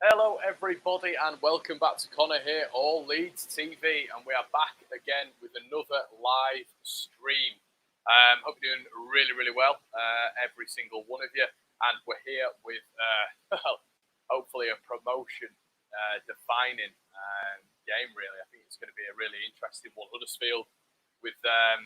Hello everybody and welcome back to Connor here, All Leeds TV, and we are back again with another live stream. Hope you're doing really well, every single one of you, and we're here with, hopefully a promotion defining game really. I think it's going to be a really interesting one. Huddersfield with a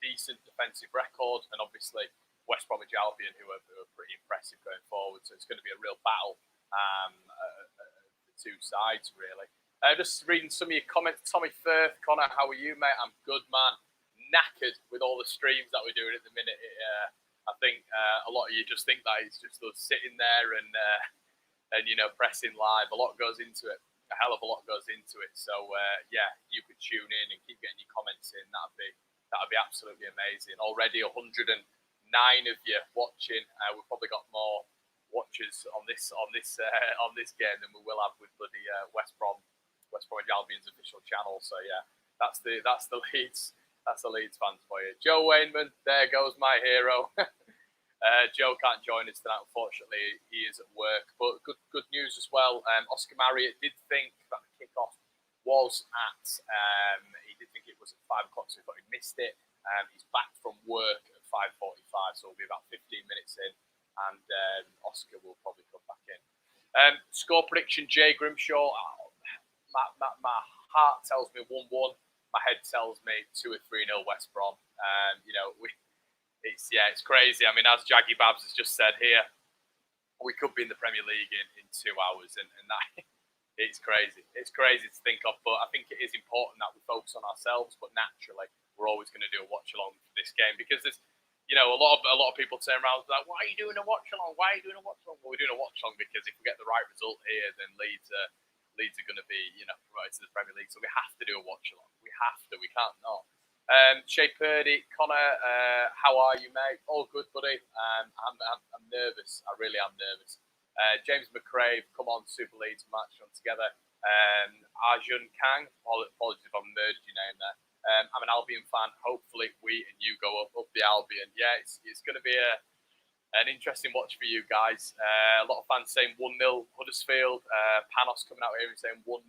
decent defensive record, and obviously West Bromwich Albion who are pretty impressive going forward, so it's going to be a real battle. The two sides really. Just reading some of your comments. Tommy Firth, Connor, how are you, mate? I'm good, man. Knackered with all the streams that we're doing at the minute. I think a lot of you just think that it's just us sitting there and pressing live. A lot goes into it. A hell of a lot goes into it. So yeah, you could tune in and keep getting your comments in. That'd be absolutely amazing. Already 109 of you watching. We've probably got more watchers on this game than we will have with bloody West Bromwich Albion's official channel. So yeah, that's the Leeds fans for you. Joe Wainman, there goes my hero. Joe can't join us tonight, unfortunately. He is at work, but good news as well. Oscar Marriott did think that the kickoff was at. He did think it was at 5 o'clock, so he thought he missed it. He's back from work at 5:45, so we'll be about 15 minutes in. And Oscar will probably come back in. Score prediction, Jay Grimshaw. My heart tells me 1-1. My head tells me 2 or 3-0 West Brom. It's crazy. I mean, as Jaggy Babs has just said here, we could be in the Premier League in 2 hours, and that it's crazy. It's crazy to think of, but I think it is important that we focus on ourselves. But naturally, we're always going to do a watch along for this game because there's. A lot of people turn around and be like, why are you doing a watch-along? Why are you doing a watch-along? Well, we're doing a watch-along because if we get the right result here, then Leeds are going to be, promoted to the Premier League. So we have to do a watch-along. We have to. We can't not. Shay Purdy, Connor, how are you, mate? All good, buddy. I'm nervous. I really am nervous. James McCrave, come on, Super Leeds match on together. Arjun Kang, apologies if I merged your name there. I'm an Albion fan. Hopefully, we and you go up the Albion. Yeah, it's going to be an interesting watch for you guys. A lot of fans saying 1-0 Huddersfield. Panos coming out here and saying 1-0.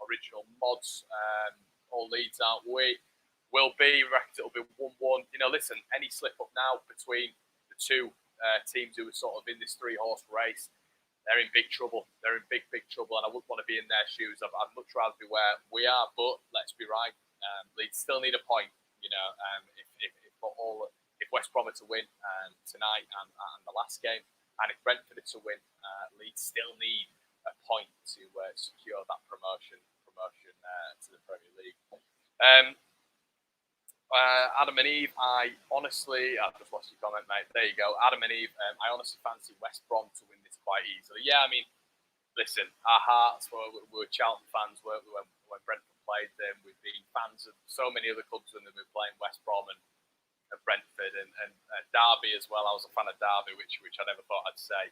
Original mods. All Leeds, aren't we? Will be. Reckon it'll be 1-1. Listen, any slip up now between the two teams who are sort of in this 3-horse race, they're in big trouble. They're in big trouble, and I wouldn't want to be in their shoes. I'd much rather be where we are, but let's be right. Leeds still need a point, if West Brom are to win tonight and the last game, and if Brentford are to win, Leeds still need a point to secure that promotion to the Premier League. Adam and Eve, I've just lost your comment, mate. There you go, Adam and Eve. I honestly fancy West Brom to win this quite easily. Yeah, I mean, listen, our hearts were Charlton fans, weren't we, when Brentford played them. We've been fans of so many other clubs when they've been playing West Brom and Brentford and Derby as well. I was a fan of Derby, which I never thought I'd say.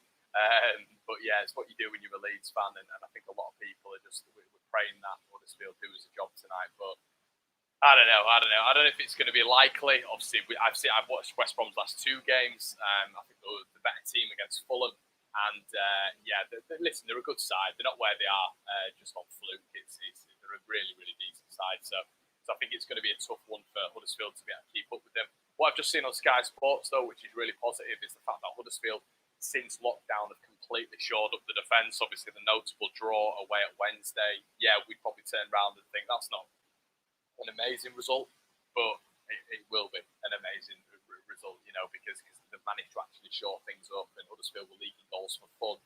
But yeah, it's what you do when you're a Leeds fan, and I think a lot of people are just we're praying that Huddersfield do us a job tonight. But I don't know. I don't know if it's going to be likely. Obviously, I've watched West Brom's last 2 games. I think they were the better team against Fulham. And listen, they're a good side. They're not where they are just on fluke. They're a really decent side. So I think it's going to be a tough one for Huddersfield to be able to keep up with them. What I've just seen on Sky Sports, though, which is really positive, is the fact that Huddersfield, since lockdown, have completely shored up the defence. Obviously, the notable draw away at Wednesday. Yeah, we'd probably turn around and think that's not an amazing result, but it will be an amazing result, because they've managed to actually shore things up, and Huddersfield were leaking goals for fun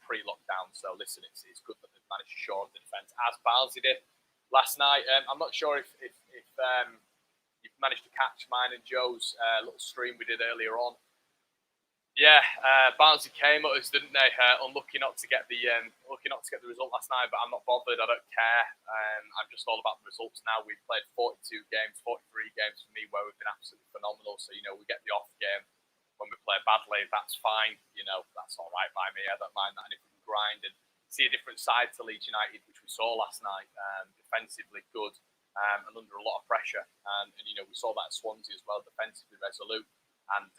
pre-lockdown. So listen, it's good that they've managed to shore up the defence as Barnsley did last night. I'm not sure if you've managed to catch mine and Joe's little stream we did earlier on. Yeah, Barnsley came at us, didn't they? Unlucky not to get the result last night, but I'm not bothered. I don't care. I'm just all about the results now. We've played 42 games, 43 games for me, where we've been absolutely phenomenal. So we get the off game when we play badly. That's fine. That's all right by me. I don't mind that. And if we can grind and see a different side to Leeds United, which we saw last night, defensively good and under a lot of pressure, and we saw that at Swansea as well, defensively resolute. And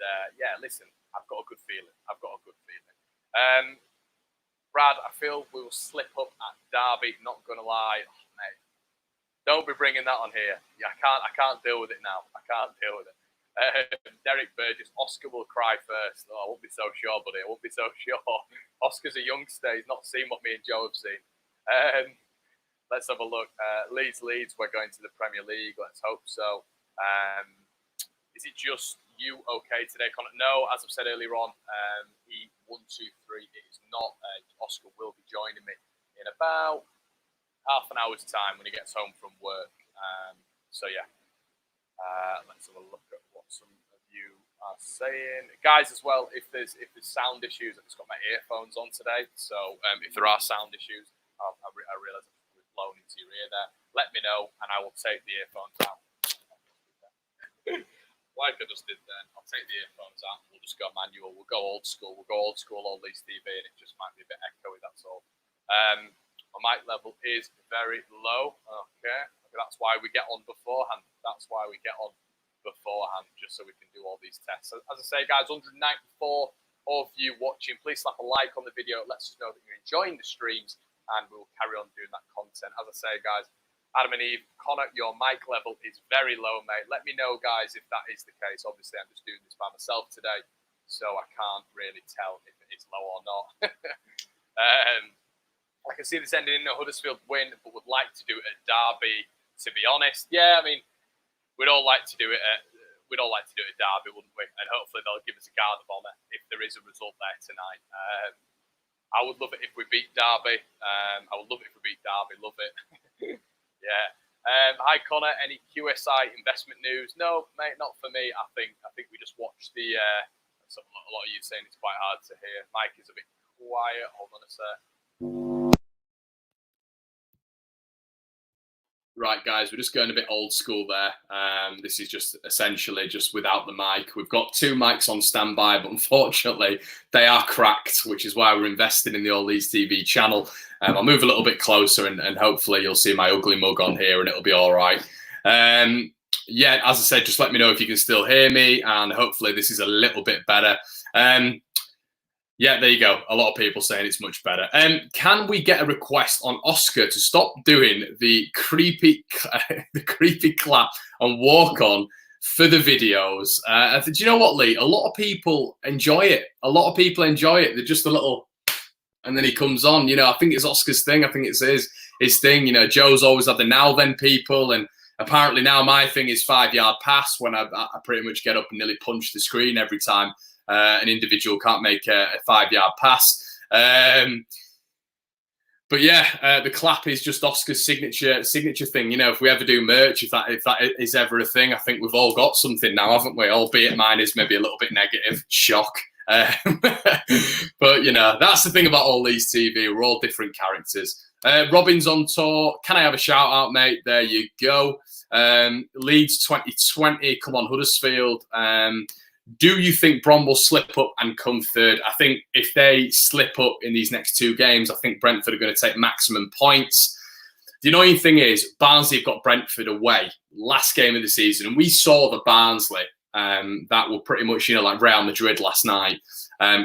listen, I've got a good feeling. Brad, I feel we will slip up at Derby. Not gonna lie, oh, mate. Don't be bringing that on here. Yeah, I can't deal with it now. I can't deal with it. Derek Burgess, Oscar will cry first. Oh, I won't be so sure, buddy. I won't be so sure. Oscar's a youngster. He's not seen what me and Joe have seen. Let's have a look. Leeds, we're going to the Premier League. Let's hope so. Is it just you okay today, Connor? No, as I've said earlier on, he 1, 2, 3. It is not. Oscar will be joining me in about half an hour's time when he gets home from work. So yeah, let's have a look at what some of you are saying, guys. As well, if there's sound issues, I've just got my earphones on today. So if there are sound issues, I realise we've blown into your ear there. Let me know, and I will take the earphones out. Like I just did then, I'll take the earphones out. We'll just go manual. We'll go old school. Old Leeds TV, and it just might be a bit echoey. That's all. My mic level is very low. Okay, that's why we get on beforehand. Just so we can do all these tests. So, as I say, guys, 194 of you watching. Please slap a like on the video. It lets us know that you're enjoying the streams, and we'll carry on doing that content. As I say, guys, Adam and Eve, Connor, your mic level is very low, mate. Let me know, guys, if that is the case. Obviously, I'm just doing this by myself today, so I can't really tell if it is low or not. I can see this ending in a Huddersfield win, but would like to do it at Derby, to be honest. Yeah, I mean, we'd all like to do it at Derby, wouldn't we? And hopefully they'll give us a guard of honour if there is a result there tonight. I would love it if we beat Derby. Love it. Yeah. Hi, Connor. Any QSI investment news? No, mate, not for me. I think we just watched the. A lot of you saying it's quite hard to hear. Mike is a bit quiet. Hold on a sec. Right, guys, we're just going a bit old school there. This is just essentially just without the mic. We've got 2 mics on standby, but unfortunately they are cracked, which is why we're investing in the All Leeds TV channel. I'll move a little bit closer and hopefully you'll see my ugly mug on here and it'll be all right. Yeah, as I said, just let me know if you can still hear me, and hopefully this is a little bit better. Yeah, there you go. A lot of people saying it's much better. Can we get a request on Oscar to stop doing the creepy clap and walk on for the videos? Do you know what, Lee? A lot of people enjoy it. They're just a little, and then he comes on. You know, I think it's Oscar's thing. I think it's his thing. You know, Joe's always had the now then people, and apparently now my thing is 5-yard pass when I pretty much get up and nearly punch the screen every time an individual can't make a 5-yard pass. But yeah, the clap is just Oscar's signature thing. You know, if we ever do merch, if that is ever a thing, I think we've all got something now, haven't we? Albeit mine is maybe a little bit negative. Shock. But you know, that's the thing about All Leeds TV. We're all different characters. Robin's on tour. Can I have a shout out, mate? There you go. Leeds 2020. Come on, Huddersfield. Do you think Brom will slip up and come third? I think if they slip up in these next 2 games, I think Brentford are going to take maximum points. The annoying thing is Barnsley have got Brentford away last game of the season, and we saw the Barnsley that were pretty much, you know, like Real Madrid last night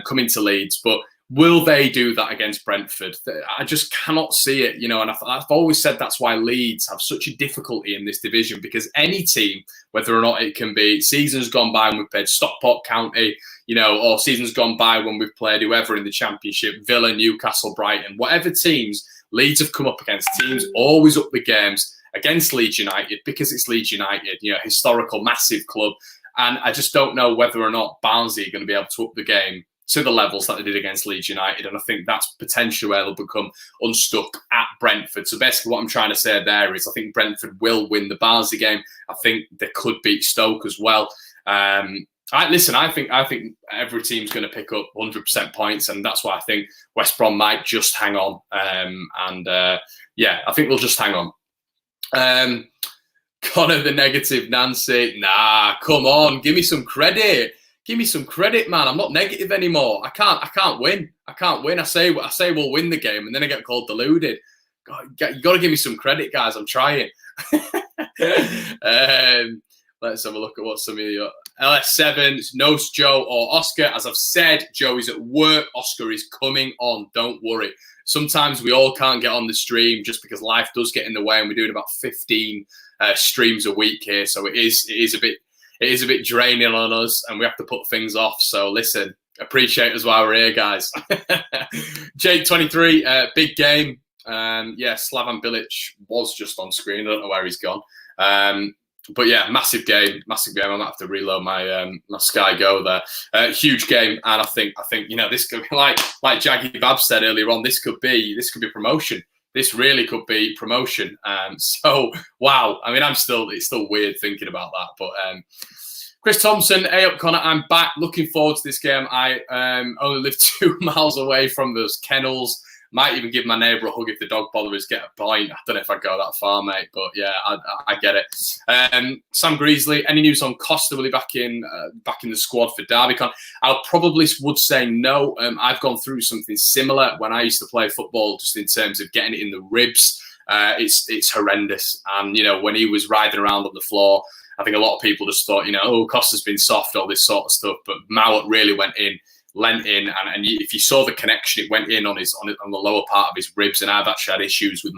coming to Leeds. But will they do that against Brentford? I just cannot see it, you know, and I've always said that's why Leeds have such a difficulty in this division, because any team, whether or not it can be seasons gone by when we've played Stockport County, you know, or seasons gone by when we've played whoever in the Championship, Villa, Newcastle, Brighton, whatever teams Leeds have come up against, teams always up the games against Leeds United, because it's Leeds United, you know, historical, massive club. And I just don't know whether or not Barnsley are going to be able to up the game to the levels that they did against Leeds United. And I think that's potentially where they'll become unstuck at Brentford. So basically what I'm trying to say there is I think Brentford will win the Barnsley game. I think they could beat Stoke as well. I think every team's going to pick up 100% points, and that's why I think West Brom might just hang on. Yeah, I think they'll just hang on. Connor the negative Nancy. Nah, come on, give me some credit. Give me some credit, man. I'm not negative anymore. I can't win. I say we'll win the game, and then I get called deluded. God, you got to give me some credit, guys. I'm trying. Let's have a look at what some of you. LS7, no Joe or Oscar. As I've said, Joe is at work. Oscar is coming on. Don't worry. Sometimes we all can't get on the stream just because life does get in the way, and we're doing about 15 streams a week here. So it is a bit draining on us, and we have to put things off. So listen, appreciate us while we're here, guys. Jake 23, big game. Yeah, Slavan Bilic was just on screen. I don't know where he's gone. But yeah, massive game. I might have to reload my my Sky Go there. Huge game, and I think this could be like Jaggy Bab said earlier on. This could be promotion. This really could be promotion. So wow. I mean, it's still weird thinking about that. But Chris Thompson, hey up Connor, I'm back. Looking forward to this game. I only live 2 miles away from those kennels. Might even give my neighbour a hug if the dog bothers get a point. I don't know if I'd go that far, mate, but yeah, I get it. Sam Greasley, any news on Costa? Will he back in the squad for DerbyCon? I probably would say no. I've gone through something similar when I used to play football, just in terms of getting it in the ribs. It's horrendous. And, when he was riding around on the floor, I think a lot of people just thought, Costa's been soft, all this sort of stuff. But Mowat really lent in, and if you saw the connection, it went in on the lower part of his ribs. And I've actually had issues with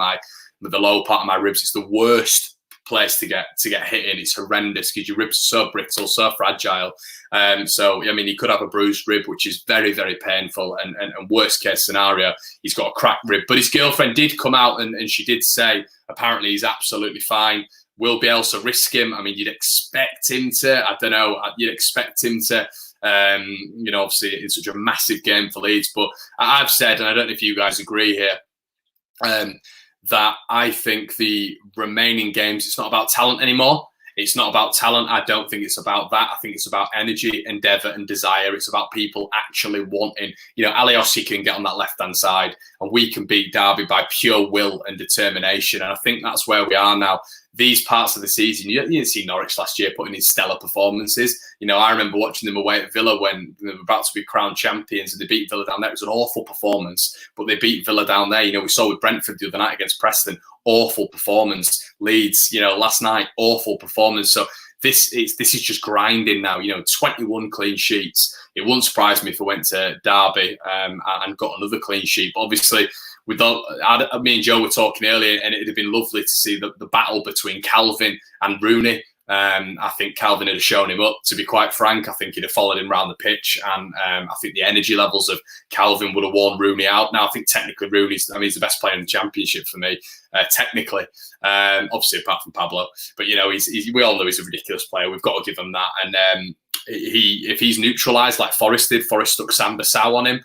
the lower part of my ribs. It's the worst place to get hit in. It's horrendous because your ribs are so brittle, so fragile. So I mean, he could have a bruised rib, which is very, very painful. And worst case scenario, he's got a cracked rib. But his girlfriend did come out and she did say apparently he's absolutely fine. Will Bielsa risk him? I mean, you'd expect him to. I don't know. You'd expect him to. Obviously it's such a massive game for Leeds, but I've said, and I don't know if you guys agree here, that I think the remaining games, it's not about talent anymore. It's not about talent. I don't think it's about that. I think it's about energy, endeavour and desire. It's about people actually wanting, Alioski can get on that left-hand side and we can beat Derby by pure will and determination. And I think that's where we are now. These parts of the season, you didn't see Norwich last year putting in stellar performances. I remember watching them away at Villa when they were about to be crowned champions and they beat Villa down there. It was an awful performance, but they beat Villa down there. We saw with Brentford the other night against Preston, awful performance. Leeds, last night, awful performance. So this is just grinding now. 21 clean sheets. It wouldn't surprise me if I went to Derby and got another clean sheet. But obviously, me and Joe were talking earlier, and it'd have been lovely to see the battle between Calvin and Rooney. I think Calvin had shown him up, to be quite frank. I think he'd have followed him around the pitch, and I think the energy levels of Calvin would have worn Rooney out. Now, I think technically he's the best player in the Championship for me, technically. Obviously, apart from Pablo. But, we all know he's a ridiculous player. We've got to give him that. And if he's neutralised like Forest did, Forest stuck Samba Sow on him.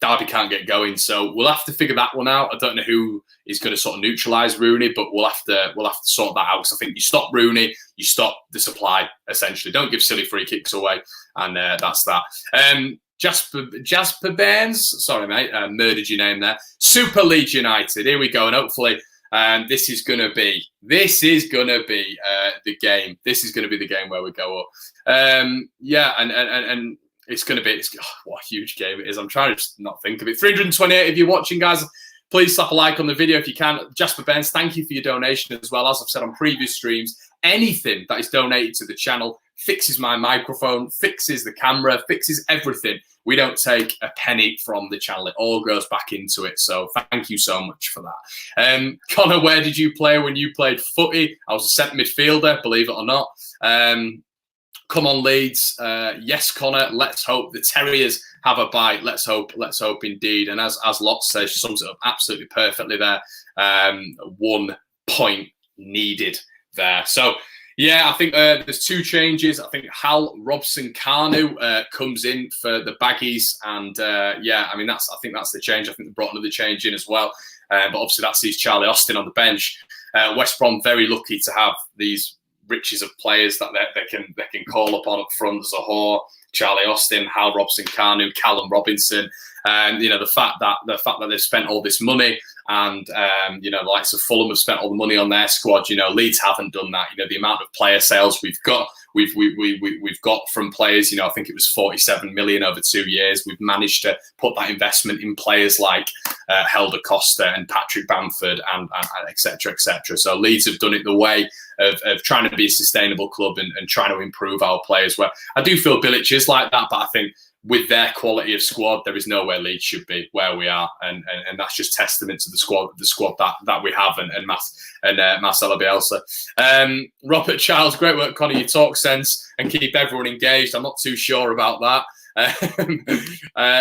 Derby can't get going, so we'll have to figure that one out. I don't know who is going to sort of neutralise Rooney, but we'll have to sort that out. Because I think you stop Rooney, you stop the supply. Essentially, don't give silly free kicks away, and that's that. Jasper Bairns, sorry mate, murdered your name there. Super Leeds United, here we go, and hopefully. This is going to be the game. This is going to be the game where we go up. And it's going to be, what a huge game it is. I'm trying to just not think of it. 328 if you're watching, guys. Please slap a like on the video if you can. Jasper Benz, thank you for your donation as well. As I've said on previous streams, anything that is donated to the channel fixes my microphone, fixes the camera, fixes everything. We don't take a penny from the channel. It all goes back into it. So thank you so much for that. Connor, where did you play when you played footy? I was a centre midfielder, believe it or not. Come on, Leeds. Yes, Connor. Let's hope the Terriers have a bite. Let's hope indeed. And as Lot says, she sums it up absolutely perfectly there. 1 point needed there. So, yeah, I think there's 2 changes. I think Hal Robson-Kanu comes in for the Baggies. And, I think that's the change. I think they brought another change in as well. But obviously that sees Charlie Austin on the bench. West Brom very lucky to have these riches of players that they can call upon up front. Zahor, Charlie Austin, Hal Robson-Kanu, Callum Robinson, and the fact that they've spent all this money, and the likes of Fulham have spent all the money on their squad. Leeds haven't done that. The amount of player sales we've got from players. I think it was 47 million over 2 years. We've managed to put that investment in players like Helder Costa and Patrick Bamford and et cetera, et cetera. So Leeds have done it the way of trying to be a sustainable club and trying to improve our players. Where I do feel Bilic is like that, but I think with their quality of squad, there is nowhere Leeds should be where we are, and that's just testament to the squad that we have and Marcelo Bielsa. Robert Charles, great work, Connor. You talk sense and keep everyone engaged. I'm not too sure about that.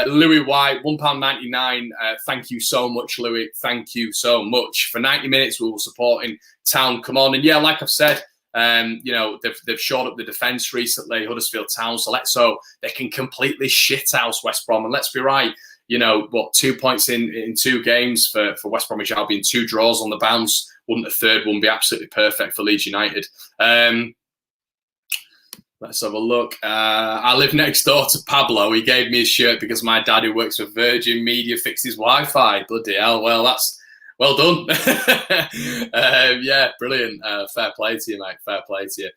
Louis White, £1.99. Thank you so much, Louis. Thank you so much. For 90 minutes, we will supporting Town. Come on. And yeah, like I've said, they've shored up the defence recently, Huddersfield Town. So they can completely shithouse West Brom. And let's be right, 2 points in 2 games for West Bromwich Albion, 2 draws on the bounce. Wouldn't a third one be absolutely perfect for Leeds United? Let's have a look. I live next door to Pablo. He gave me his shirt because my dad, who works for Virgin Media, fixed his Wi-Fi. Bloody hell. Well, that's well done. Yeah, brilliant. Fair play to you, mate. Fair play to you.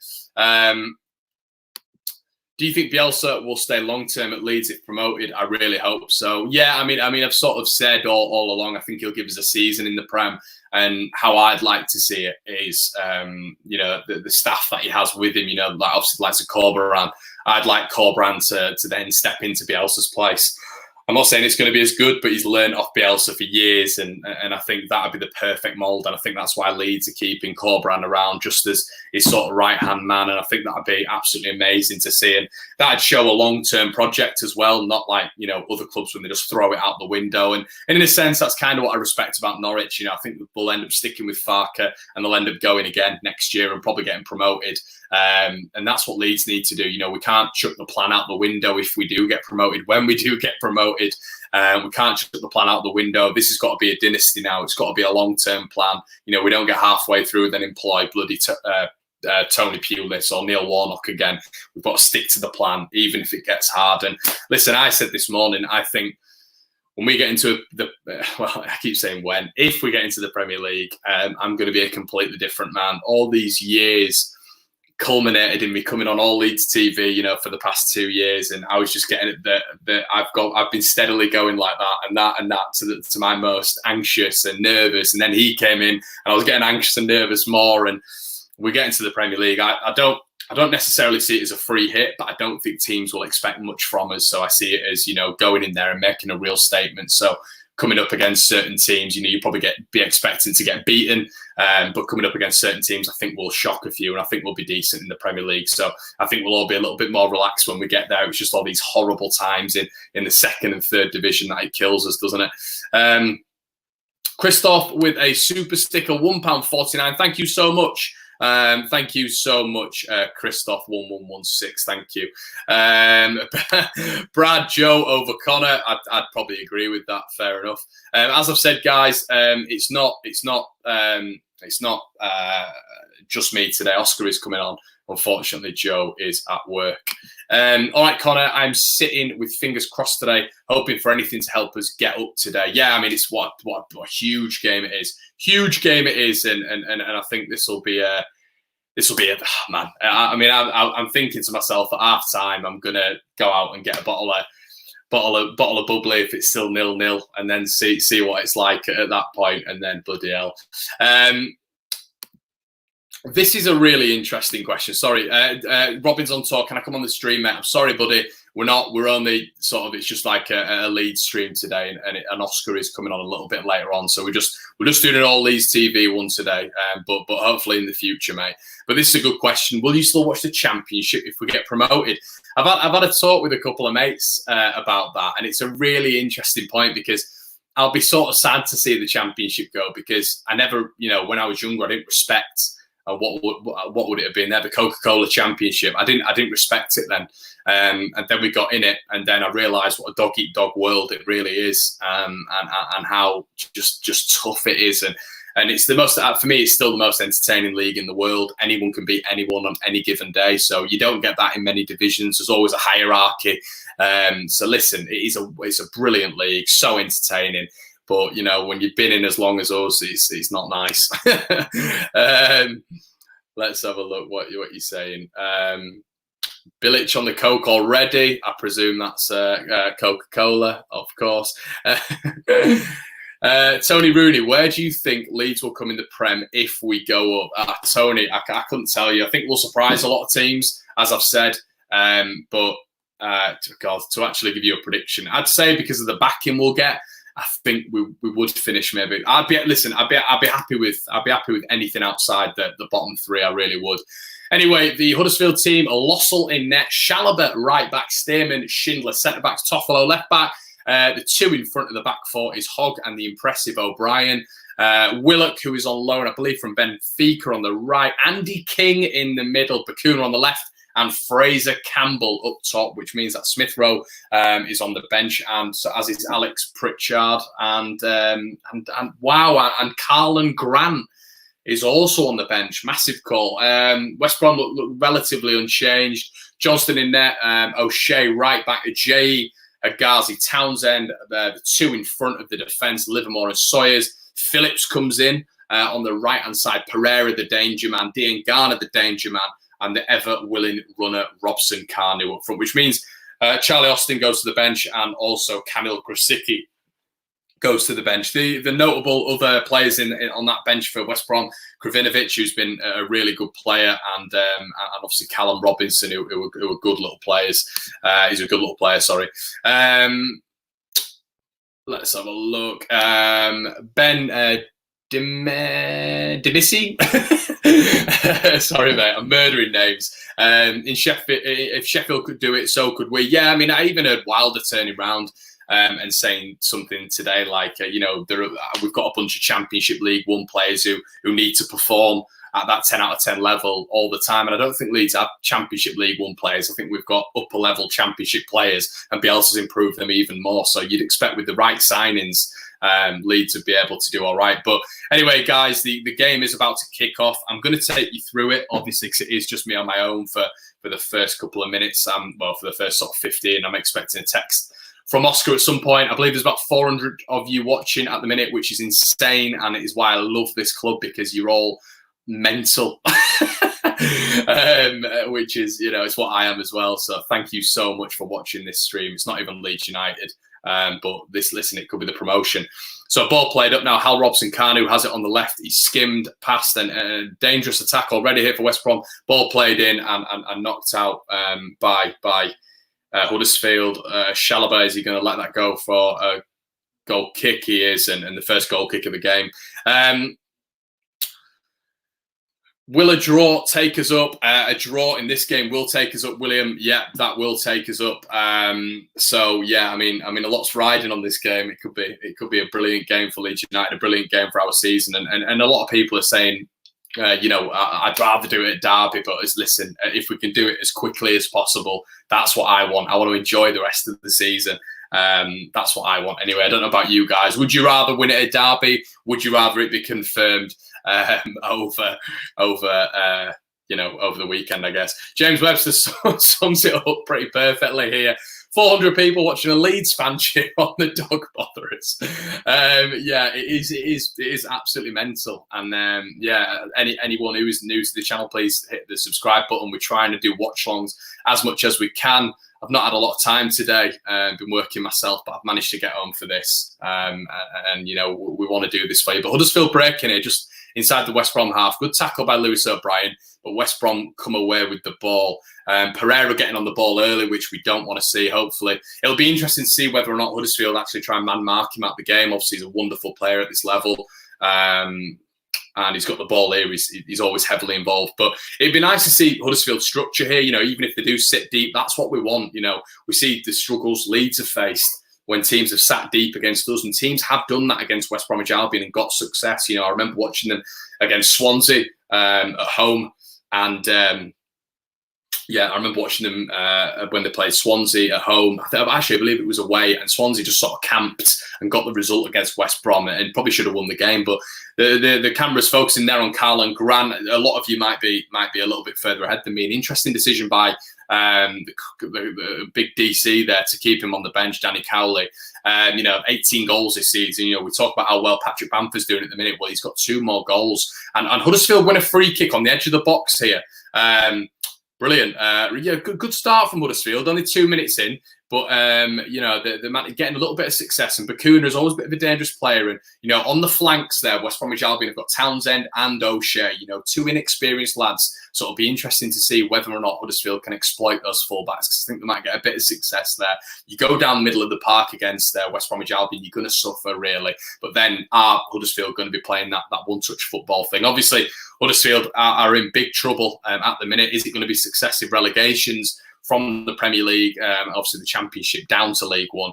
Do you think Bielsa will stay long-term at Leeds if promoted? I really hope so. Yeah, I mean, I've sort of said all along, I think he'll give us a season in the Prem. And how I'd like to see it is, the staff that he has with him, like obviously like Corberan. I'd like Corberan to then step into Bielsa's place. I'm not saying it's going to be as good, but he's learned off Bielsa for years, and I think that would be the perfect mould. And I think that's why Leeds are keeping Corberan around just as his sort of right-hand man. And I think that would be absolutely amazing to see. And that'd show a long-term project as well, not like, other clubs when they just throw it out the window. And in a sense, that's kind of what I respect about Norwich. I think they'll end up sticking with Farke and they'll end up going again next year and probably getting promoted. And that's what Leeds need to do. We can't chuck the plan out the window if we do get promoted. When we do get promoted, we can't chuck the plan out the window. This has got to be a dynasty now. It's got to be a long-term plan. We don't get halfway through then employ bloody Tony Pulis or Neil Warnock again. We've got to stick to the plan, even if it gets hard. And listen, I said this morning, I think when we get into I keep saying if we get into the Premier League, I'm going to be a completely different man. All these years culminated in me coming on all Leeds TV, for the past 2 years, and I was just getting it that I've been steadily going like that and that to my most anxious and nervous, and then he came in and I was getting anxious and nervous more, and we get into the Premier League. I don't necessarily see it as a free hit, but I don't think teams will expect much from us. So I see it as going in there and making a real statement. So coming up against certain teams, you probably be expecting to get beaten. But coming up against certain teams, I think we'll shock a few, and I think we'll be decent in the Premier League. So I think we'll all be a little bit more relaxed when we get there. It's just all these horrible times in the 2nd and 3rd division that it kills us, doesn't it? Christoph with a super sticker, £1.49. Thank you so much. Thank you so much, Christoph 1116. Thank you. Brad, Joe over Connor. I'd probably agree with that. Fair enough. As I've said, guys, it's not just me today. Oscar is coming on. Unfortunately, Joe is at work. All right, Connor, I'm sitting with fingers crossed today, hoping for anything to help us get up today. Yeah, I mean, it's what a huge game it is. Huge game it is, and I think this will be a man. I mean, I'm thinking to myself at half time, I'm gonna go out and get a bottle of bubbly if it's still 0-0, and then see what it's like at that point, and then bloody hell. This is a really interesting question. Sorry, Robin's on tour. Can I come on the stream, mate? I'm sorry, buddy. We're not. We're only sort of. It's just like a lead stream today, and Oscar is coming on a little bit later on. So we're just doing an all Leeds TV one today. But hopefully in the future, mate. But this is a good question. Will you still watch the Championship if we get promoted? I've had a talk with a couple of mates about that, and it's a really interesting point because I'll be sort of sad to see the Championship go because I never, when I was younger, I didn't respect. What would it have been there? The Coca-Cola Championship. I didn't respect it then, and then we got in it, and then I realised what a dog-eat-dog world it really is, and how just tough it is, and it's the most for me. It's still the most entertaining league in the world. Anyone can beat anyone on any given day, so you don't get that in many divisions. There's always a hierarchy. So listen, it's a brilliant league, so entertaining. But, when you've been in as long as us, it's not nice. Let's have a look what you're saying. Bilic on the Coke already. I presume that's Coca-Cola, of course. Tony Rooney, where do you think Leeds will come in the Prem if we go up? Tony, I couldn't tell you. I think we'll surprise a lot of teams, as I've said. But God, to actually give you a prediction, I'd say because of the backing we'll get, I think we would finish maybe. I'd be happy with anything outside the bottom three. I really would. Anyway, the Huddersfield team: Lossell in net, Chalobah right back, Stearman, Schindler centre backs, Toffolo left back. The two in front of the back four is Hogg and the impressive O'Brien. Willock, who is on loan, I believe, from Benfica on the right. Andy King in the middle, Bakuna on the left, and Fraser Campbell up top, which means that Smith Rowe is on the bench, and so as is Alex Pritchard, and Carlin Grant is also on the bench. Massive call. West Brom look relatively unchanged. Johnston in net, O'Shea right back, Ajay, Ghazi, Townsend, the two in front of the defence, Livermore and Sawyers. Phillips comes in on the right-hand side, Pereira the danger man, Dean Garner the danger man, and the ever-willing runner Robson Carnew up front, which means Charlie Austin goes to the bench, and also Kamil Grosicki goes to the bench. The notable other players on that bench for West Brom: Kravinovic, who's been a really good player, and obviously Callum Robinson, who are good little players. He's a good little player, sorry. Let's have a look. Ben Denissi. Sorry, mate, I'm murdering names. In Sheffield, if Sheffield could do it, so could we. Yeah, I mean, I even heard Wilder turning around and saying something today like, we've got a bunch of Championship League 1 players who need to perform at that 10 out of 10 level all the time. And I don't think Leeds have Championship League 1 players. I think we've got upper level Championship players, and Bielsa's improved them even more. So you'd expect with the right signings, Leeds would be able to do all right. But anyway, guys, the game is about to kick off. I'm going to take you through it, obviously, because it is just me on my own for the first couple of minutes. For the first sort of 15. I'm expecting a text from Oscar at some point. I believe there's about 400 of you watching at the minute, which is insane. And it is why I love this club, because you're all mental, which is, it's what I am as well. So thank you so much for watching this stream. It's not even Leeds United. But listen, it could be the promotion. So ball played up now. Hal Robson Carnew has it on the left. He skimmed past, and a dangerous attack already here for West Brom. Ball played in and knocked out by Huddersfield. Chalobah, is he going to let that go for a goal kick? He is, and the first goal kick of the game. Will a draw take us up? A draw in this game will take us up, William. Yeah, that will take us up. So yeah, I mean, a lot's riding on this game. It could be a brilliant game for Leeds United, a brilliant game for our season. And a lot of people are saying, I'd rather do it at Derby, but listen, if we can do it as quickly as possible, that's what I want. I want to enjoy the rest of the season. That's what I want. Anyway, I don't know about you guys. Would you rather win it at Derby? Would you rather it be confirmed over the weekend, I guess? James Webster sums it up pretty perfectly here. 400 people watching a Leeds fan cheer on the dog botherers. Yeah, it is absolutely mental. And anyone who is new to the channel, please hit the subscribe button. We're trying to do watch-alongs as much as we can. I've not had a lot of time today. Been working myself, but I've managed to get home for this. And we want to do this for you. But Huddersfield breaking here just inside the West Brom half. Good tackle by Lewis O'Brien, but West Brom come away with the ball. Pereira getting on the ball early, which we don't want to see, hopefully. It'll be interesting to see whether or not Huddersfield actually try and man-mark him out the game. Obviously, he's a wonderful player at this level. And he's got the ball here. He's always heavily involved. But it'd be nice to see Huddersfield structure here. Even if they do sit deep, that's what we want. We see the struggles Leeds have faced when teams have sat deep against us, and teams have done that against West Bromwich Albion and got success. I remember watching them against Swansea at home, and I remember watching them when they played Swansea at home. I believe it was away, and Swansea just sort of camped and got the result against West Brom, and probably should have won the game. But the camera's focusing there on Carlin Grant. A lot of you might be a little bit further ahead than me. An interesting decision by the big DC there to keep him on the bench, Danny Cowley. 18 goals this season. We talk about how well Patrick Bamford's doing at the minute. Well, he's got 2 more goals, and Huddersfield win a free kick on the edge of the box here. Brilliant. Good start from Huddersfield. Only 2 minutes in, But, you know, they're getting a little bit of success. And Bakuna is always a bit of a dangerous player. And, you know, on the flanks there, West Bromwich Albion have got Townsend and O'Shea, you know, 2 inexperienced lads. So it'll be interesting to see whether or not Huddersfield can exploit those fullbacks, because I think they might get a bit of success there. You go down the middle of the park against West Bromwich Albion, you're going to suffer, really. But then are Huddersfield going to be playing that one-touch football thing? Obviously, Huddersfield are in big trouble at the minute. Is it going to be successive relegations from the Premier League, obviously the Championship, down to League One?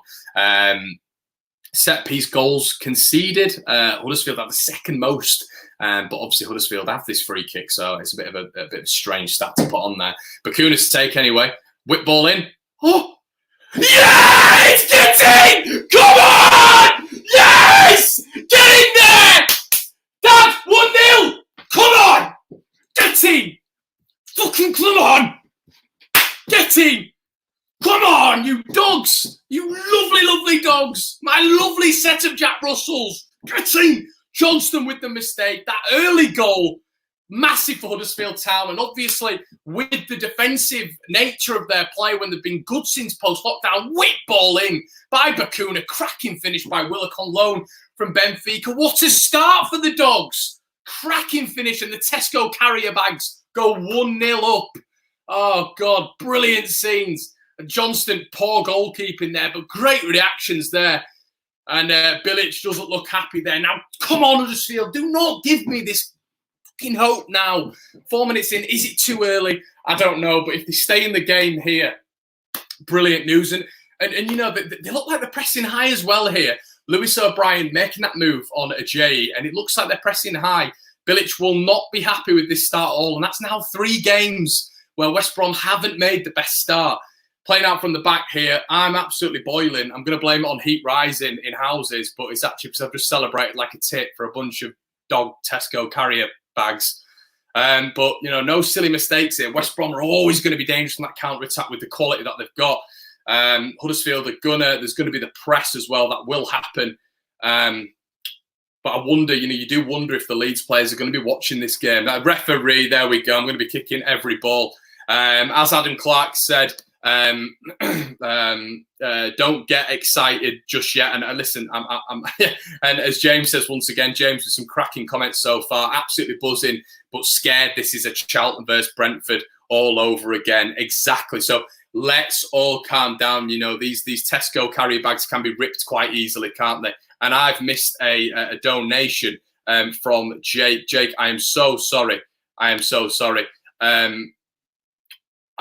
Set piece goals conceded. Huddersfield have the second most, but obviously Huddersfield have this free kick, so it's a bit of a strange stat to put on there. Bakuna's to take anyway. Whip ball in. Oh, yeah, it's getting! Come on! Yes! Get in there! Dad, 1-0! Come on! Get in! Fucking come on! Get in! Come on, you dogs! You lovely, lovely dogs! My lovely set of Jack Russells! Get in! Johnston with the mistake. That early goal, massive for Huddersfield Town. And obviously, with the defensive nature of their play, when they've been good since post-lockdown, whip ball in by Bakuna. Cracking finish by Willock on loan from Benfica. What a start for the Dogs! Cracking finish, and the Tesco carrier bags go 1-0 up. Oh, God, brilliant scenes. Johnston, poor goalkeeping there, but great reactions there. And Bilic doesn't look happy there. Now, come on, Huddersfield. Do not give me this fucking hope now. 4 minutes in. Is it too early? I don't know. But if they stay in the game here, brilliant news. And you know, they look like they're pressing high as well here. Lewis O'Brien making that move on Ajayi, and it looks like they're pressing high. Bilic will not be happy with this start at all. And that's now 3 games where West Brom haven't made the best start. Playing out from the back here, I'm absolutely boiling. I'm going to blame it on heat rising in houses, but it's actually because I've just celebrated like a tit for a bunch of dog Tesco carrier bags. But, you know, no silly mistakes here. West Brom are always going to be dangerous on that counter-attack with the quality that they've got. Huddersfield are there's going to be the press as well. That will happen. But I wonder, you know, you do wonder if the Leeds players are going to be watching this game. That referee, there we go. I'm going to be kicking every ball. As Adam Clark said, don't get excited just yet. And listen, I'm and as James says once again, James with some cracking comments so far, absolutely buzzing, but scared. This is a Charlton versus Brentford all over again. Exactly. So let's all calm down. You know, these Tesco carrier bags can be ripped quite easily, can't they? And I've missed a donation from Jake. Jake, I am so sorry. I am so sorry.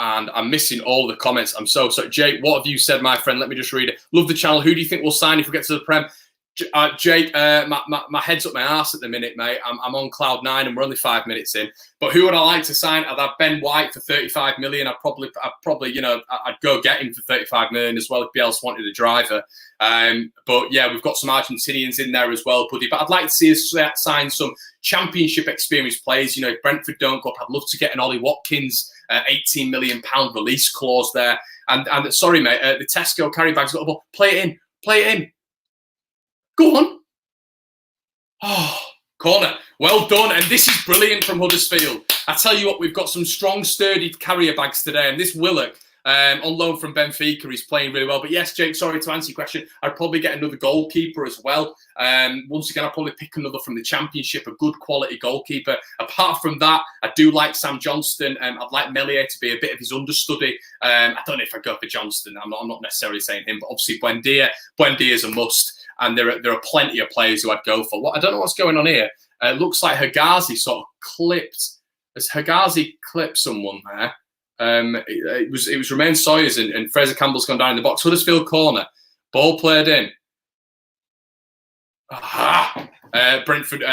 And I'm missing all the comments. I'm so sorry. Jake, what have you said, my friend? Let me just read it. Love the channel. Who do you think will sign if we get to the Prem? Jake, my head's up my arse at the minute, mate. I'm on cloud 9 and we're only 5 minutes in. But who would I like to sign? I'd have Ben White for 35 million. I'd probably, you know, I'd go get him for 35 million as well if Bielsa wanted a driver. But yeah, we've got some Argentinians in there as well, buddy. But I'd like to see us sign some Championship experienced players. You know, if Brentford don't go up, I'd love to get an Ollie Watkins, £18 million release clause there. And sorry, mate, the Tesco carry bag's got a ball. Play it in. Play it in. Go on. Oh, corner. Well done. And this is brilliant from Huddersfield. I tell you what, we've got some strong, sturdy carrier bags today. And this Willock, on loan from Benfica, he's playing really well. But yes, Jake, sorry to answer your question. I'd probably get another goalkeeper as well. Once again, I'll probably pick another from the Championship, a good quality goalkeeper. Apart from that, I do like Sam Johnston. I'd like Meslier to be a bit of his understudy. I don't know if I'd go for Johnston. I'm not necessarily saying him, but obviously Buendia is a must. And there are plenty of players who I'd go for. I don't know what's going on here. It looks like Hegazi sort of clipped. Has Hegazi clipped someone there? It was Romain Sawyers and Fraser Campbell's gone down in the box. Huddersfield corner. Ball played in. Aha! Brentford.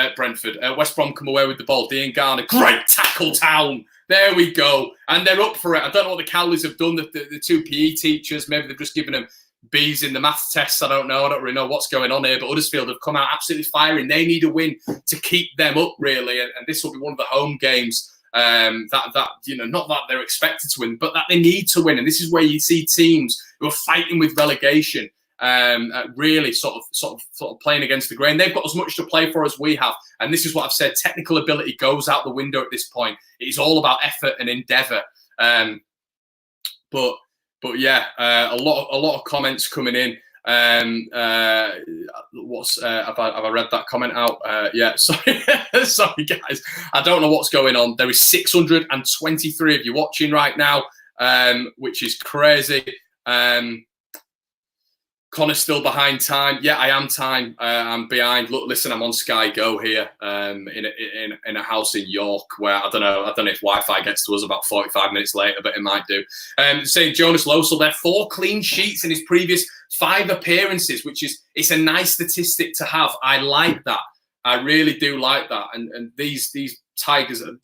West Brom come away with the ball. Dean Garner. Great tackle, Town. There we go. And they're up for it. I don't know what the Cowleys have done. The 2 PE teachers, maybe they've just given them B's in the maths tests. I don't know. I don't really know what's going on here. But Huddersfield have come out absolutely firing. They need a win to keep them up, really. And this will be one of the home games that you know, not that they're expected to win, but that they need to win. And this is where you see teams who are fighting with relegation, really sort of playing against the grain. They've got as much to play for as we have. And this is what I've said. Technical ability goes out the window at this point. It is all about effort and endeavour. But but yeah, a lot of comments coming in. Have I read that comment out? Yeah, sorry, sorry guys. I don't know what's going on. There is 623 of you watching right now, which is crazy. Connor's still behind time. Yeah, I am time. I'm behind. Look, listen, I'm on Sky Go here, in a house in York where I don't know if Wi-Fi gets to us about 45 minutes later, but it might do. Saying Jonas Losel there, 4 clean sheets in his previous 5 appearances, it's a nice statistic to have. I like that. I really do like that. And these tigers, I'm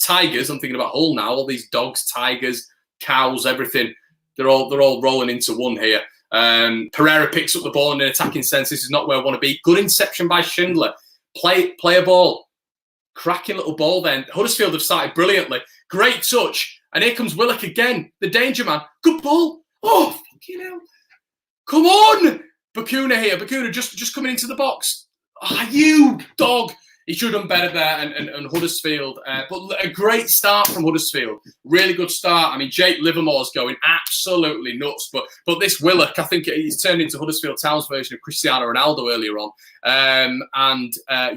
thinking about Hull now. All these dogs, tigers, cows, everything. They're all rolling into one here. Pereira picks up the ball in an attacking sense. This is not where I want to be. Good interception by Schindler. Play a ball. Cracking little ball then. Huddersfield have started brilliantly. Great touch. And here comes Willock again. The danger man. Good ball. Oh, fucking hell. Come on. Bakuna here. Bakuna just coming into the box. Ah, you dog. He should have done better there, and Huddersfield. But a great start from Huddersfield. Really good start. I mean, Jake Livermore's going absolutely nuts. But this Willock, I think he's turned into Huddersfield Town's version of Cristiano Ronaldo earlier on.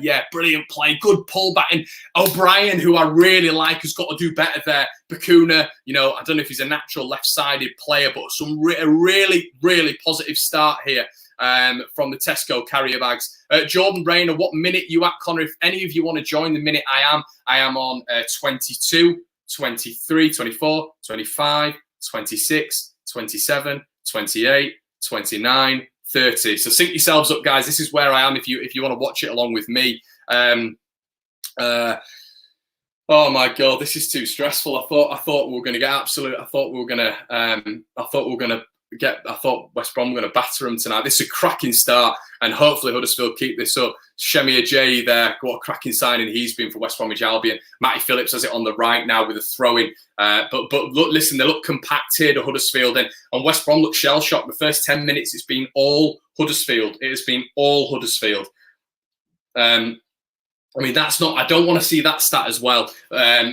Yeah, brilliant play. Good pull back. And O'Brien, who I really like, has got to do better there. Bakuna, I don't know if he's a natural left-sided player, but a really, really positive start here. From the Tesco carrier bags. Jordan Rayner, what minute you at, Connor? If any of you want to join the minute I am on 22, 23, 24, 25, 26, 27, 28, 29, 30. So sync yourselves up, guys. This is where I am if you want to watch it along with me. Oh my God, this is too stressful. I thought we were going to get absolute. I thought West Brom were going to batter them tonight. This is a cracking start, and hopefully Huddersfield keep this up. Shemi Ajayi there, what a cracking signing he's been for West Bromwich Albion. Matty Phillips has it on the right now with a throw-in. But look, listen, they look compact here to Huddersfield, and West Brom look shell-shocked. The first 10 minutes, it's been all Huddersfield. It has been all Huddersfield. I mean, I don't want to see that stat as well.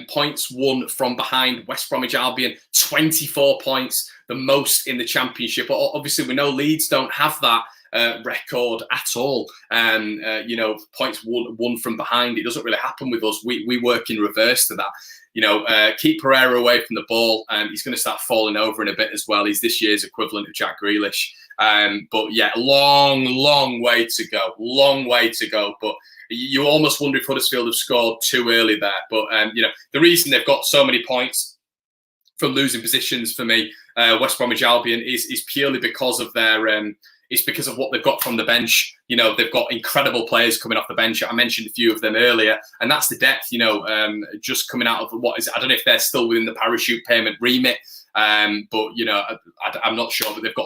Points won from behind. West Bromwich Albion, 24 points, the most in the Championship. Obviously, we know Leeds don't have that record at all. Points won from behind. It doesn't really happen with us. We work in reverse to that. Keep Pereira away from the ball. He's going to start falling over in a bit as well. He's this year's equivalent of Jack Grealish. But yeah, long way to go. Long way to go. But you almost wonder if Huddersfield have scored too early there. But, the reason they've got so many points from losing positions for me, West Bromwich Albion, is purely because of their... it's because of what they've got from the bench. They've got incredible players coming off the bench. I mentioned a few of them earlier, and that's the depth, just coming out of I don't know if they're still within the parachute payment remit, but, I'm not sure, but they've got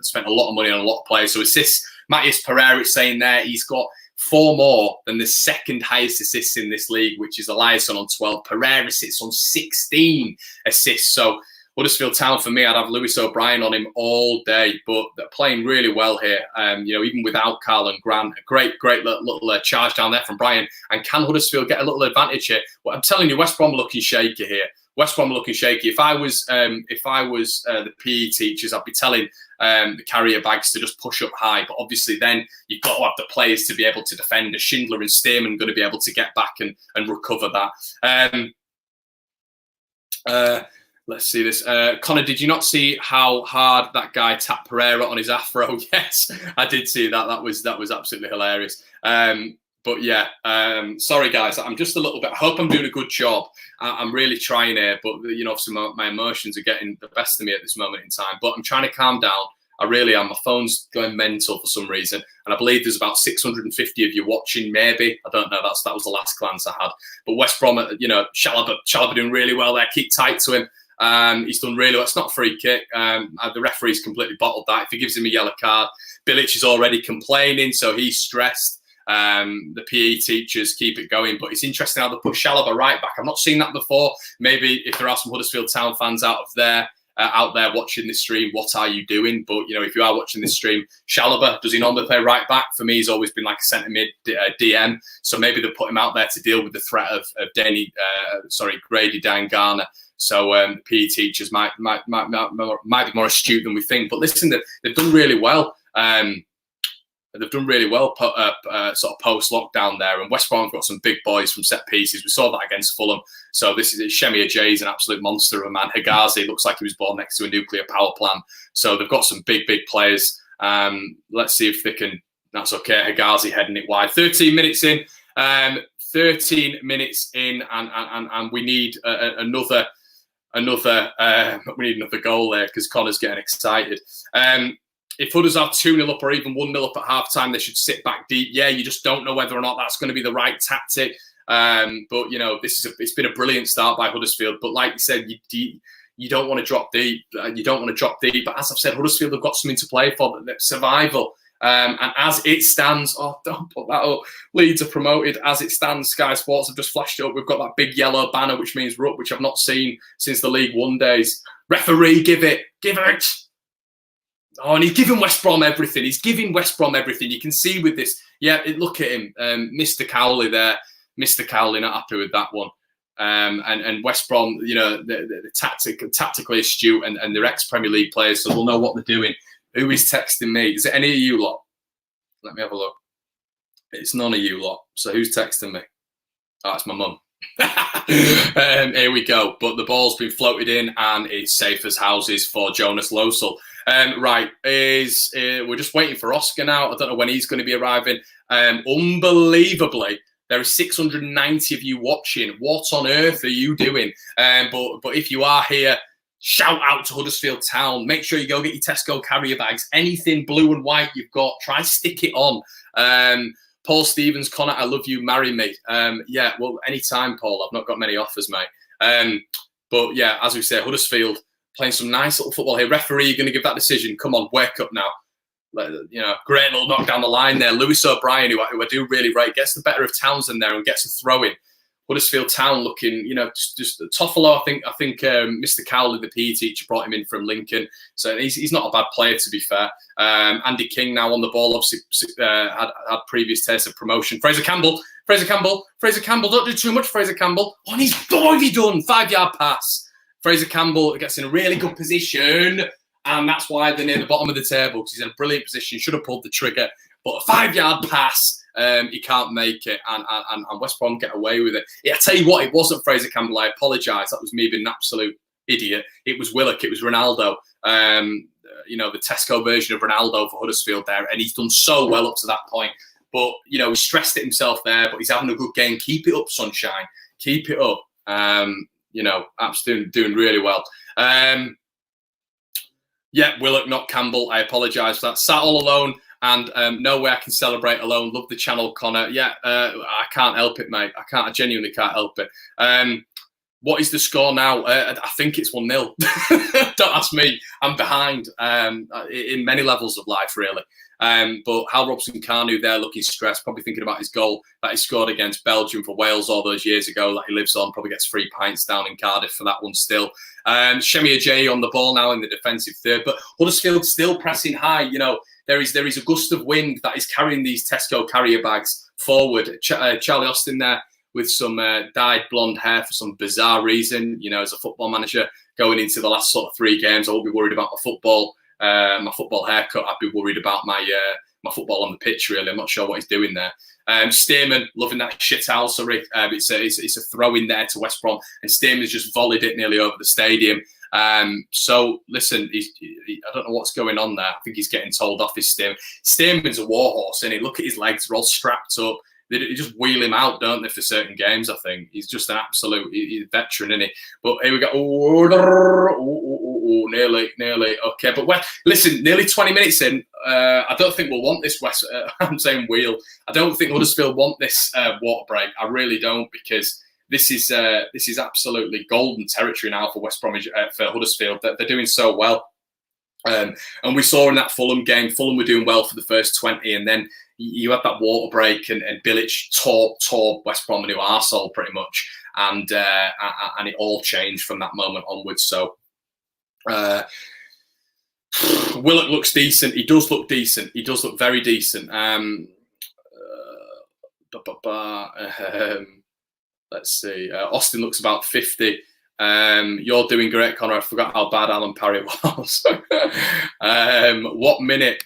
spent a lot of money on a lot of players. So assists, Matthias Pereira is saying there, he's got 4 more than the second highest assists in this league, which is Eliasson on 12. Pereira sits on 16 assists. So Huddersfield Town, for me, I'd have Lewis O'Brien on him all day, but they're playing really well here. Even without Carl and Grant, a great little charge down there from Brian. And can Huddersfield get a little advantage here? Well, I'm telling you, West Brom looking shaky here. West Brom looking shaky. If I was the PE teachers, I'd be telling the carrier bags to just push up high. But obviously, then you've got to have the players to be able to defend. Schindler and Stearman going to be able to get back and recover that. Let's see this. Connor, did you not see how hard that guy tapped Pereira on his afro? Yes, I did see that. That was absolutely hilarious. But yeah, sorry guys, I'm just a little bit. I hope I'm doing a good job. I'm really trying here, but obviously my emotions are getting the best of me at this moment in time. But I'm trying to calm down. I really am. My phone's going mental for some reason, and I believe there's about 650 of you watching. Maybe, I don't know. That was the last glance I had. But West Brom, Chalobah doing really well there. Keep tight to him. He's done really well. It's not a free kick. The referee's completely bottled that. If he gives him a yellow card, Bilic is already complaining, so he's stressed. The PE teachers keep it going, but it's interesting how they put Chalobah right back. I've not seen that before. Maybe if there are some Huddersfield Town fans out there watching this stream, what are you doing? But if you are watching this stream, Chalobah, does he normally play right back? For me, he's always been like a centre mid DM. So maybe they put him out there to deal with the threat of Grady Dangana. So PE teachers might be more astute than we think. But listen, they've done really well. They've done really well sort of post-lockdown there. And West Brom have got some big boys from set pieces. We saw that against Fulham. So this is Shemia Jay's an absolute monster of a man. Higazi looks like he was born next to a nuclear power plant. So they've got some big players. Let's see if they can. That's okay. Higazi heading it wide. 13 minutes in. 13 minutes in, and we need another goal there because Connor's getting excited. If Hudders are 2-0 up or even 1-0 up at half-time, they should sit back deep. Yeah, you just don't know whether or not that's going to be the right tactic. But, you know, it's been a brilliant start by Huddersfield. But like you said, you don't want to drop deep. You don't want to drop deep. But as I've said, Huddersfield have got something to play for, survival. And as it stands, don't put that up. Leeds are promoted. As it stands, Sky Sports have just flashed it up. We've got that big yellow banner, which means we're up, which I've not seen since the League One days. Referee, give it. Oh, and he's giving West Brom everything. You can see with this. Yeah, look at him. Mr. Cowley there. Mr. Cowley not happy with that one. And West Brom, you know, the tactically astute and they're ex-Premier League players, so they'll know what they're doing. Who is texting me? Is it any of you lot? Let me have a look. It's none of you lot. So who's texting me? Oh, it's my mum. Here we go. But the ball's been floated in and it's safe as houses for Jonas Losel. Right, we're just waiting for Oscar now. I don't know when he's going to be arriving. Unbelievably, there are 690 of you watching. What on earth are you doing? But if you are here, shout out to Huddersfield Town. Make sure you go get your Tesco carrier bags. Anything blue and white you've got, try stick it on. Paul Stevens, Connor, I love you, marry me. Yeah, well, anytime, Paul. I've not got many offers, mate. But yeah, as we say, Huddersfield playing some nice little football here. Referee, you're going to give that decision. Come on, wake up now. You know, great little knock down the line there. Lewis O'Brien, who I do really rate, gets the better of Townsend there and gets a throw in. Huddersfield Town looking, you know, just Toffolo. I think Mr. Cowley, the PE teacher, brought him in from Lincoln, so he's not a bad player, to be fair. Andy King now on the ball, obviously had previous taste of promotion. Fraser Campbell, don't do too much, Fraser Campbell. Oh, and what have he done? 5-yard pass. Fraser Campbell gets in a really good position, and that's why they're near the bottom of the table, because he's in a brilliant position. Should have pulled the trigger, but a 5-yard pass. He can't make it, and West Brom get away with it. Yeah, I tell you what, it wasn't Fraser Campbell. I apologise. That was me being an absolute idiot. It was Willock. It was Ronaldo. You know, the Tesco version of Ronaldo for Huddersfield there, and he's done so well up to that point. But you know, he stressed it himself there. But he's having a good game. Keep it up, sunshine. Keep it up. You know, absolutely doing really well. Yeah, Willock, not Campbell. I apologise for that. Sat all alone. And no way I can celebrate alone. Love the channel, Connor. Yeah, I can't help it, mate. I genuinely can't help it. What is the score now? I think it's 1-0. Don't ask me. I'm behind in many levels of life, really. But Hal Robson-Kanu there looking stressed, probably thinking about his goal that he scored against Belgium for Wales all those years ago that he lives on. Probably gets 3 pints down in Cardiff for that one still. Shemia J on the ball now in the defensive third. But Huddersfield still pressing high. You know, there is a gust of wind that is carrying these Tesco carrier bags forward. Charlie Austin there with some dyed blonde hair for some bizarre reason. You know, as a football manager going into the last sort of 3 games, I won't be worried about my football haircut. I'd be worried about my football on the pitch, really. I'm not sure what he's doing there. Stearman, loving that shithousery. It's a throw in there to West Brom, and Stearman's just volleyed it nearly over the stadium. So listen, I don't know what's going on there. I think he's getting told off his Stearman. Stearman's a warhorse, and look at his legs; they're all strapped up. They just wheel him out, don't they, for certain games? I think he's just an absolute veteran, isn't he? But here we go. Nearly. Okay, but listen, nearly 20 minutes in. I don't think we'll want this West. I'm saying wheel. I don't think Huddersfield want this water break. I really don't, because this is absolutely golden territory now for West Bromwich, for Huddersfield. They're doing so well. And we saw in that Fulham game, Fulham were doing well for the first 20, and then you had that water break, and Bilic tore West Brom a new arsehole pretty much, and it all changed from that moment onwards. So Willock looks decent. He does look decent. He does look very decent. Let's see. Austin looks about 50. You're doing great, Connor. I forgot how bad Alan Parry was. What minute?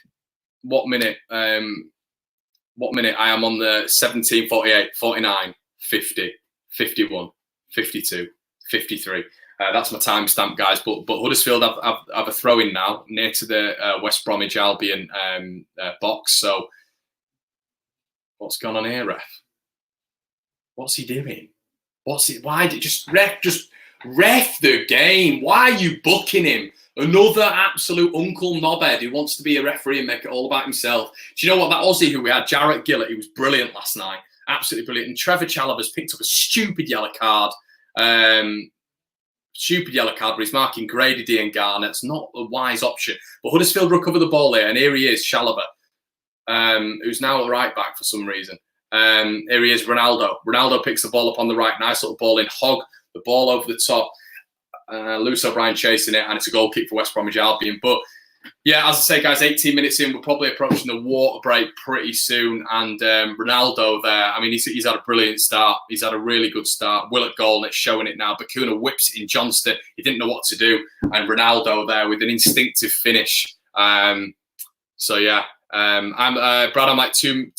I am on the 17, 48, 49, 50, 51, 52, 53. That's my timestamp, guys. But Huddersfield have a throw-in now near to the West Bromwich Albion box. So what's going on here, ref? What's he doing? Why did just ref the game? Why are you booking him? Another absolute Uncle Knobhead who wants to be a referee and make it all about himself. Do you know what? That Aussie who we had, Jarrett Gillett, he was brilliant last night. Absolutely brilliant. And Trevor Chalobah's picked up a stupid yellow card. But he's marking Grady Dean Garner. It's not a wise option. But Huddersfield recover the ball here, and here he is, Chalobah, who's now a right back for some reason. Here he is, Ronaldo. Ronaldo picks the ball up on the right. Nice little ball in. Hogg, the ball over the top. Lewis O'Brien chasing it, and it's a goal kick for West Bromwich Albion. But yeah, as I say, guys, 18 minutes in, we're probably approaching the water break pretty soon. And Ronaldo there, I mean, he's had a brilliant start. He's had a really good start. Will at goal, and it's showing it now. Bakuna whips it in Johnston. He didn't know what to do. And Ronaldo there with an instinctive finish. So yeah, Brad, I'm like two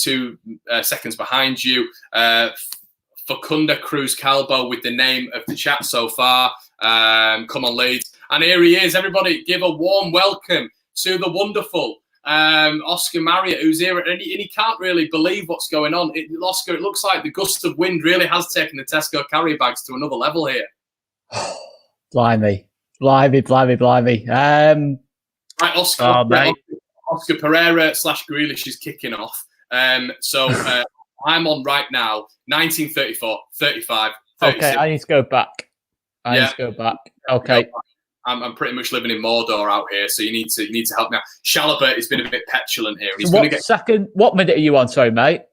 seconds behind you. Facunda Cruz Calbo with the name of the chat so far. Come on, Leeds. And here he is. Everybody give a warm welcome to the wonderful Oscar Marriott, who's here. And he can't really believe what's going on. Oscar, it looks like the gust of wind really has taken the Tesco carry bags to another level here. Blimey. Right, Oscar. Oscar Pereira / Grealish is kicking off. So I'm on right now, 1934, 35, 36. Okay, I need to go back. Okay. I'm pretty much living in Mordor out here, so you need to help me out. Chalobah has been a bit petulant here. He's what minute are you on, sorry, mate?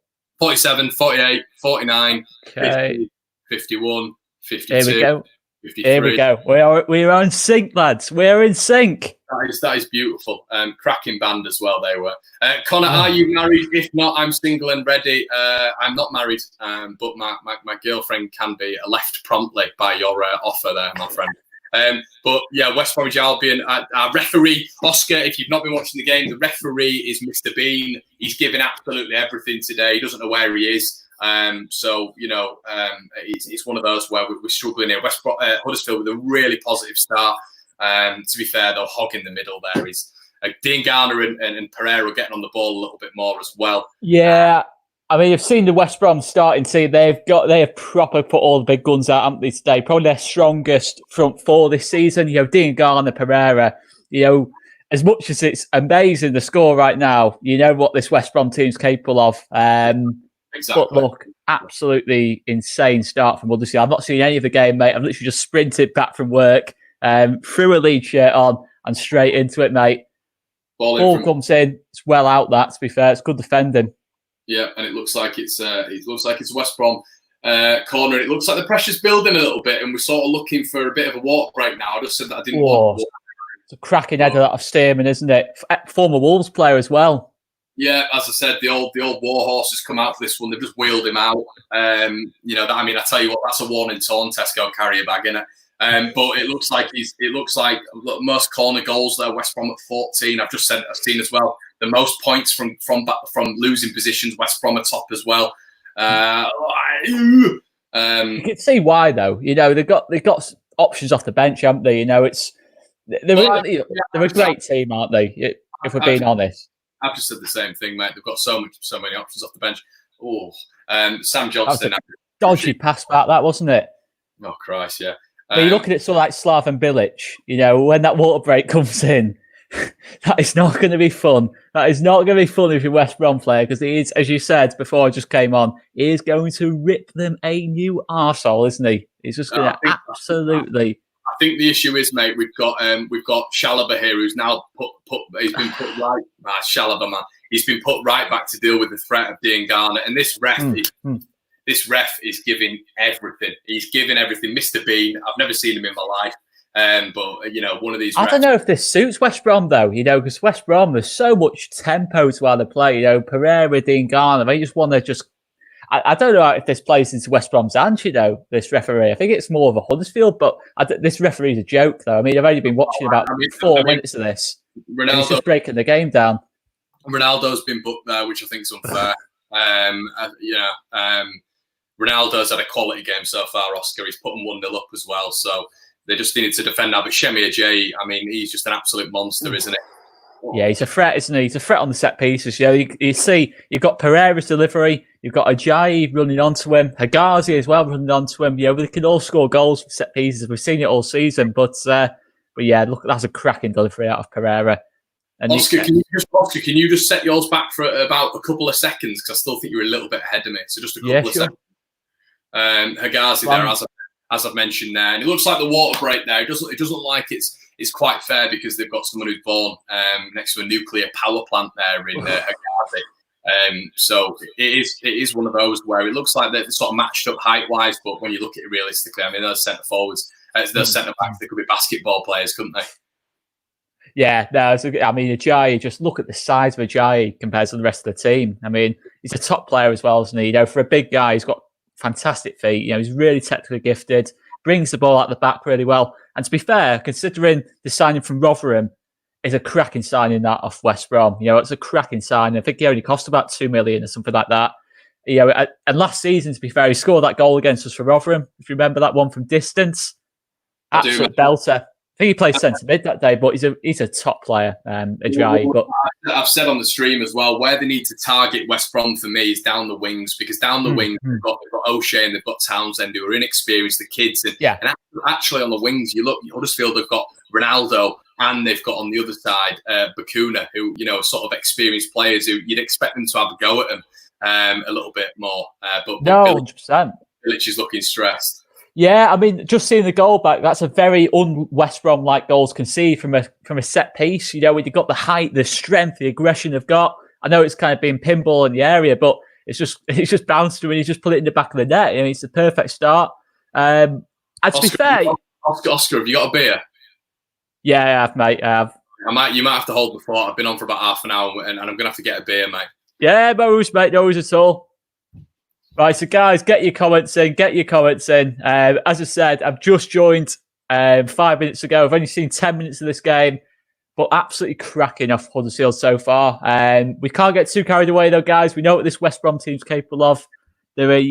47, 48, 49, okay. 50, 51, 52. Here we go. 53. Here we go. We are in sync, lads. We're in sync. That is beautiful. Cracking band as well, they were. Connor, are you married? If not, I'm single and ready. I'm not married, but my girlfriend can be left promptly by your offer there, my friend. But yeah, West Bromwich Albion, our referee, Oscar, if you've not been watching the game, the referee is Mr. Bean. He's giving absolutely everything today. He doesn't know where he is. So, you know, it's one of those where we're struggling here. Huddersfield with a really positive start. To be fair, though, Hogg in the middle there is Dean Garner and Pereira getting on the ball a little bit more as well. Yeah, I mean, you've seen the West Brom starting team. They have proper put all the big guns out, haven't they, today? Probably their strongest front four this season. You know, Dean Garner, Pereira. You know, as much as it's amazing the score right now, you know what this West Brom team's capable of. Exactly. But look, absolutely insane start from Huddersfield. I've not seen any of the game, mate. I've literally just sprinted back from work, threw a Leeds shirt on, and straight into it, mate. Ball comes in. It's well out. That, to be fair, it's good defending. Yeah, and it looks like it's West Brom corner. It looks like the pressure's building a little bit, and we're sort of looking for a bit of a water break now. I just said that I didn't want. It's a cracking header of Stearman, isn't it? Former Wolves player as well. Yeah, as I said, the old warhorse has come out for this one. They've just wheeled him out. You know, I tell you what, that's a warning tone Tesco carrier bag, innit? But it looks like most corner goals there. West Brom at 14. I've seen as well the most points from losing positions. West Brom at top as well. You can see why, though. You know, they've got options off the bench, haven't they? You know, they're a great team, aren't they? If we're being honest. I've just said the same thing, mate. They've got so many options off the bench. Oh, Sam Johnston. Dodgy pass back, that wasn't it? Oh Christ, yeah. But you look at it sort of like Slaven Bilic, you know, when that water break comes in, that is not going to be fun. That is not going to be fun if you're a West Brom player, because he is, as you said before I just came on, he is going to rip them a new arsehole, isn't he? He's just going to absolutely. I think the issue is, mate, we've got Chalobah here, who's now he's been put right. Chalobah, man, he's been put right back to deal with the threat of Dean Garner, and this ref is giving everything. He's giving everything. Mr. Bean, I've never seen him in my life, but you know, one of these. I don't know if this suits West Brom though, you know, because West Brom there's so much tempo to how they play. You know, Pereira, Dean Garner, they just want to just. I don't know if this plays into West Brom's hands, this referee. I think it's more of a Huddersfield, but this referee's a joke, though. I mean, I've only been watching about 4 minutes of this. And he's just breaking the game down. Ronaldo's been booked there, which I think is unfair. Ronaldo's had a quality game so far, Oscar. He's put them 1-0 up as well, so they just needed to defend now. But Shemi Ajayi, I mean, he's just an absolute monster, isn't he? Yeah, he's a threat, isn't he? He's a threat on the set pieces. You see, you've got Pereira's delivery, you've got Ajayi running onto him, Hagazi as well running onto him. They can all score goals from set pieces. We've seen it all season, but yeah, look, that's a cracking delivery out of Pereira. And Oscar, can you just set yours back for about a couple of seconds? Because I still think you're a little bit ahead of me. So just a couple of seconds. Hagazi there, as I've mentioned there, and it looks like the water break there. It doesn't look like it's quite fair because they've got someone who's born next to a nuclear power plant there in Hagazi. So it is one of those where it looks like they're sort of matched up height wise, but when you look at it realistically, I mean, those centre forwards, those centre backs, they could be basketball players, couldn't they? Yeah, no, I mean, Ajayi, just look at the size of Ajayi compared to the rest of the team. I mean, he's a top player as well, isn't he? For a big guy, he's got fantastic feet. He's really technically gifted, brings the ball out the back really well. And to be fair, considering the signing from Rotherham is a cracking signing that off West Brom, it's a cracking signing. I think he only cost about 2 million or something like that. And last season, to be fair, he scored that goal against us for Rotherham. If you remember that one from distance, absolute belter. I think he played centre mid that day, but he's a top player, Ajayi. But I've said on the stream as well, where they need to target West Brom for me is down the wings, because down the wings they've got O'Shea and they've got Townsend, who are inexperienced, the kids, and actually on the wings, you look, Huddersfield have got Ronaldo, and they've got on the other side Bakuna, who sort of experienced players who you'd expect them to have a go at them a little bit more. But no, 100%. Village is looking stressed. Yeah, I mean, just seeing the goal back, that's a very un-West Brom-like goals conceded from a set piece. When you've got the height, the strength, the aggression they've got. I know it's kind of been pinball in the area, but it's just bounced through and you just put it in the back of the net. It's the perfect start. And to be fair... Oscar, have you got a beer? Yeah, I have, mate. I have. You might have to hold the fort. I've been on for about half an hour and I'm going to have to get a beer, mate. Yeah, no worries, mate. No worries at all. Right, so guys, get your comments in. As I said, I've just joined 5 minutes ago. I've only seen 10 minutes of this game, but absolutely cracking off Huddersfield so far. We can't get too carried away, though, guys. We know what this West Brom team's capable of. They're a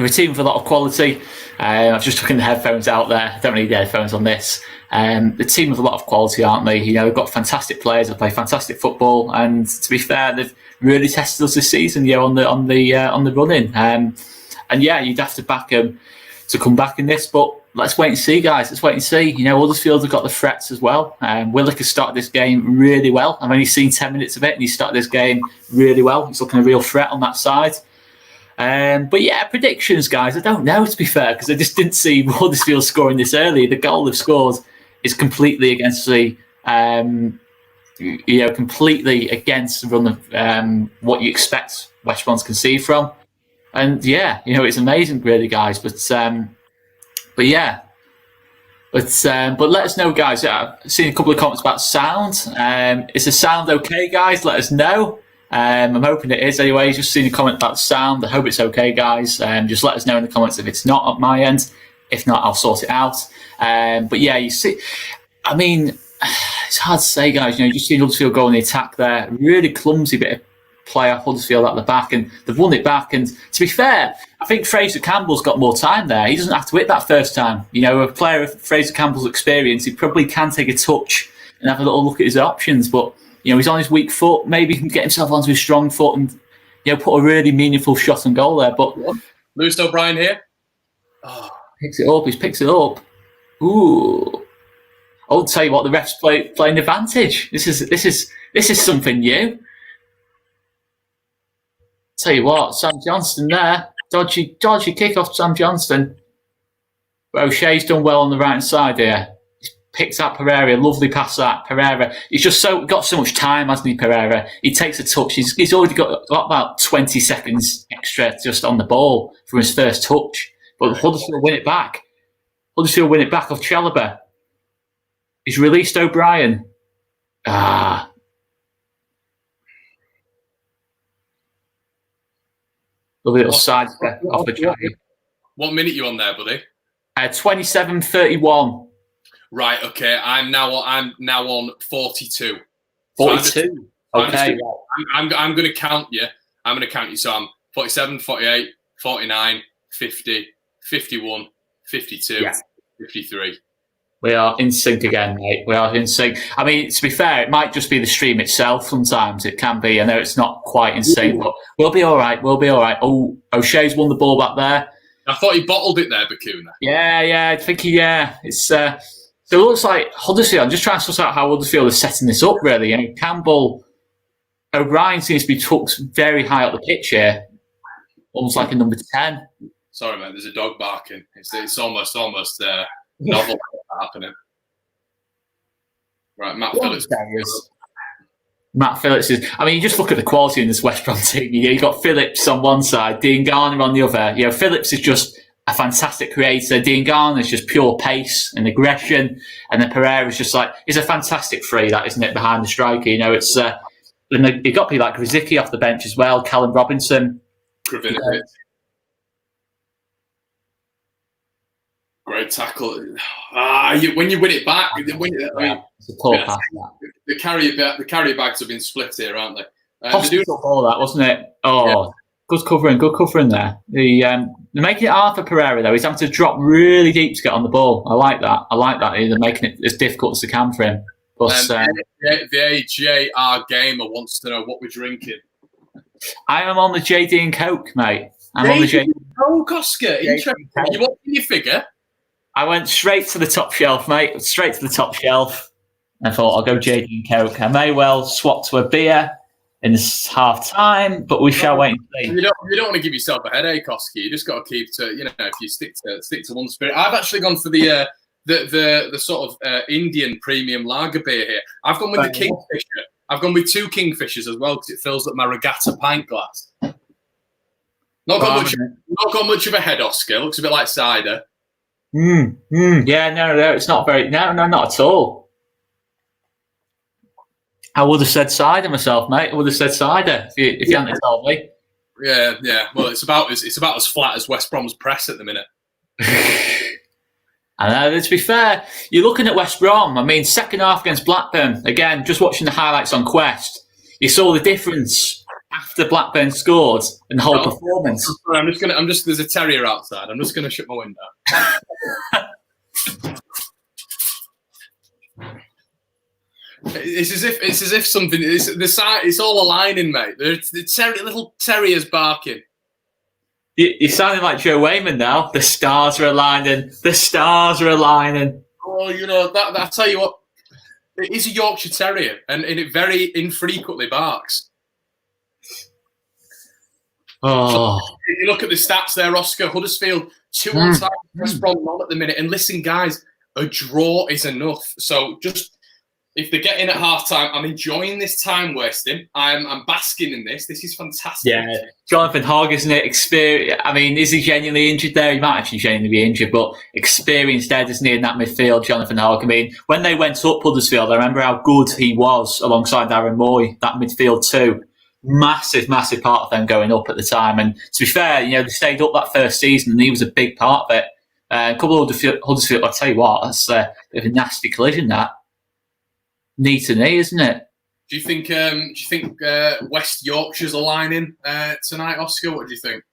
team with a lot of quality. I've just taken the headphones out there. I don't need the headphones on this. The team with a lot of quality, aren't they? They've got fantastic players that play fantastic football, and to be fair, they've really tested us this season, on the run-in. And yeah, you'd have to back them to come back in this, but let's wait and see, guys. Let's wait and see. Huddersfield have got the threats as well. Willock has started this game really well. I've only seen 10 minutes of it, and he started this game really well. He's looking a real threat on that side. But yeah, predictions, guys. I don't know, to be fair, because I just didn't see Huddersfield scoring this early. The goal they've scored is completely against the, completely against the run of what you expect West Brom to concede from. And yeah, it's amazing, really, guys. But yeah. But let us know, guys. I've seen a couple of comments about sound. Is the sound okay, guys? Let us know. I'm hoping it is anyway. Just seen a comment about sound. I hope it's okay, guys. Just let us know in the comments if it's not on my end. If not, I'll sort it out. But yeah, you see, I mean, it's hard to say, guys. You've just seen Huddersfield go on the attack there. Really clumsy bit of play off Huddersfield at the back, and they've won it back. And to be fair, I think Fraser Campbell's got more time there. He doesn't have to hit that first time. A player of Fraser Campbell's experience, he probably can take a touch and have a little look at his options, but he's on his weak foot. Maybe he can get himself onto his strong foot and put a really meaningful shot and goal there. But Lewis O'Brien here. Picks it up. He picks it up. Ooh. I'll tell you what, the refs playing advantage. This is something new. Tell you what, Sam Johnston there. Dodgy kick off Sam Johnston. But O'Shea's done well on the right side here. Picks out Pereira, lovely pass that. Pereira, he's just got so much time, hasn't he, Pereira? He takes a touch. He's already got about 20 seconds extra just on the ball from his first touch. But Huddersfield win it back. Huddersfield win it back off Chalobah. He's released O'Brien. Lovely little side step off the track. What minute you on there, buddy? 27:31. Right. Okay. I'm now on 42. 42. Okay. I'm going to count you. I'm going to count you. So I'm 47, 48, 49, 50, 51, 52, 53. We are in sync again, mate. We are in sync. I mean, to be fair, it might just be the stream itself sometimes. It can be. I know it's not quite in sync, but we'll be all right. We'll be all right. Oh, O'Shea's won the ball back there. I thought he bottled it there, Bakuna. Yeah. I think it's... so it looks like Huddersfield. I'm just trying to suss out how Huddersfield is setting this up, really. I mean, Campbell, O'Brien seems to be tucked very high up the pitch here. Almost like a number 10. Sorry, mate. There's a dog barking. It's almost novel happening. Right, Matt Phillips. Matt Phillips is. I mean, you just look at the quality in this West Brom team. You've got Phillips on one side, Dean Garner on the other. Phillips is just a fantastic creator. Dean Garner is just pure pace and aggression, and then Pereira is just he's a fantastic free, that isn't it, behind the striker. It's and you've got people like Grzycki off the bench as well, Callum Robinson. Kravinovic. Great tackle. When you win it back, it's a poor pass. The carrier bags have been split here, aren't they? Hospital ball, that wasn't it? Oh, good covering there. They're making it hard for Pereira though. He's having to drop really deep to get on the ball. I like that. They're making it as difficult as they can for him. But the AJR gamer wants to know what we're drinking. I am on the JD and Coke, mate. I'm on the JD and Coke, Oscar. Interesting. You want your figure? I went straight to the top shelf, mate. Straight to the top shelf. I thought I'll go JD and Coke. I may well swap to a beer in this half time, but we shall wait and see. You don't want to give yourself a headache, Oscar. You just got to keep to if you stick to one spirit. I've actually gone for the sort of Indian premium lager beer here. I've gone with the Kingfisher. I've gone with 2 Kingfishers as well because it fills up my regatta pint glass. Not got much of a head, Oscar. Looks a bit like cider. Yeah, no, it's not very. No, not at all. I would have said cider myself, mate. I would have said cider if you hadn't told me. Yeah. Well, it's about as flat as West Brom's press at the minute. I know. To be fair, you're looking at West Brom. I mean, second half against Blackburn. Again, just watching the highlights on Quest, you saw the difference after Blackburn scored and the whole performance. There's a terrier outside. I'm just gonna shut my window. It's as if something. It's all aligning, mate. The little terriers barking. You're sounding like Joe Wayman now. The stars are aligning. The stars are aligning. Oh, that I tell you what, it is a Yorkshire Terrier, and it very infrequently barks. Oh, you look at the stats there, Oscar. Huddersfield 2 on time, West Brom 1 at the minute. And listen, guys, a draw is enough. So just if they get in at half time, I'm enjoying this time wasting. I'm basking in this. This is fantastic. Yeah, Jonathan Hogg, isn't it? I mean, is he genuinely injured there? He might actually genuinely be injured, but experienced dead, isn't he, in that midfield, Jonathan Hogg? I mean, when they went up Huddersfield, I remember how good he was alongside Aaron Moy, that midfield too. Massive part of them going up at the time. And to be fair, they stayed up that first season and he was a big part of it. A couple of Huddersfield, I'll tell you what, that's a bit of a nasty collision, that. Knee to knee, isn't it? Do you think West Yorkshire's aligning tonight, Oscar? What do you think?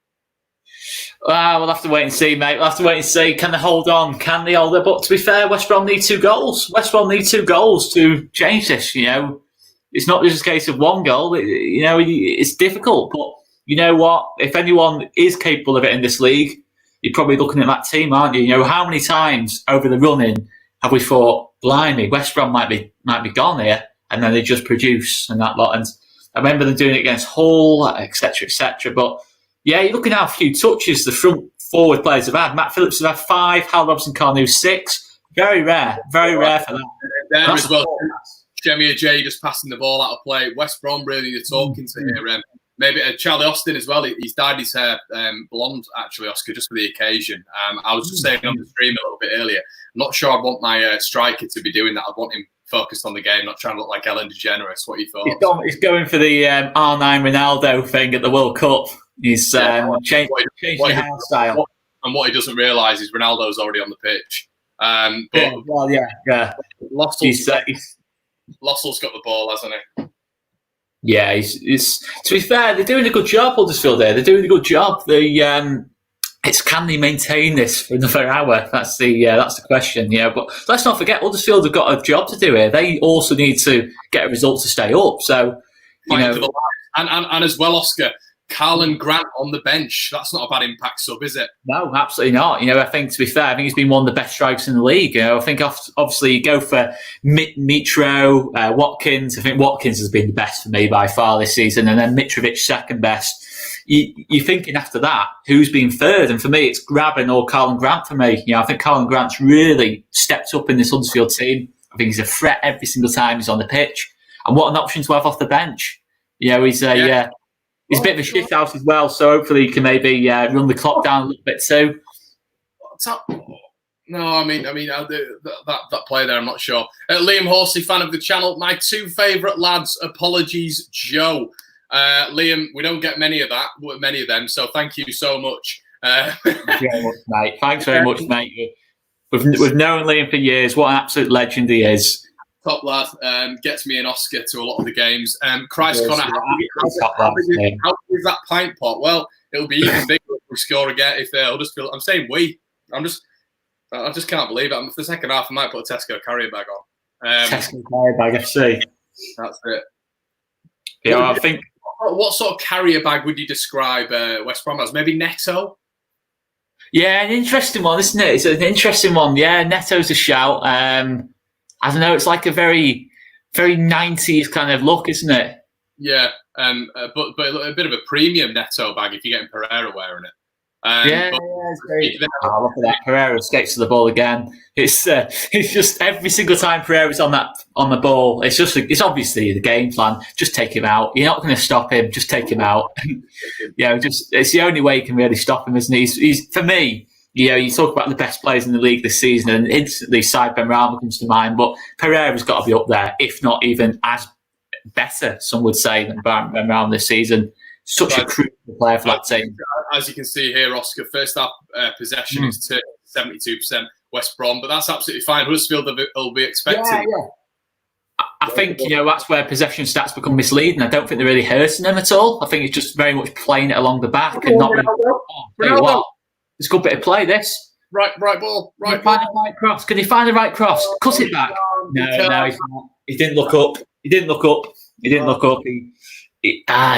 We'll have to wait and see, mate. We'll have to wait and see. Can they hold on? Can they hold it? But to be fair, West Brom need 2 goals. West Brom need 2 goals to change this, It's not just a case of 1 goal. It's difficult. But you know what? If anyone is capable of it in this league, you're probably looking at that team, aren't you? How many times over the run-in have we thought, blimey, West Brom might be gone here, and then they just produce and that lot. And I remember them doing it against Hull, etc., etc. But yeah, you're looking at how few touches the front forward players have had. Matt Phillips has had 5, Hal Robson-Kanu 6. Very rare for that. There as well. Jemmy J just passing the ball out of play. West Brom really are talking to here. Maybe Charlie Austin as well. He's dyed his hair blonde, actually, Oscar, just for the occasion. I was just saying on the stream a little bit earlier, I'm not sure I'd want my striker to be doing that. I'd want him focused on the game, not trying to look like Ellen DeGeneres. What you thought? He's going for the R9 Ronaldo thing at the World Cup. He's changed the hairstyle. What he doesn't realise is Ronaldo's already on the pitch. Lossell's got the ball, hasn't he? Yeah, he's to be fair, they're doing a good job, Huddersfield. They're doing a good job. It's can they maintain this for another hour? That's the question. Yeah, but let's not forget, Huddersfield have got a job to do here. They also need to get a result to stay up. So, and as well, Oscar, Carlin Grant on the bench. That's not a bad impact sub, is it? No, absolutely not. I think, to be fair, I think he's been one of the best strikers in the league. I think obviously you go for Mitro, Watkins. I think Watkins has been the best for me by far this season, and then Mitrovic second best. You're thinking after that, who's been third? And for me, it's Graben or Carlin Grant for me. I think Carlin Grant's really stepped up in this Huddersfield team. I think he's a threat every single time he's on the pitch. And what an option to have off the bench. He's a bit of a shit house as well, so hopefully he can maybe run the clock down a little bit too. No, I mean that play there, I'm not sure. Liam Horsey, fan of the channel. My two favourite lads. Apologies, Joe. Liam, we don't get many of them, so thank you so much. Thanks very much, mate. Thanks very much, mate. We've known Liam for years. What an absolute legend he is. Top lad, gets me an Oscar to a lot of the games. Christ, Connor, how big is that pint pot? Well, it'll be even bigger if we score again. If Huddersfield, I'm saying we. I just can't believe it. For the second half, I might put a Tesco carrier bag on. Tesco carrier bag FC. That's it. Yeah, I think. What sort of carrier bag would you describe West Brom as? Maybe Netto? Yeah, an interesting one, isn't it? It's an interesting one. Yeah, Netto's a shout. I don't know. It's like a very, very 90s kind of look, isn't it? Yeah, but a bit of a premium Netto bag if you're getting Pereira wearing it. It's great. Look at that! Pereira escapes to the ball again. It's just every single time Pereira's on the ball. It's obviously the game plan. Just take him out. You're not going to stop him. Just take him out. It's the only way you can really stop him, isn't it? He's for me. You talk about the best players in the league this season, and instantly Said Benrahma comes to mind. But Pereira's got to be up there, if not even as better, some would say, than Benrahma this season. Such a crucial player for that team. As you can see here, Oscar, first half possession is to 72% West Brom, but that's absolutely fine. Huddersfield will be expected. Yeah. I think that's where possession stats become misleading. I don't think they're really hurting them at all. I think it's just very much playing it along the back and not really. It's a good bit of play, this. Right ball. Right ball. Find the right cross. Can he find the right cross? Cut it back. No, he didn't look up. He didn't look up. He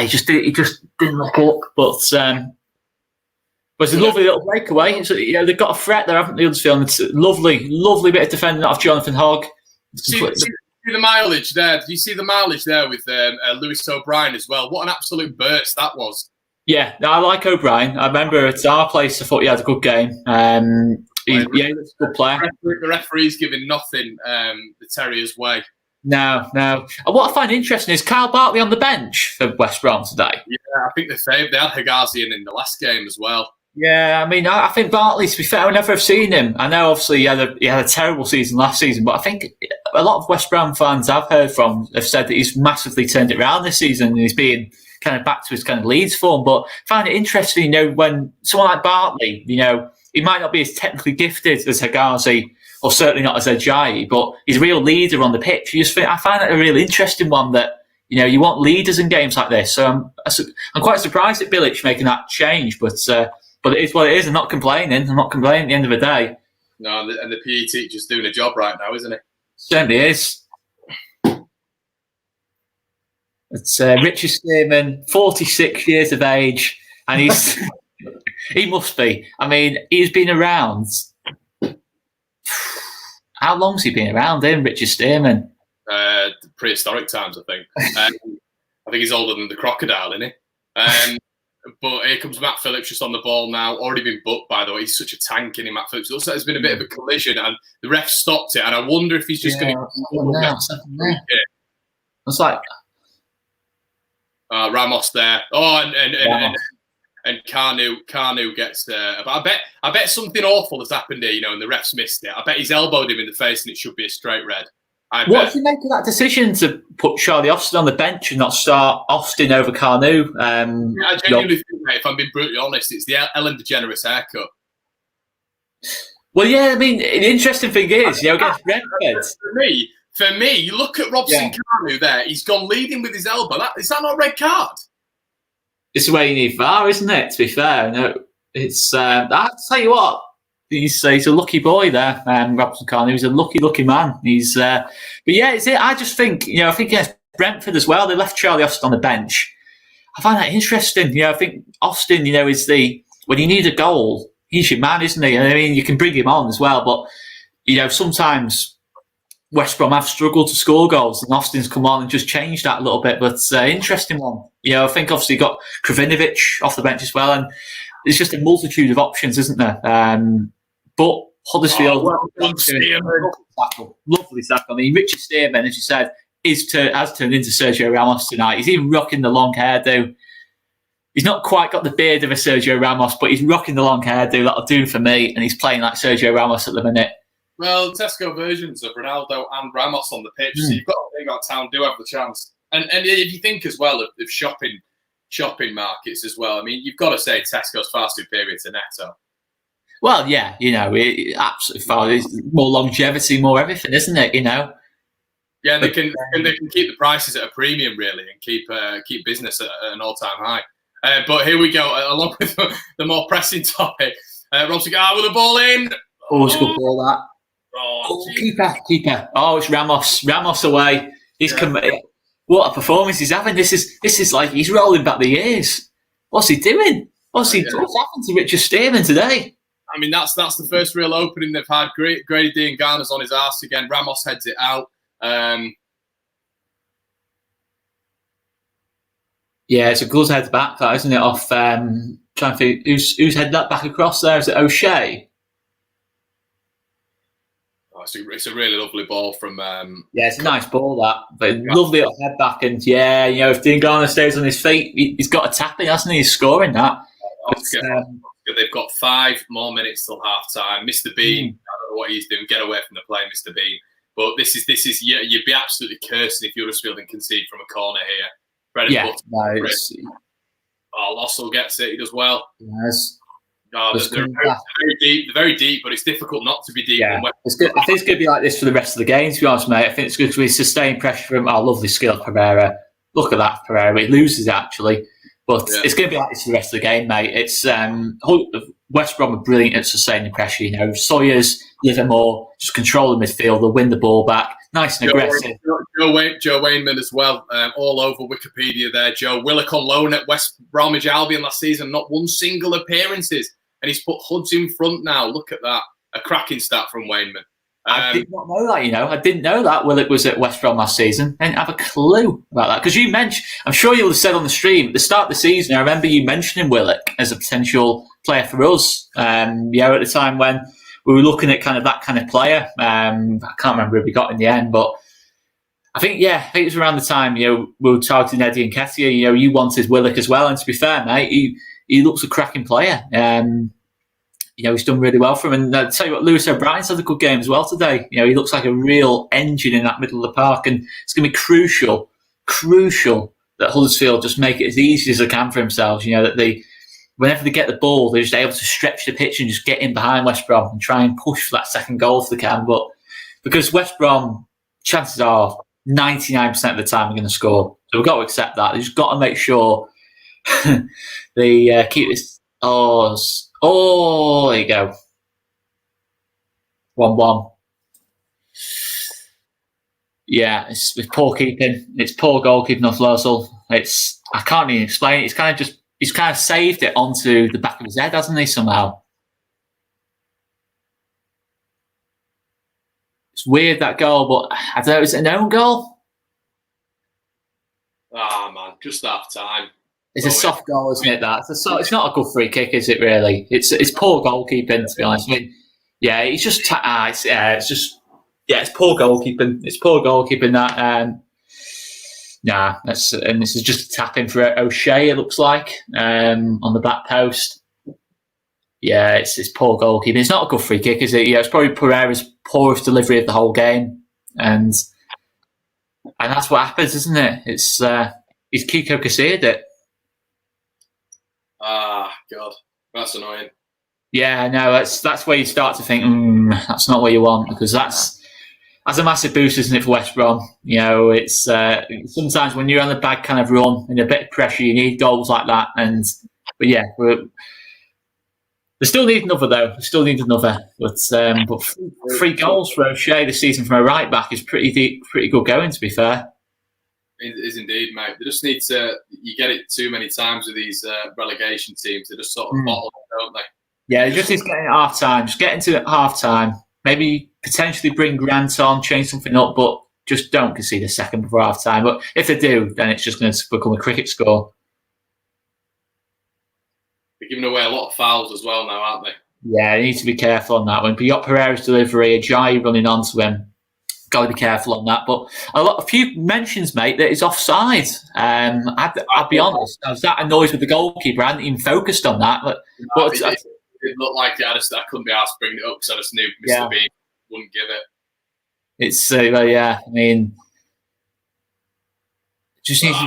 just didn't look up. But it's a lovely little breakaway. They've got a threat there, haven't they, Huddersfield? It's a lovely bit of defending out of Jonathan Hogg. See the mileage there. Do you see the mileage there with Lewis O'Brien as well? What an absolute burst that was. Yeah, I like O'Brien. I remember at our place, I thought he had a good game. He's a good player. The referee's giving nothing the Terriers' way. No. And what I find interesting is Kyle Bartley on the bench for West Brom today. Yeah, I think they had Hagazian in the last game as well. Yeah, I mean, I think Bartley, to be fair, I never have seen him. I know, obviously, he had a terrible season last season, but I think a lot of West Brom fans I've heard from have said that he's massively turned it around this season and he's being kind of back to his kind of Leeds form. But I find it interesting, when someone like Bartley, he might not be as technically gifted as Hagazi, or certainly not as Ajayi, but he's a real leader on the pitch. I find that a really interesting one that, you want leaders in games like this. So I'm quite surprised at Bilic making that change, but it is what it is. I'm not complaining at the end of the day. No, and the PE teacher's doing a job right now, isn't he? Certainly is. It's Richard Stearman, 46 years of age, and he must be. I mean, he's been around. How long's he been around, Richard Stearman? Prehistoric times, I think. I think he's older than the crocodile, isn't he? But here comes Matt Phillips just on the ball now. Already been booked, by the way. He's such a tank, isn't he, Matt Phillips? It looks like there's been a bit of a collision, and the ref stopped it. And I wonder if he's just going to. It's like Ramos there. Oh, and Carnu gets there. But I bet something awful has happened here, and the ref's missed it. I bet he's elbowed him in the face, and it should be a straight red. What do you make of that decision to put Charlie Austin on the bench and not start Austin over Carnu? I genuinely think, mate, if I'm being brutally honest, it's the Ellen DeGeneres haircut. Well, yeah, I mean, the interesting thing is, against Brentford. For me, you look at Robson Carnu there, he's gone leading with his elbow. Is that not a red card? It's the way you need VAR, isn't it, to be fair? No, it's, I'll tell you what, he's a lucky boy there, Robson Carnu. He's a lucky man. But yeah, I just think, I think against Brentford as well, they left Charlie Austin on the bench. I find that interesting. I think Austin, is when you need a goal, he's your man, isn't he? I mean, you can bring him on as well, but, sometimes West Brom have struggled to score goals, and Austin's come on and just changed that a little bit. But interesting one. I think obviously you got Kravinovic off the bench as well, and it's just a multitude of options, isn't there? But Huddersfield, lovely tackle. I mean, Richard Stearman, as you said, has turned into Sergio Ramos tonight. He's even rocking the long hairdo. He's not quite got the beard of a Sergio Ramos, but he's rocking the long hairdo. That'll do for me, and he's playing like Sergio Ramos at the minute. Well, Tesco versions of Ronaldo and Ramos on the pitch, so you've got to think our town do have the chance. And if you think as well of shopping markets as well, I mean, you've got to say Tesco's far superior to Netto. Well, yeah, absolutely far. There's more longevity, more everything, isn't it? Yeah, and they can keep the prices at a premium really, and keep business at an all-time high. But here we go, along with the more pressing topic. Robson with the ball in. Oh, it's a good ball that. Keeper. Oh, it's Ramos. Ramos away. He's committed. What a performance he's having. This is like he's rolling back the years. What's he doing? What's happened to Richard Stearman today? I mean, that's the first real opening they've had. Grady Dean Garner's on his arse again. Ramos heads it out. Yeah, it's a good head back, that, isn't it? Off trying to think who's headed that back across there. Is it O'Shea? It's a really lovely ball from. Yeah, it's a nice ball that, but lovely little head back, and if Dean Garner stays on his feet, he's got a tapping, hasn't he? He's scoring that. They've got 5 more minutes till half time. Mr. Bean, I don't know what he's doing. Get away from the play, Mr. Bean. But this is you'd be absolutely cursing if Huddersfield and concede from a corner here. Lossell gets it. He does well. Yes. They're very deep, but it's difficult not to be deep. Yeah. I think it's going to be like this for the rest of the game, to be honest, mate. I think it's going to be sustained pressure from our lovely skill, Pereira. Look at that, Pereira. He loses it, actually. But it's going to be like this for the rest of the game, mate. It's West Brom are brilliant at sustaining pressure. Sawyers, Livermore, just control the midfield. They'll win the ball back. Nice and aggressive. Joe Wainman as well, all over Wikipedia there. Joe Willock on loan at West Bromwich Albion last season, not one single appearances. And he's put Hudds in front now. Look at that. A cracking stat from Wainman. I did not know that, I didn't know that Willock was at West Brom last season. I didn't have a clue about that. Because you mentioned, I'm sure you'll have said on the stream, at the start of the season, I remember you mentioning Willock as a potential player for us. At the time when we were looking at kind of that kind of player. I can't remember who we got in the end, but I think it was around the time, we were targeting Eddie Nketiah. You wanted Willock as well. And to be fair, mate, he looks a cracking player. He's done really well for him. And I'll tell you what, Lewis O'Brien's had a good game as well today. He looks like a real engine in that middle of the park. And it's going to be crucial that Huddersfield just make it as easy as they can for themselves. That whenever they get the ball, they're just able to stretch the pitch and just get in behind West Brom and try and push for that second goal if they can. But because West Brom, chances are 99% of the time are going to score. So we've got to accept that. They've just got to make sure they keep this. Oh, there you go. 1-1. Yeah, it's poor keeping. It's poor goalkeeping of Lozell. I can't even explain it. He's kind of saved it onto the back of his head, hasn't he, somehow? It's weird, that goal, but I don't know, is it an own goal? Man, just half time. It's a soft goal, isn't it? It's not a good free kick, is it? Really, it's poor goalkeeping. To be honest, I mean, yeah, it's just it's poor goalkeeping. It's poor goalkeeping that. This is just a tap in for O'Shea. It looks like on the back post. Yeah, it's poor goalkeeping. It's not a good free kick, is it? Yeah, it's probably Pereira's poorest delivery of the whole game, and And that's what happens, isn't it? It's Kiko Casilla it. Ah, God, that's annoying. Yeah, no, that's where you start to think, that's not what you want, because that's a massive boost, isn't it, for West Brom? You know, it's sometimes when you're on a bad kind of run, in a bit of pressure, you need goals like that. But yeah, they still need another though. They still need another. But 3 goals for O'Shea this season from a right back is pretty good going, to be fair. It is indeed, mate. They just need to. You get it too many times with these relegation teams. They just sort of bottle it, don't they? Yeah, it just needs to get in at half time. Just get into it at half time. Maybe potentially bring Grant on, change something up, but just don't concede a second before half time. But if they do, then it's just going to become a cricket score. They're giving away a lot of fouls as well now, aren't they? Yeah, you need to be careful on that one. But you got Pereira's delivery, Ajayi running onto him. Got to be careful on that. But a few mentions, mate, that it's offside. I'll be honest, I was that annoyed with the goalkeeper. I hadn't even focused on that. It looked like I couldn't be asked to bring it up because I just knew Mr. B wouldn't give it. It's yeah. I mean, just needs.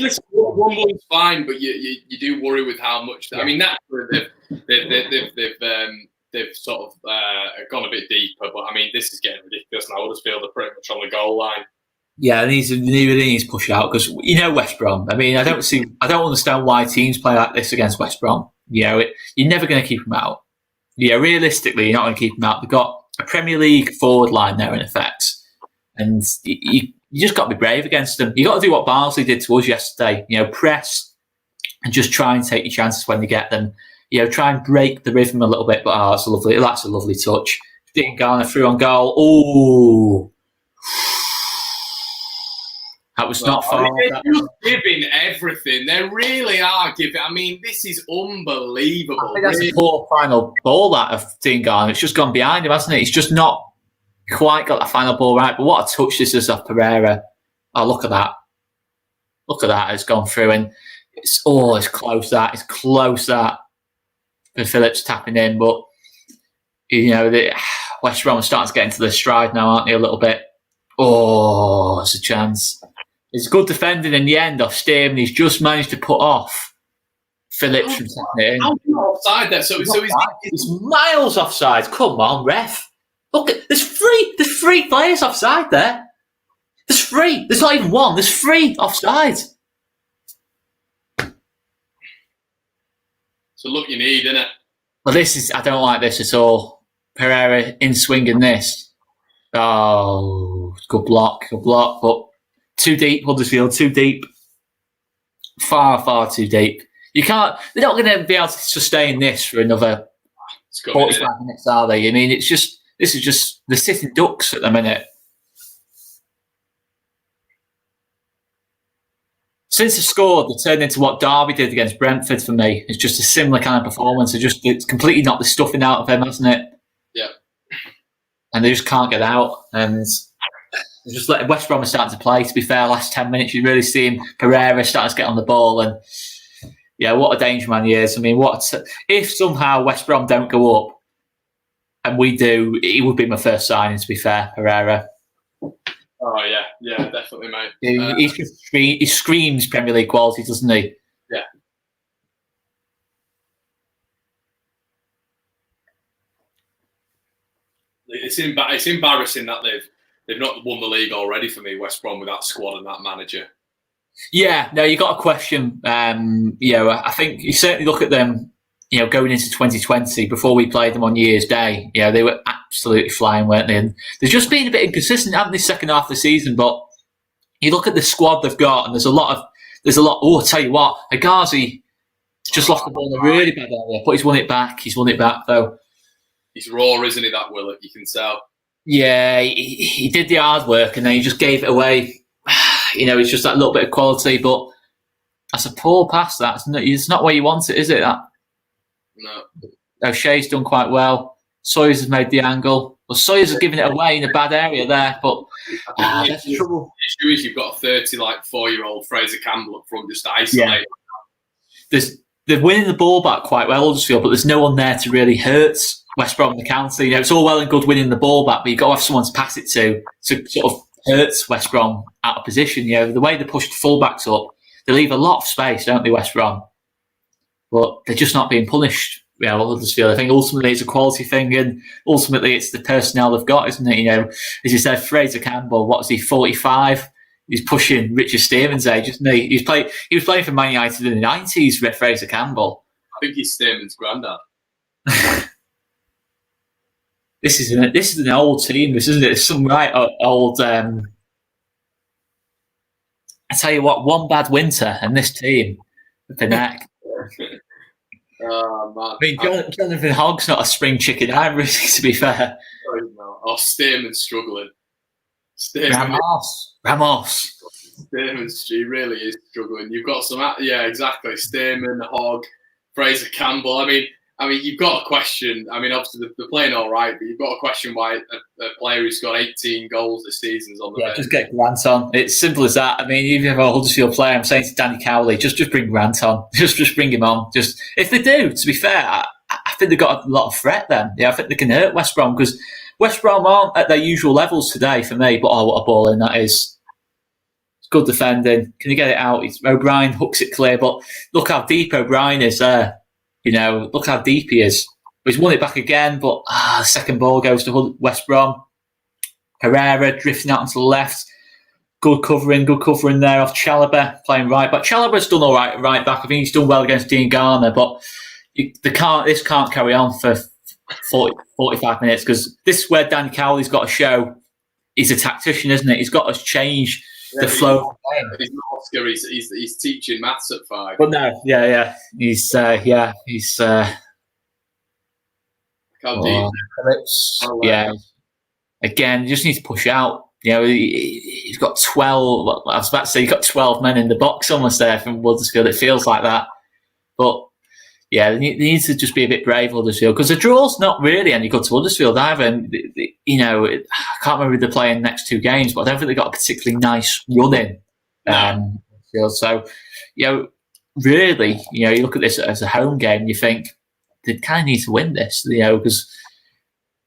Listen, 1-1's fine, but you do worry with how much. I mean, naturally they've sort of gone a bit deeper, but I mean, this is getting ridiculous now. Huddersfield are pretty much on the goal line. Yeah, they need to push out because West Brom. I mean, I don't understand why teams play like this against West Brom. You're never going to keep them out. Yeah, realistically, you're not going to keep them out. They've got a Premier League forward line there in effect, and you just got to be brave against them. You got to do what Barnsley did to us yesterday. Press and just try and take your chances when you get them. Try and break the rhythm a little bit. But that's a lovely touch. Dean Garner through on goal. Ooh. That was not far. They're just giving everything. They really are giving. I mean, this is unbelievable. I think that's a poor final ball that of Dean Garner. It's just gone behind him, hasn't it? He's just not quite got that final ball right. But what a touch this is off Pereira. Oh, look at that. Look at that. It's gone through. And it's close that. It's close that. And Phillips tapping in. But, the West Brom are starting to get into their stride now, aren't they, a little bit? Oh, it's a chance. It's good defending in the end off Stearman. He's just managed to put off Phillips from tapping it in. How's he not offside there? So he's miles offside. Come on, ref. Look, there's 3 players offside there. There's 3. There's not even 1. There's 3 offside. It's a look you need, isn't it? Well, I don't like this at all. Pereira in swinging this. Oh, good block. But too deep, Huddersfield, too deep. Far, far too deep. They're not going to be able to sustain this for another 45 minutes, are they? I mean, this is just the sitting ducks at the minute. Since they scored, they turned into what Derby did against Brentford for me. It's just a similar kind of performance. It's completely knocked the stuffing out of them, hasn't it? Yeah. And they just can't get out. And just let West Brom are starting to play. To be fair, last 10 minutes, you really see him, Pereira starting to get on the ball. And yeah, what a danger man he is. I mean, if somehow West Brom don't go up and we do, he would be my first signing, to be fair, Pereira. Oh, yeah, definitely, mate. He screams Premier League quality, doesn't he? Yeah. It's embarrassing that they've not won the league already for me, West Brom, with that squad and that manager. Yeah, no, you got a question. I think you certainly look at them, going into 2020, before we played them on New Year's Day, they were absolutely flying, weren't they? And they've just been a bit inconsistent, haven't they, second half of the season? But you look at the squad they've got, and there's a lot. Oh, I'll tell you what, Agazi just lost the ball in a really bad area, but he's won it back. He's won it back, though. He's raw, isn't he, that Willett? You can tell. Yeah, he did the hard work, and then he just gave it away. It's just that little bit of quality, but that's a poor pass. It's not where you want it, is it? That. No. O'Shea's done quite well. Sawyers has made the angle. Well, Sawyers has given it away in a bad area there, but that's the trouble. The issue is you've got a 4-year-old Fraser Campbell up front just to isolate. Yeah. They're winning the ball back quite well, Huddersfield, but there's no one there to really hurt West Brom the counter. It's all well and good winning the ball back, but you've got to have someone to pass it to sort of hurts West Brom out of position. You know, the way they push the fullbacks up, they leave a lot of space, don't they, West Brom? But they're just not being punished. You know, Huddersfield. I think ultimately it's a quality thing, and ultimately it's the personnel they've got, isn't it? You know, as you said, Fraser Campbell, what was he, 45? He's pushing Richard Stearman's age, isn't he? He was playing for Man United in the 90s, Fraser Campbell. I think he's Stearman's granddad. This is an old team, this isn't it? It's some right old. I tell you what, one bad winter and this team, the neck. Oh, man. I mean, Jonathan Hogg's not a spring chicken either, to be fair. Oh, Stearman's struggling. Ramos. Stearman's, he really is struggling. You've got some, yeah, exactly. Stearman, Hogg, Fraser Campbell. I mean, you've got to question. I mean, obviously they're playing all right, but you've got to question why a player who's got 18 goals this season is on the bench. Just get Grant on. It's simple as that. I mean, even if a Huddersfield player, I'm saying to Danny Cowley, just bring Grant on. Just bring him on. Just if they do, to be fair, I think they've got a lot of threat then. Yeah, I think they can hurt West Brom because West Brom aren't at their usual levels today for me. But what a ball in that is. It's good defending. Can you get it out? O'Brien hooks it clear, but look how deep O'Brien is there. You know, look how deep he is. He's won it back again, but second ball goes to West Brom. Herrera drifting out onto the left. Good covering there off Chalobah, playing right back. Chalobah's done all right back. I think he's done well against Dean Garner, but this can't carry on for 45 minutes because this is where Danny Cowley's got to show he's a tactician, isn't it? He's got to change the flow. He's not Oscar. He's teaching maths at 5. But no, he's Again, you just need to push out. You know, he's got 12. Well, I was about to say he's got 12 men in the box almost there from Huddersfield. It feels like that, but yeah, they need to just be a bit brave, Huddersfield, because the draw's not really any good to Huddersfield either. And, you know, I can't remember if they're playing next 2 games, but I don't think they've got a particularly nice run in. So, you know, really, you know, you look at this as a home game, you think they kind of need to win this, you know, because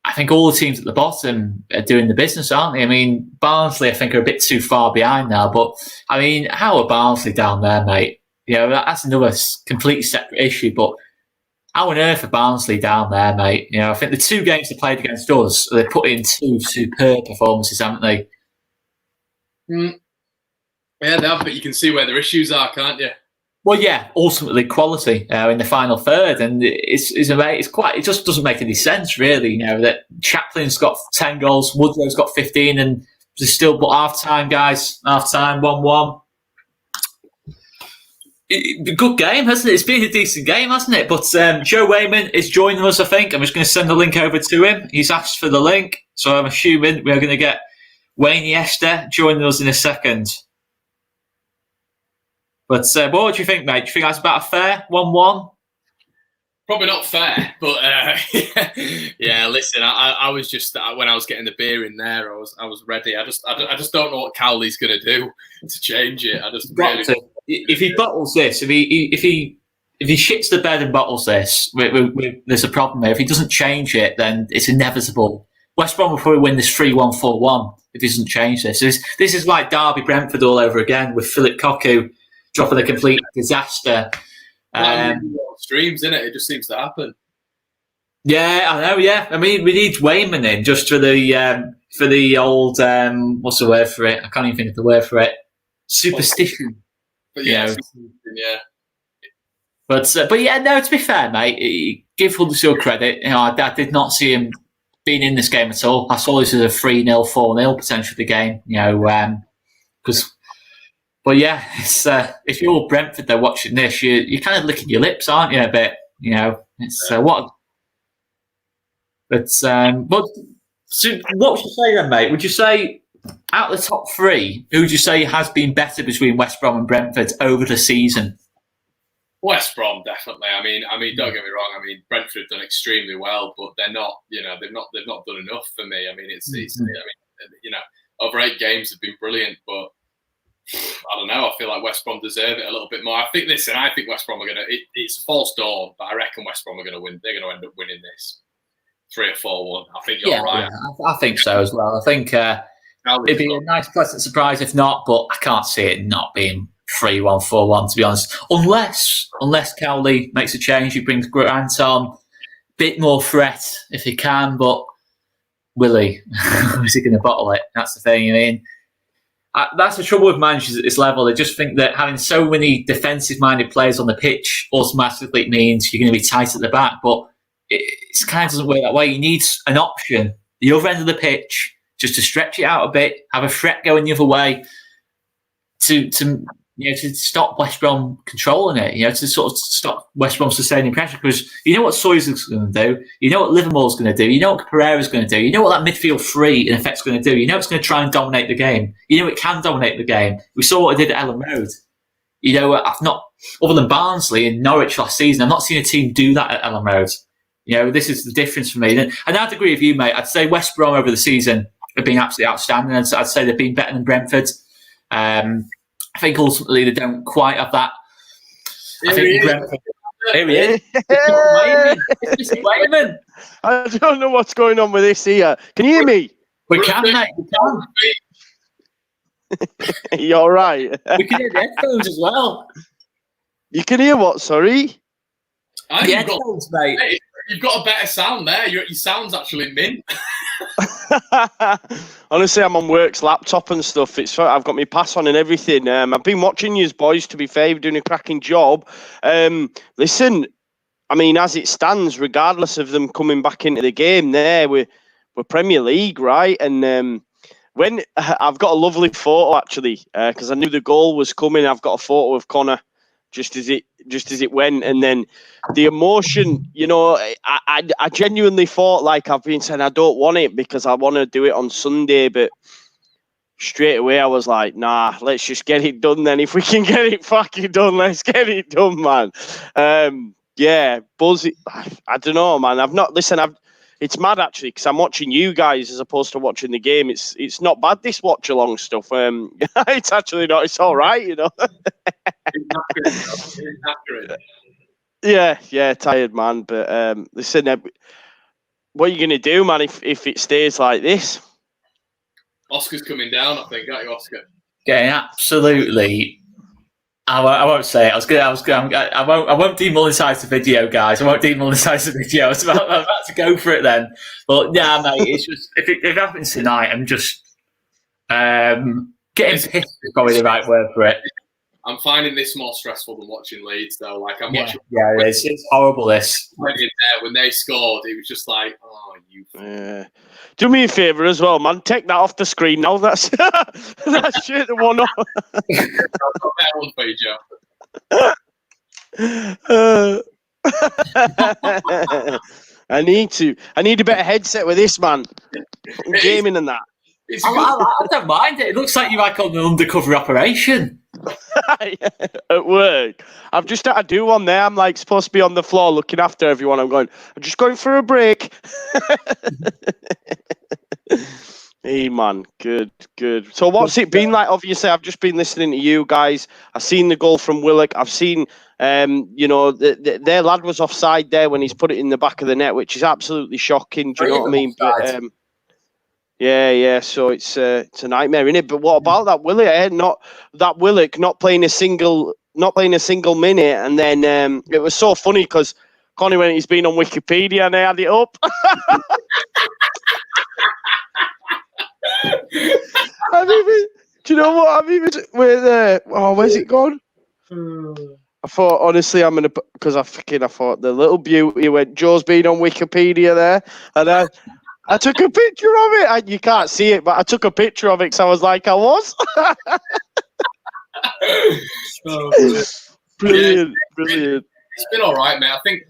I think all the teams at the bottom are doing the business, aren't they? I mean, Barnsley, I think, are a bit too far behind now, but I mean, how are Barnsley down there, mate? You know, that's another completely separate issue, but how on earth are Barnsley down there, mate? You know, I think the 2 games they played against us, they put in 2 superb performances, haven't they? Yeah, they have, but you can see where their issues are, can't you? Well, yeah, ultimately quality in the final third, and it's quite. It just doesn't make any sense, really. You know that Chaplin's got 10 goals, Woodrow's got 15, and there's still but half time, guys. Half time, 1-1. Good game, hasn't it? It's been a decent game, hasn't it? But Joe Wayman is joining us, I think. I'm just going to send the link over to him. He's asked for the link, so I'm assuming we're going to get Wayne Yester joining us in a second. But what do you think, mate? Do you think that's about a fair 1-1? Probably not fair, but yeah. Listen, I was just when I was getting the beer in there, I was ready. I just don't know what Cowley's going to do to change it. I just really. If he bottles this, if he shits the bed and bottles this, there's a problem there. If he doesn't change it, then it's inevitable. West Brom will probably win this 3-1, 4-1 if he doesn't change this. This is like Derby Brentford all over again with Philip Cocu dropping a complete disaster. Streams, isn't it? It just seems to happen. Yeah, I know. Yeah, I mean, we need Wayman in just for the old what's the word for it? I can't even think of the word for it. Superstition. But yeah, yeah. But yeah, no. To be fair, mate, give Huddersfield credit. You know, I did not see him being in this game at all. I saw this as a 3-0, 4-0 potential of the game. You know, because. But yeah, it's, if you're Brentford, they're watching this. You're kind of licking your lips, aren't you? A bit, you know. It's what. But so what would you say then, mate? Would you say out of the top 3, who would you say has been better between West Brom and Brentford over the season? West Brom, definitely. I mean, don't get me wrong. I mean, Brentford have done extremely well, but they're not. You know, they've not done enough for me. I mean, it's. I mean, you know, over 8 games have been brilliant, but. I don't know. I feel like West Brom deserve it a little bit more. I think West Brom are going to. It's a false dawn, but I reckon West Brom are going to win. They're going to end up winning this 3 or 4-1. I think you're right. Yeah, I think so as well. I think It'd be a nice, pleasant surprise if not, but I can't see it not being 3-1, 4-1, to be honest. Unless Cowley makes a change, he brings Grant on, bit more threat if he can, but will he? Is he going to bottle it? That's the thing. I mean, that's the trouble with managers at this level. They just think that having so many defensive-minded players on the pitch automatically means you're going to be tight at the back, but it kind of doesn't work that way. You need an option, the other end of the pitch, just to stretch it out a bit, have a threat going the other way to stop West Brom controlling it, to sort of stop West Brom sustaining pressure. Because you know what Sawyer's going to do, you know what Livermore's going to do, you know what Pereira's going to do, you know what that midfield three in effect's going to do, you know it's going to try and dominate the game, you know it can dominate the game. We saw what it did at Ellen Road. I've not, other than Barnsley and Norwich last season, I've not seen a team do that at Ellen Road. This is the difference for me. And I'd agree with you, mate. I'd say West Brom over the season have been absolutely outstanding. I'd say they've been better than Brentford. I think ultimately they don't quite have that. I think Brentford. Here he is. It's Wayman. I don't know what's going on with this here. Can you hear me? We can, mate. We can. You all right? We can hear the headphones as well. You can hear what? Sorry. The headphones, mate. You've got a better sound there. Your sound's actually mint. Honestly, I'm on work's laptop and stuff. I've got my pass on and everything. I've been watching you boys, to be fair. You're doing a cracking job. Listen, I mean, as it stands, regardless of them coming back into the game there, we're Premier League, right? And when I've got a lovely photo, actually, because I knew the goal was coming. I've got a photo of Connor just as it went, and then the emotion, I genuinely thought, like I've been saying, I don't want it because I want to do it on Sunday, but straight away I was like, nah, let's just get it done then. If we can get it fucking done, let's get it done, man. Buzz, I don't know, man. It's mad actually because I'm watching you guys as opposed to watching the game. It's not bad, this watch along stuff. It's actually not. It's all right, It's accurate. Yeah, tired, man. But listen, what are you gonna do, man? If it stays like this? Oscar's coming down, I think. Got you, Oscar? Getting absolutely. I won't say it. I won't demonetize the video, guys. I won't demonetize the video. I'm about to go for it then. But yeah, mate, it's just if it happens tonight, I'm just getting pissed is probably the right word for it. I'm finding this more stressful than watching Leeds, though. Like I'm watching. Yeah, it's horrible. This when they scored, it was just like, oh, you. Yeah. Do me a favour as well, man. Take that off the screen now. That's that shit. The one. I've got that one for you, Joe. I need a better headset with this, man. Gaming and that. I don't mind it. It looks like you're like on an undercover operation. At work, I've just had to do one there. I'm like supposed to be on the floor looking after everyone. I'm just going for a break. Hey man, good. So what's it been like? Obviously, I've just been listening to you guys. I've seen the goal from Willock. I've seen, their lad was offside there when he's put it in the back of the net, which is absolutely shocking. Do you know what I mean? But, yeah. So it's a nightmare, isn't it? But what about that Willock? Not playing a single minute, and then it was so funny because Connie went, he's been on Wikipedia, and they had it up. Do you know what? Where's it gone? I thought, honestly, because I thought the little beauty went, Joe's been on Wikipedia there, and I took a picture of it. You can't see it, but I took a picture of it because I was like, I was. Brilliant. It's been all right, mate. I think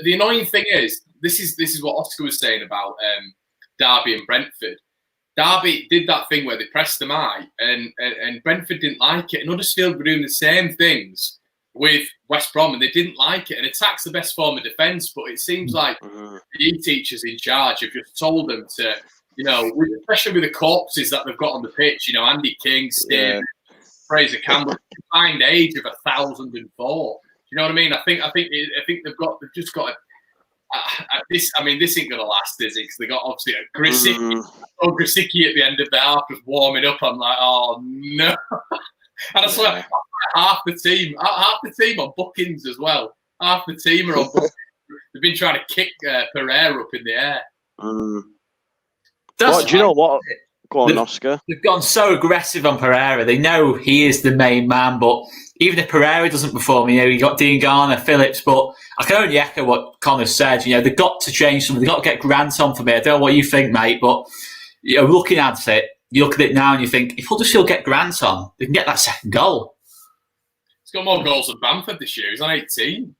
the annoying thing is, this is what Oscar was saying about Derby and Brentford. Derby did that thing where they pressed them high, and Brentford didn't like it. And Huddersfield were doing the same things with West Brom, and they didn't like it. And attack's the best form of defence, but it seems like the teachers in charge have just told them to, especially with the corpses that they've got on the pitch, Andy King, Steve, Fraser Campbell, combined age of 1,004. Do you know what I mean? I think they've just got to this ain't gonna last, is it? Because they got obviously a Grisicky at the end of the half just warming up. I'm like, oh no! And I swear, half the team on bookings as well. Half the team are on bookings. They've been trying to kick Pereira up in the air. Do you know what? Go on, Oscar. They've gone so aggressive on Pereira. They know he is the main man, but even if Pereira doesn't perform, you got Dean Garner, Phillips, but I can only echo what Connor said. They've got to change something. They've got to get Grant on for me. I don't know what you think, mate, but looking at it, you look at it now and you think, if Huddersfield get Grant on, they can get that second goal. He's got more goals than Bamford this year. He's on 18.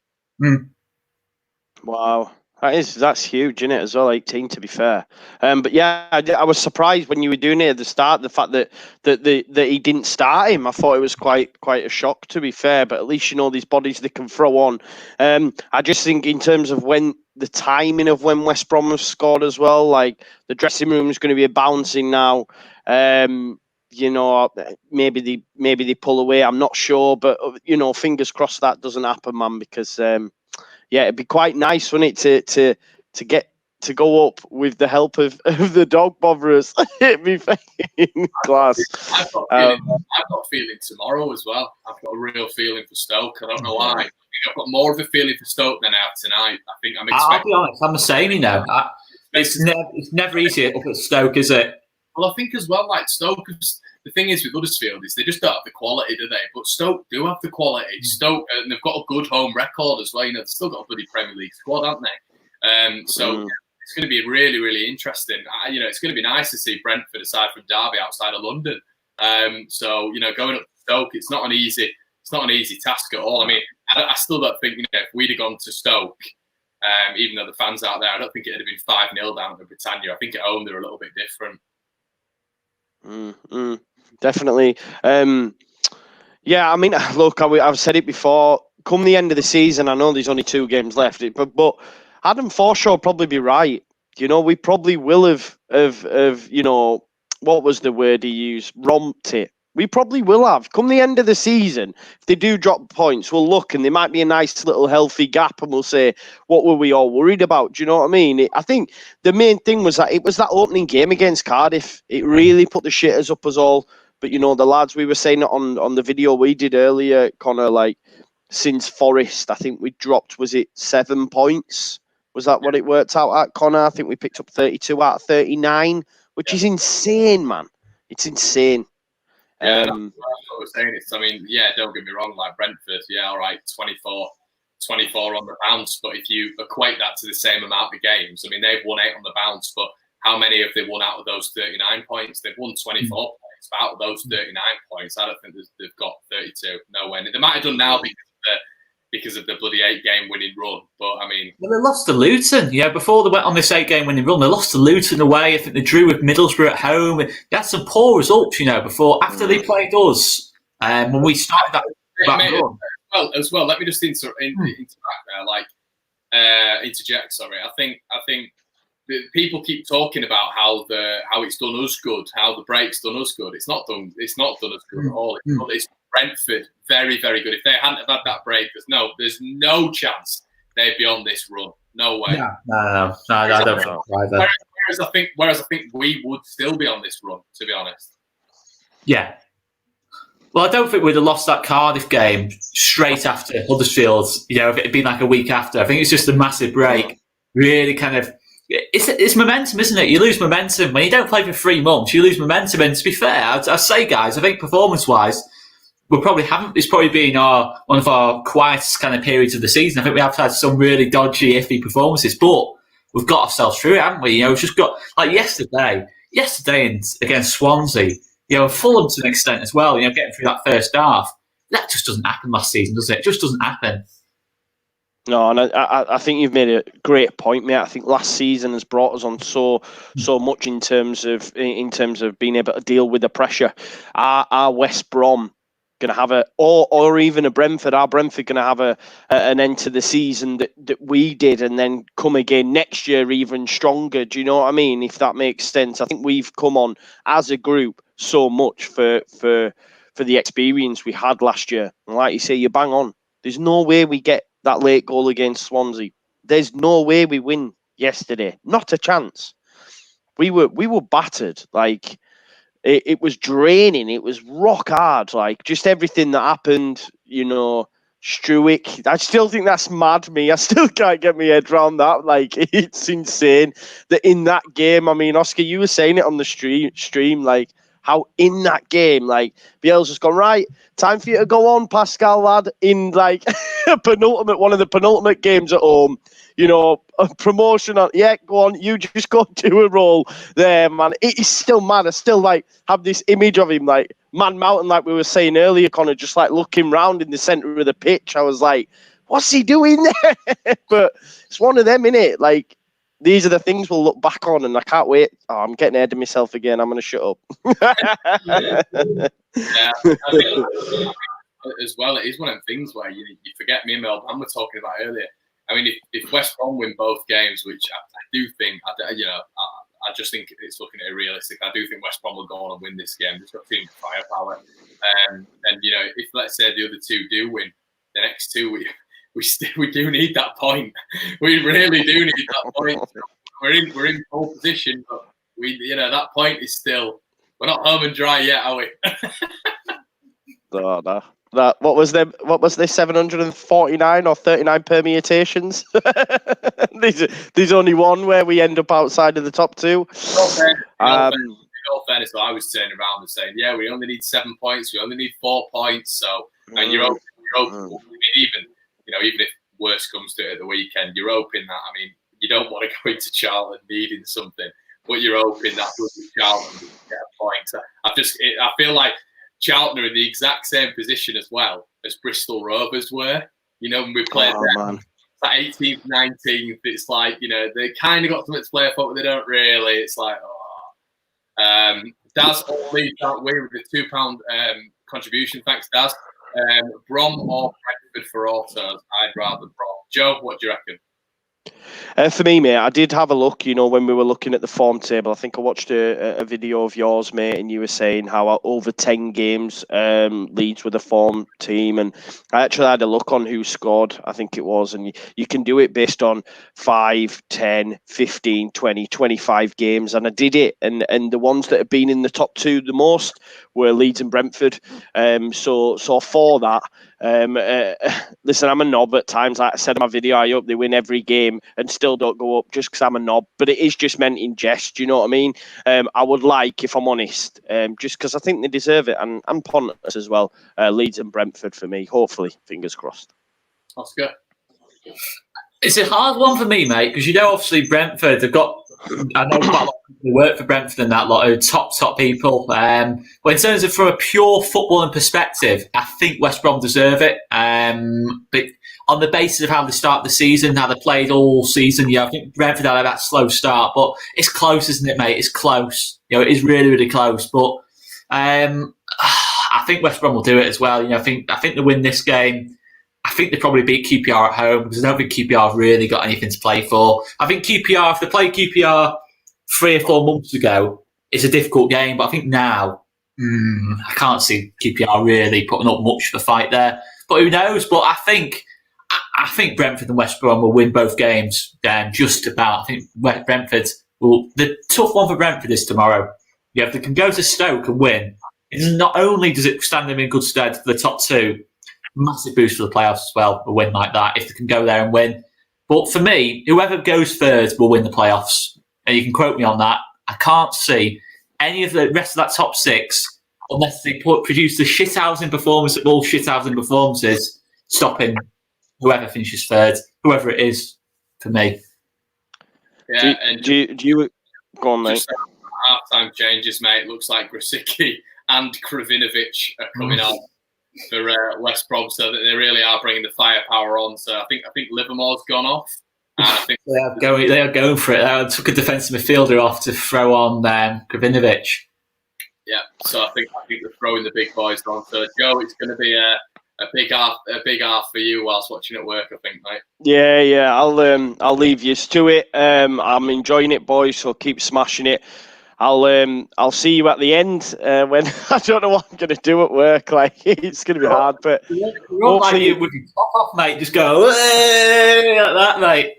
Wow. That's huge, isn't it, as well, 18 to be fair. But yeah, I was surprised when you were doing it at the start, the fact that he didn't start him. I thought it was quite a shock, to be fair, but at least these bodies they can throw on. I just think in terms of when the timing of when West Brom have scored as well, like the dressing room is going to be bouncing now. Maybe they pull away. I'm not sure, but fingers crossed that doesn't happen, man, because it'd be quite nice, wouldn't it, to get to go up with the help of the dog botherers. It'd be fucking class. I've got feeling tomorrow as well. I've got a real feeling for Stoke. I don't know why. I think I've got more of a feeling for Stoke than I have tonight. I think I'm expecting. I'll be honest, I'm the same, It's never easy up at Stoke, is it? Well, I think as well, like Stoke, the thing is with Huddersfield is they just don't have the quality, do they? But Stoke do have the quality. Stoke, and they've got a good home record as well. They've still got a bloody Premier League squad, haven't they? It's going to be really, really interesting. It's going to be nice to see Brentford aside from Derby outside of London. Going up to Stoke, it's not an easy task at all. I mean, I still don't think if we'd have gone to Stoke, even though the fans out there, I don't think it'd have been 5-0 down at Britannia. I think at home they're a little bit different. Definitely. Look, I've said it before. Come the end of the season, I know there's only 2 games left, but Adam Forshaw will probably be right. We probably will have what was the word he used? Romped it. We probably will have. Come the end of the season, if they do drop points, we'll look and there might be a nice little healthy gap and we'll say, what were we all worried about? Do you know what I mean? I think the main thing was that it was that opening game against Cardiff. It really put the shitters up us all. But, the lads, we were saying it on the video we did earlier, Connor, like, since Forest, I think we dropped, was it 7 points? Was that what it worked out at, Connor? I think we picked up 32 out of 39, which is insane, man. It's insane. That's what I was saying. Don't get me wrong, like Brentford, all right, 24 on the bounce, but if you equate that to the same amount of games, they've won 8 on the bounce, but how many have they won out of those 39 points? They've won 24 points, but out of those 39 points, I don't think they've got 32. No way. They might have done now because of the bloody 8-game winning run, but they lost to Luton. Before they went on this 8-game winning run, they lost to Luton away. I think they drew with Middlesbrough at home. They had some poor results, after they played us. When we started that run. As well, let me just interject there. Interject. Sorry, I think people keep talking about how it's done us good, how the break's done us good. It's not done us good at all. It's Brentford very, very good. If they hadn't have had that break, there's no chance they'd be on this run. No way. No, I don't think either. Whereas I think we would still be on this run, to be honest. Yeah. Well, I don't think we'd have lost that Cardiff game straight after Huddersfield. If it had been like a week after. I think it's just a massive break. Really kind of... It's momentum, isn't it? You lose momentum. When you don't play for 3 months, you lose momentum. And to be fair, I say, guys, I think performance-wise, it's probably been one of our quietest kind of periods of the season. I think we have had some really dodgy, iffy performances, but we've got ourselves through it, haven't we? We've just got, like yesterday against Swansea, Fulham to an extent as well, getting through that first half. That just doesn't happen last season, does it? It just doesn't happen. No, and I think you've made a great point, mate. I think last season has brought us on so much in terms of being able to deal with the pressure. Our West Brom going to have or even a Brentford. Our Brentford going to have an end to the season that we did, and then come again next year even stronger. Do you know what I mean? If that makes sense, I think we've come on as a group so much for the experience we had last year. And like you say, you bang on. There's no way we get that late goal against Swansea. there's no way we win yesterday. Not a chance. We were battered. Like, it was draining. It was rock hard. Like, just everything that happened, you know, Struick. I still think that's mad, me. I still can't get my head around that. Like, it's insane that in that game, I mean, Oscar, you were saying it on the stream, like, how in that game, like, Biel's just gone, right, time for you to go on, Pascal, lad, in, like, one of the penultimate games at home, you know, a promotion on, yeah, go on, you just go do a role there, man. It is still mad. I still, like, have this image of him, like, Man Mountain, like we were saying earlier, Connor, just, like, looking round in the centre of the pitch. I was like, what's he doing there? But it's one of them, innit? Like, these are the things we'll look back on, and I can't wait. Oh, I'm getting ahead of myself again. I'm going to shut up. Yeah, I think as well, it is one of the things where you forget me and Mel Bram were talking about earlier. I mean, if West Brom win both games, which I do think, I just think it's looking at it realistic. I do think West Brom will go on and win this game. They've got team firepower, and you know, if let's say the other two do win, the next two we do need that point. We really do need that point. We're in pole position, but that point is still, we're not home and dry yet, are we? No. What was there 749 or 39 permutations? There's only one where we end up outside of the top two. In all fairness, I was turning around and saying, yeah, we only need 7 points, we only need 4 points, so and you're open, even if worse comes to it at the weekend, you're hoping that, I mean, you don't want to go into Charlton needing something, but you're hoping that with Charlton you get a point. So I feel like Charlton are in the exact same position as well as Bristol Rovers were. You know, when we played them, like 18th, 19th, it's like, you know, they kind of got something to play for, but they don't really. It's like, Daz all leads that way with the £2 contribution. Thanks, Daz. Brom or Brentford for autos? I'd rather Brom. Joe, what do you reckon? For me, mate, I did have a look, you know, when we were looking at the form table. I think I watched a video of yours, mate, and you were saying how over 10 games Leeds were the form team. And I actually had a look on who scored, I think it was. And you can do it based on 5, 10, 15, 20, 25 games. And I did it. And the ones that have been in the top two the most were Leeds and Brentford. So for that, listen, I'm a knob at times. Like I said in my video, I hope they win every game and still don't go up just because I'm a knob. But it is just meant in jest, you know what I mean? I would like, if I'm honest, just because I think they deserve it, and Pontus as well, Leeds and Brentford for me, hopefully, fingers crossed. Oscar? It's a hard one for me, mate, because you know, obviously, Brentford, they've got, I know quite a lot of people who work for Brentford and that lot are top people. But in terms of from a pure footballing perspective, I think West Brom deserve it. But on the basis of how they start the season, how they played all season, I think Brentford had that slow start, but it's close, isn't it, mate? It's close. You know, it is really, really close. But I think West Brom will do it as well. You know, I think they win this game. I think they probably beat QPR at home because I don't think QPR have really got anything to play for. I think QPR, if they played QPR 3 or 4 months ago, it's a difficult game. But I think now, I can't see QPR really putting up much of a fight there. But who knows? But I think Brentford and West Brom will win both games. Just about. I think Brentford will. The tough one for Brentford is tomorrow. Yeah, if they can go to Stoke and win, not only does it stand them in good stead for the top two, massive boost for the playoffs as well, a win like that, if they can go there and win. But for me, whoever goes third will win the playoffs. And you can quote me on that. I can't see any of the rest of that top 6, unless they produce the shithousing performance of all shithousing performances, stopping whoever finishes third, whoever it is, for me. Yeah, do you go on, mate? Half-time changes, mate. Looks like Grosicki and Kravinovic are coming on for West Brom, so that they really are bringing the firepower on. So I think Livermore's gone off. And I think they are going for it. They took a defensive midfielder off to throw on Kravinovic. Yeah, so I think they're throwing the big boys on. So Joe, it's going to be a big half for you whilst watching at work, I think, mate. Yeah. I'll leave you to it. I'm enjoying it, boys. So keep smashing it. I'll see you at the end when I don't know what I'm going to do at work. Like, it's going to be hard, but hopefully you with your top off, mate. Just go like that, mate.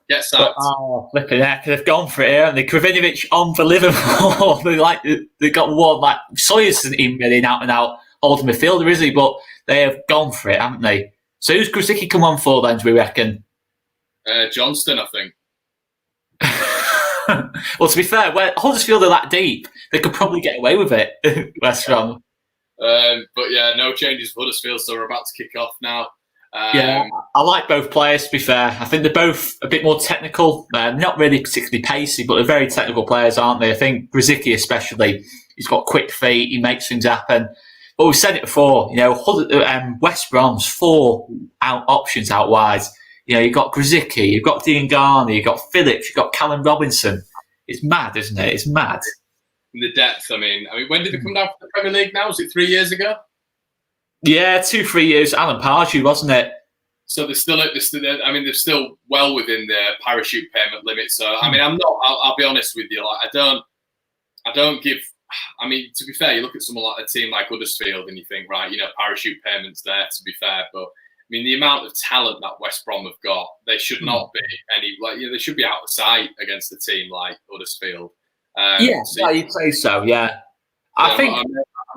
Get sacked. Oh, flipping heck, they've gone for it here, and they Kravinovic on for Liverpool. they got one, like, Sawyers isn't even getting out and out holding midfielder, is he? But they have gone for it, haven't they? So who's Grzycki come on for then, do we reckon? Johnston, I think. Well, to be fair, where Huddersfield are that deep, they could probably get away with it. West Brom. But yeah, no changes for Huddersfield, so we're about to kick off now. Yeah, I like both players, to be fair. I think they're both a bit more technical. Not really particularly pacey, but they're very technical players, aren't they? I think Grzycki especially, he's got quick feet, he makes things happen. But we've said it before, West Brom's 4 options out wide. You've got Grzycki, you've got Diangana, you've got Phillips, you've got Callum Robinson. It's mad, isn't it? It's mad. In the depth, I mean, when did they come down from the Premier League now? Was it 3 years ago? Yeah, 2-3 years. Alan Pardew, wasn't it? So they're still well within their parachute payment limit. So I mean, I'll be honest with you. Like, I don't give. I mean, to be fair, you look at someone like a team like Huddersfield, and you think, right, parachute payments there. To be fair, but I mean, the amount of talent that West Brom have got, they should not be they should be out of sight against a team like Huddersfield. You'd say so. Yeah, I think I'm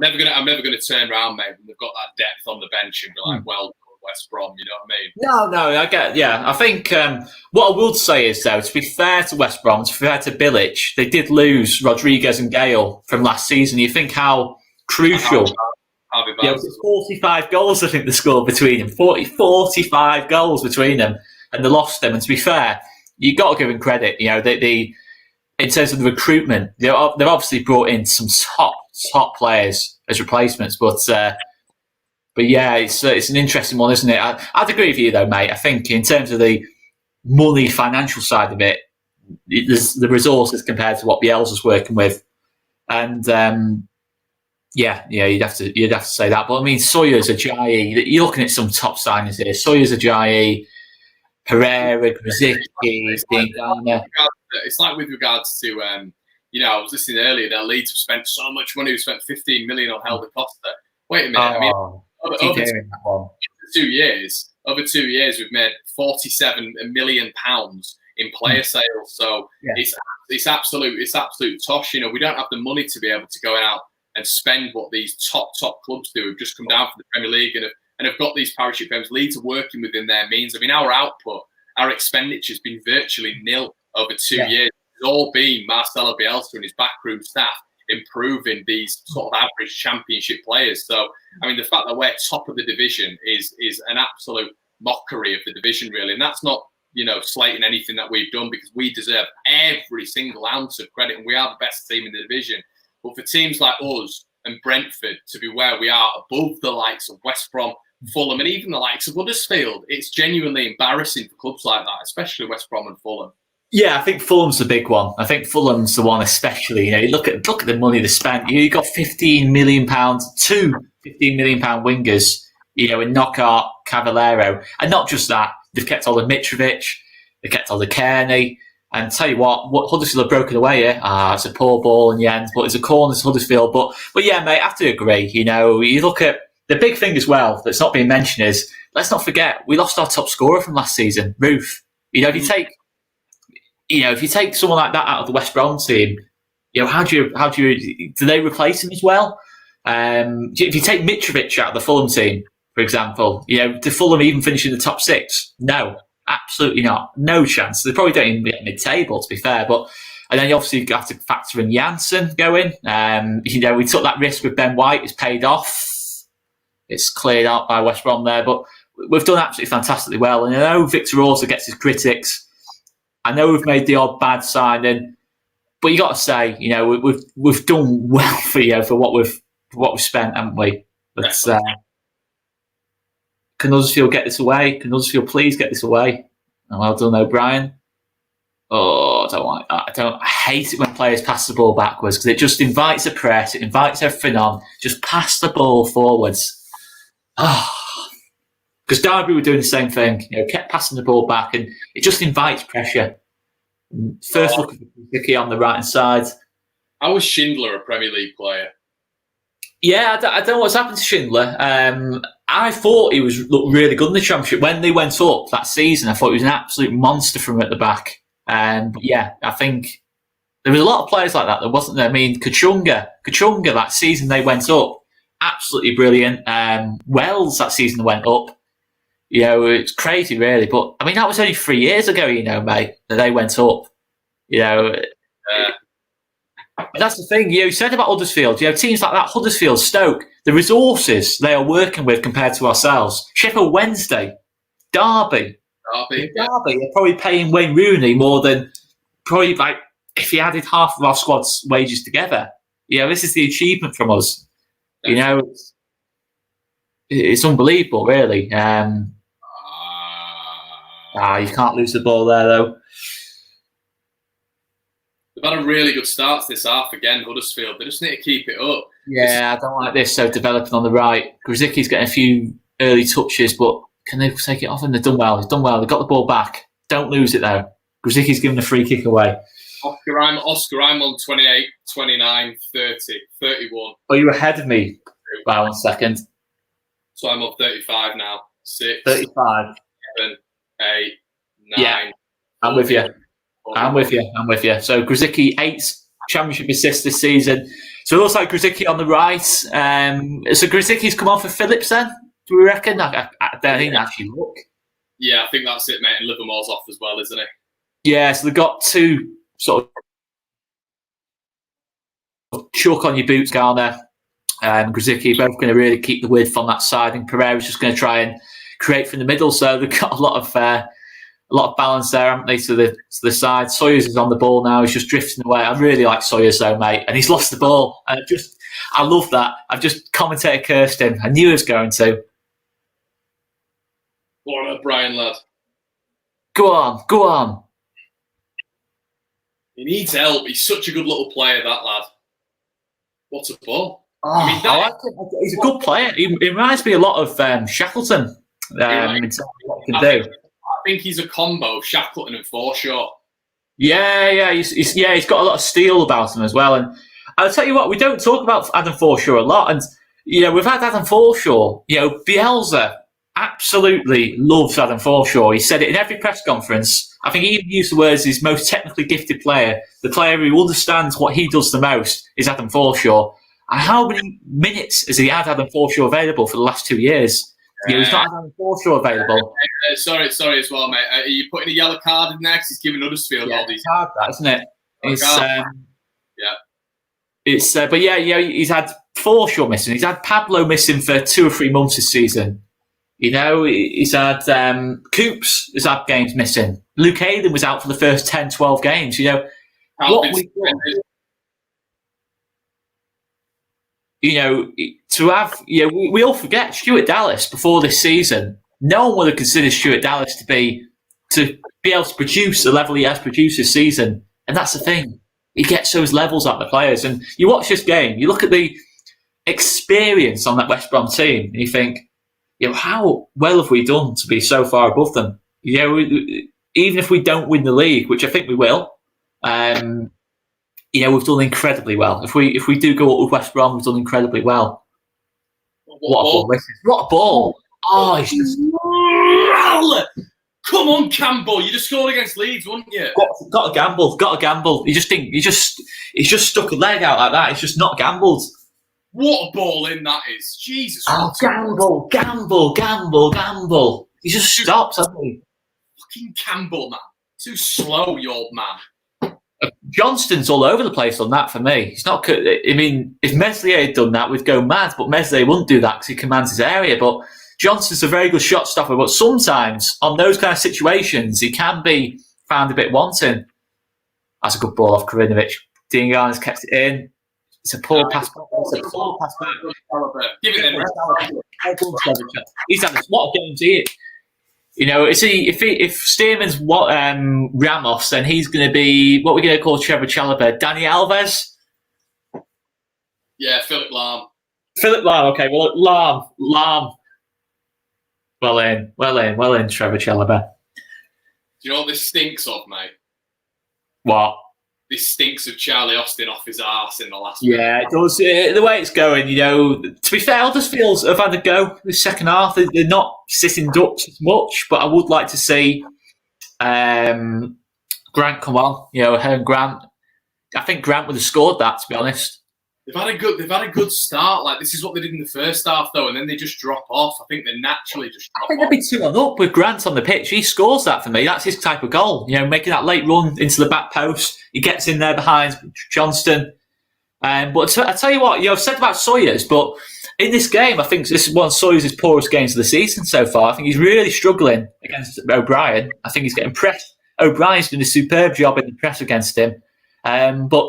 never gonna turn around, mate. When they've got that depth on the bench and be like, well, West Brom, you know what I mean? No, I get. Yeah, I think what I would say is, though, to be fair to West Brom, to be fair to Bilic, they did lose Rodriguez and Gale from last season. You think how crucial. 45 goals, I think, they scored between them. 45 goals between them, and they lost them. And to be fair, you've got to give them credit. They in terms of the recruitment, they've obviously brought in some top players as replacements. But yeah, it's an interesting one, isn't it? I'd agree with you, though, mate. I think in terms of the money, financial side of it, there's the resources compared to what Bielsa's working with, and yeah, you'd have to say that. But I mean, Sawyer's Ajayi. You're looking at some top signings here. Sawyer's Ajayi, Pereira, Grzycki, Diangana. It's like with regards to, I was listening earlier that Leeds have spent so much money. We've spent 15 million on Helder Costa. Wait a minute. I mean, over 2 years, we've made 47 million pounds in player sales. So it's absolute tosh. We don't have the money to be able to go out and spend what these top clubs do. Who've just come down from the Premier League and have got these parachute payments. Leeds are working within their means. I mean, our output, our expenditure has been virtually nil over 2 years. It's all been Marcelo Bielsa and his backroom staff improving these sort of average championship players. So, I mean, the fact that we're top of the division is an absolute mockery of the division, really. And that's not, slating anything that we've done, because we deserve every single ounce of credit, and we are the best team in the division. But for teams like us and Brentford to be where we are, above the likes of West Brom, Fulham, and even the likes of Huddersfield, it's genuinely embarrassing for clubs like that, especially West Brom and Fulham. Yeah, I think Fulham's the big one. I think Fulham's the one especially. You look at the money they spent. You got £15 million, two £15 million wingers, in Knockaert, Cavallero. And not just that, they've kept all the Mitrovic, they've kept all the Kearney. And tell you what Huddersfield have broken away here. It's a poor ball in the end, but it's a corner to Huddersfield. But yeah, mate, I have to agree. You look at the big thing as well that's not being mentioned is, let's not forget, we lost our top scorer from last season, Roof. If you take someone like that out of the West Brom team, how do they replace him as well? If you take Mitrovic out of the Fulham team, for example, do Fulham even finish in the top 6? No, absolutely not. No chance. They probably don't even get mid-table, to be fair. And then you obviously have to factor in Janssen going. We took that risk with Ben White. It's paid off. It's cleared out by West Brom there, but we've done absolutely fantastically well. And I know Victor Orsa gets his critics. I know we've made the odd bad signing, but you got to say, we've done well for what we've spent, haven't we? But can Huddersfield get this away? Can Huddersfield please get this away? Oh, well done, O'Brien. Oh, I don't like that. I hate it when players pass the ball backwards, because it just invites the press, it invites everything on. Just pass the ball forwards. Because Derby were doing the same thing, kept passing the ball back, and it just invites pressure. First look at Vicky on the right hand side. How was Schindler a Premier League player? Yeah, I don't know what's happened to Schindler. I thought he looked really good in the Championship. When they went up that season, I thought he was an absolute monster from at the back. But yeah, I think there was a lot of players like that. There wasn't there. I mean, Kachunga, that season they went up, absolutely brilliant. Wells, that season they went up. You know, it's crazy, really. But I mean, that was only 3 years ago, you know, mate, that they went up. You know, that's the thing. You said about Huddersfield. You know, teams like that, Huddersfield, Stoke, the resources they are working with compared to ourselves. Sheffield Wednesday, Derby, are probably paying Wayne Rooney more than probably like if he added half of our squad's wages together. You know, this is the achievement from us. You know, it's unbelievable, really. You can't lose the ball there, though. They've had a really good start to this half again, Huddersfield. They just need to keep it up. Yeah, I don't like this. So developing on the right. Grzycki's getting a few early touches, but can they take it off? And they've done well. They've got the ball back. Don't lose it, though. Grzycki's giving a free kick away. Oscar, I'm on 28, 29, 30, 31. Oh, you're ahead of me by 1 second. So I'm on 35 now. 6, 35. 7, 8, 9. Yeah, I'm with you. I'm with you. So Grzycki, 8 Championship assists this season. So it looks like Grzycki on the right. So Grzycki's come on for Phillips then? Do we reckon? I don't think actually look. Yeah, I think that's it, mate. And Livermore's off as well, isn't he? Yeah, so they've got 2 sort of chuck on your boots, Garner and Grzycki, both going to really keep the width on that side. And Pereira's just going to try and create from the middle. So they've got a lot of balance there, haven't they, to the side. Sawyers is on the ball now. He's just drifting away. I really like Sawyers, though, mate. And he's lost the ball. And I love that. I've just commentator cursed him. I knew he was going to. What a Brian, lad. Go on. He needs help. He's such a good little player, that lad. What a ball. I like him. He's a good player. He reminds me a lot of Shackleton. In terms of what he can do. I think he's a combo of Shackleton and Forshaw. Yeah. He's got a lot of steel about him as well. And I'll tell you what, we don't talk about Adam Forshaw a lot. And you know, we've had Adam Forshaw. You know, Bielsa absolutely loves Adam Forshaw. He said it in every press conference. I think he even used the words his most technically gifted player, the player who understands what he does the most, is Adam Forshaw. And how many minutes has he had Adam Forshaw available for the last 2 years? You know, he's not Adam Forshaw available. Sorry as well, mate. Are you putting a yellow card in there? Because he's giving Huddersfield all these. It's hard, that, isn't it? But he's had Forshaw missing. He's had Pablo missing for 2 or 3 months this season. You know, he's had Coops has had games missing. Luke Hayden was out for the first 10, 12 games. You know, what we done, you know, to have, you know, we all forget Stuart Dallas before this season. No one would have considered Stuart Dallas to be able to produce the level he has produced this season. And that's the thing. He gets those levels out of the players. And you watch this game, you look at the experience on that West Brom team, and you think, you know, how well have we done to be so far above them? You know, even if we don't win the league, which I think we will, you know, we've done incredibly well. If we do go up with West Brom, we've done incredibly well. What a ball! Oh, he's just... Come on, Campbell! You just scored against Leeds, wouldn't you? Got to gamble. He just stuck a leg out like that. He's just not gambled. What a ball in that is! Jesus! Oh, gamble! He just stops, hasn't he? Fucking Campbell, man! Too slow, you old man. Johnston's all over the place on that for me. He's not. I mean, if Meslier had done that, we'd go mad. But Meslier wouldn't do that because he commands his area. But Johnston's a very good shot stopper. But sometimes on those kind of situations, he can be found a bit wanting. That's a good ball off Karinovic. Dingar's kept it in. It's a poor pass back. Give it in. He's had what a game's he? You know, if Stearman's Ramos, then he's going to be what we're going to call Trevor Chalobah, Danny Alves. Yeah, Philip Lahm. Okay, well, Lahm. Well in, Trevor Chalobah. Do you know what this stinks of, mate? What? this stinks of Charlie Austin off his arse in the last. Yeah, it does. The way it's going, to be fair, Huddersfield have had a go the second half. They're not sitting ducks as much, but I would like to see Grant come on. Her Grant. I think Grant would have scored that, to be honest. They've had a good start. Like, this is what they did in the first half, though, and then they just drop off. I think they naturally just drop off. I think they'd be 2-1 up with Grant on the pitch. He scores that for me. That's his type of goal. Making that late run into the back post. He gets in there behind Johnston. But I tell you what, I've said about Sawyers, but in this game, I think this is one of Sawyers' poorest games of the season so far. I think he's really struggling against O'Brien. I think he's getting pressed. O'Brien's doing a superb job in the press against him. But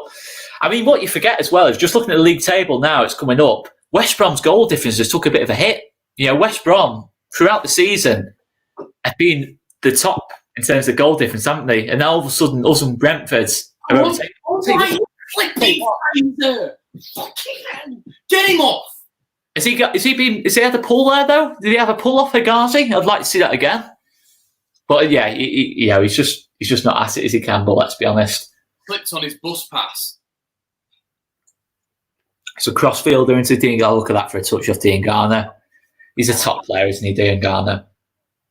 I mean, what you forget as well is just looking at the league table now, it's coming up. West Brom's goal difference has took a bit of a hit. West Brom, throughout the season, have been the top in terms of goal difference, haven't they? And now all of a sudden, us and Brentford's are overtaking. Get him off! Has he had a pull there, though? Did he have a pull off Hegazi? I'd like to see that again. But yeah, he's just not at it as he can, but let's be honest. Clipped on his bus pass. So crossfielder into Dean Garner. Look at that for a touch off Dean Garner. He's a top player, isn't he, Dean Garner?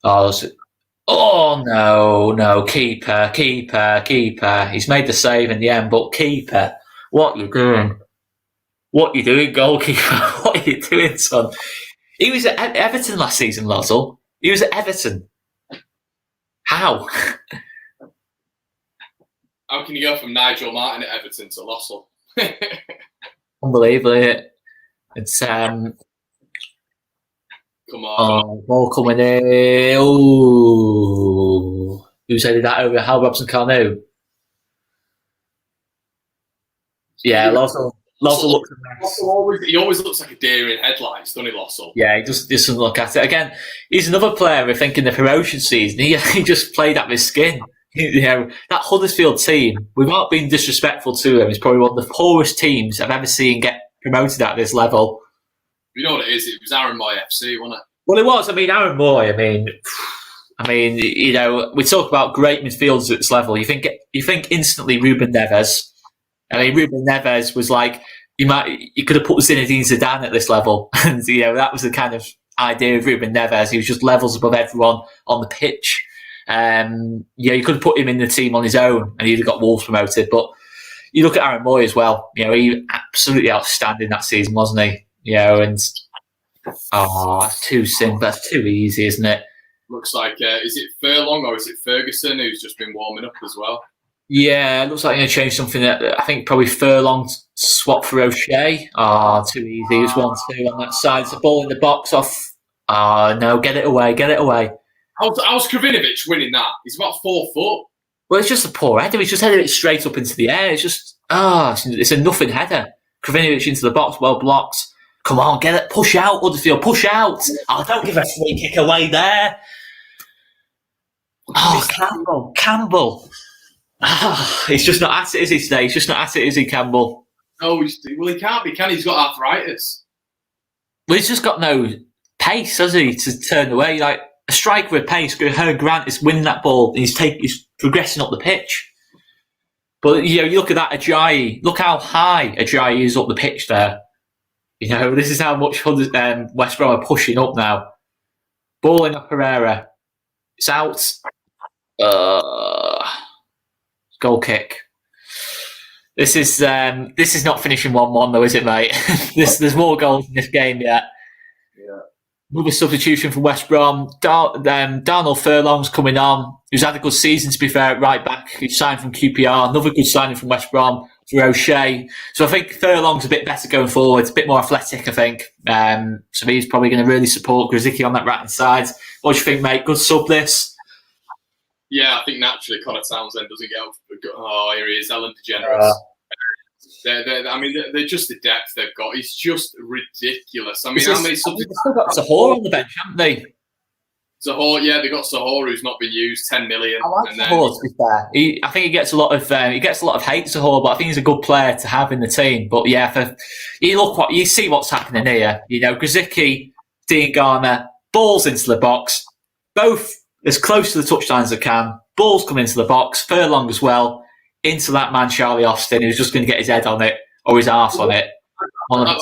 Oh no, keeper. He's made the save in the end, but keeper, what you doing? What you doing, goalkeeper? What are you doing, son? He was at Everton last season, Lozzle. He was at Everton. How? How can you go from Nigel Martin at Everton to Lossell? Unbelievable. It's come on. Ball coming in. Ooh. Who's headed that over? Hal Robson Carnew. Yeah, Lossell looks a mess. He always looks like a deer in headlights, doesn't he, Lossell? Yeah, he just doesn't look at it. Again, he's another player, I think, in the promotion season. He just played out of his skin. That Huddersfield team, without being disrespectful to them, is probably one of the poorest teams I've ever seen get promoted at this level. You know what it is? It was Aaron Moy FC, wasn't it? Well, it was. I mean, Aaron Moy. We talk about great midfielders at this level. You think instantly Ruben Neves. I mean, Ruben Neves was like you could have put Zinedine Zidane at this level, and that was the kind of idea of Ruben Neves. He was just levels above everyone on the pitch. You could have put him in the team on his own and he'd have got Wolves promoted. But you look at Aaron Moy as well. He was absolutely outstanding that season, wasn't he? And that's too simple. That's too easy, isn't it? Looks like is it Furlong or is it Ferguson who's just been warming up as well? Yeah, it looks like they're going to change something. I think probably Furlong swap for O'Shea. Too easy. He was 1-2 on that side. It's a ball in the box off. No, get it away. How's Kravinovic winning that? He's about 4 foot. Well, it's just a poor header. He's just headed it straight up into the air. It's just, it's a nothing header. Kravinovic into the box, well blocked. Come on, get it. Push out, Huddersfield, push out. Don't give a free kick away there. Campbell. He's just not at it, is he, today? He's just not at it, is he, Campbell? No, he can't be, can he? He's got arthritis. Well, he's just got no pace, has he, to turn away. Like, a striker with pace, Grant is winning that ball, and he's progressing up the pitch. But you look at that Ajayi. Look how high Ajayi is up the pitch there. This is how much West Brom are pushing up now. Ball in Pereira. It's out. Goal kick. This is not finishing 1-1 though, is it, mate? There's more goals in this game yet. Yeah. Another substitution from West Brom. Darnell Furlong's coming on. Who's had a good season, to be fair, at right back. He's signed from QPR. Another good signing from West Brom for O'Shea. So I think Furlong's a bit better going forward. A bit more athletic, I think. So he's probably going to really support Grzycki on that right-hand side. What do you think, mate? Good sub, this? Yeah, I think naturally Connor Townsend doesn't get up. Oh, here he is, Ellen DeGeneres. They're just the depth they've got. It's just ridiculous. I mean, how many substitutes? They've still got Sahor on the bench, haven't they? Sahor, yeah, they got Sahor who's not been used, 10 million. I like Sahor, to be fair. I think he gets a lot of hate, Sahor, but I think he's a good player to have in the team. But yeah, you see what's happening here. Grzycki, Dean Garner, balls into the box, both as close to the touchline as they can. Balls come into the box, Furlong as well. into that man, Charlie Austin, who's just going to get his head on it or his arse on it. I'm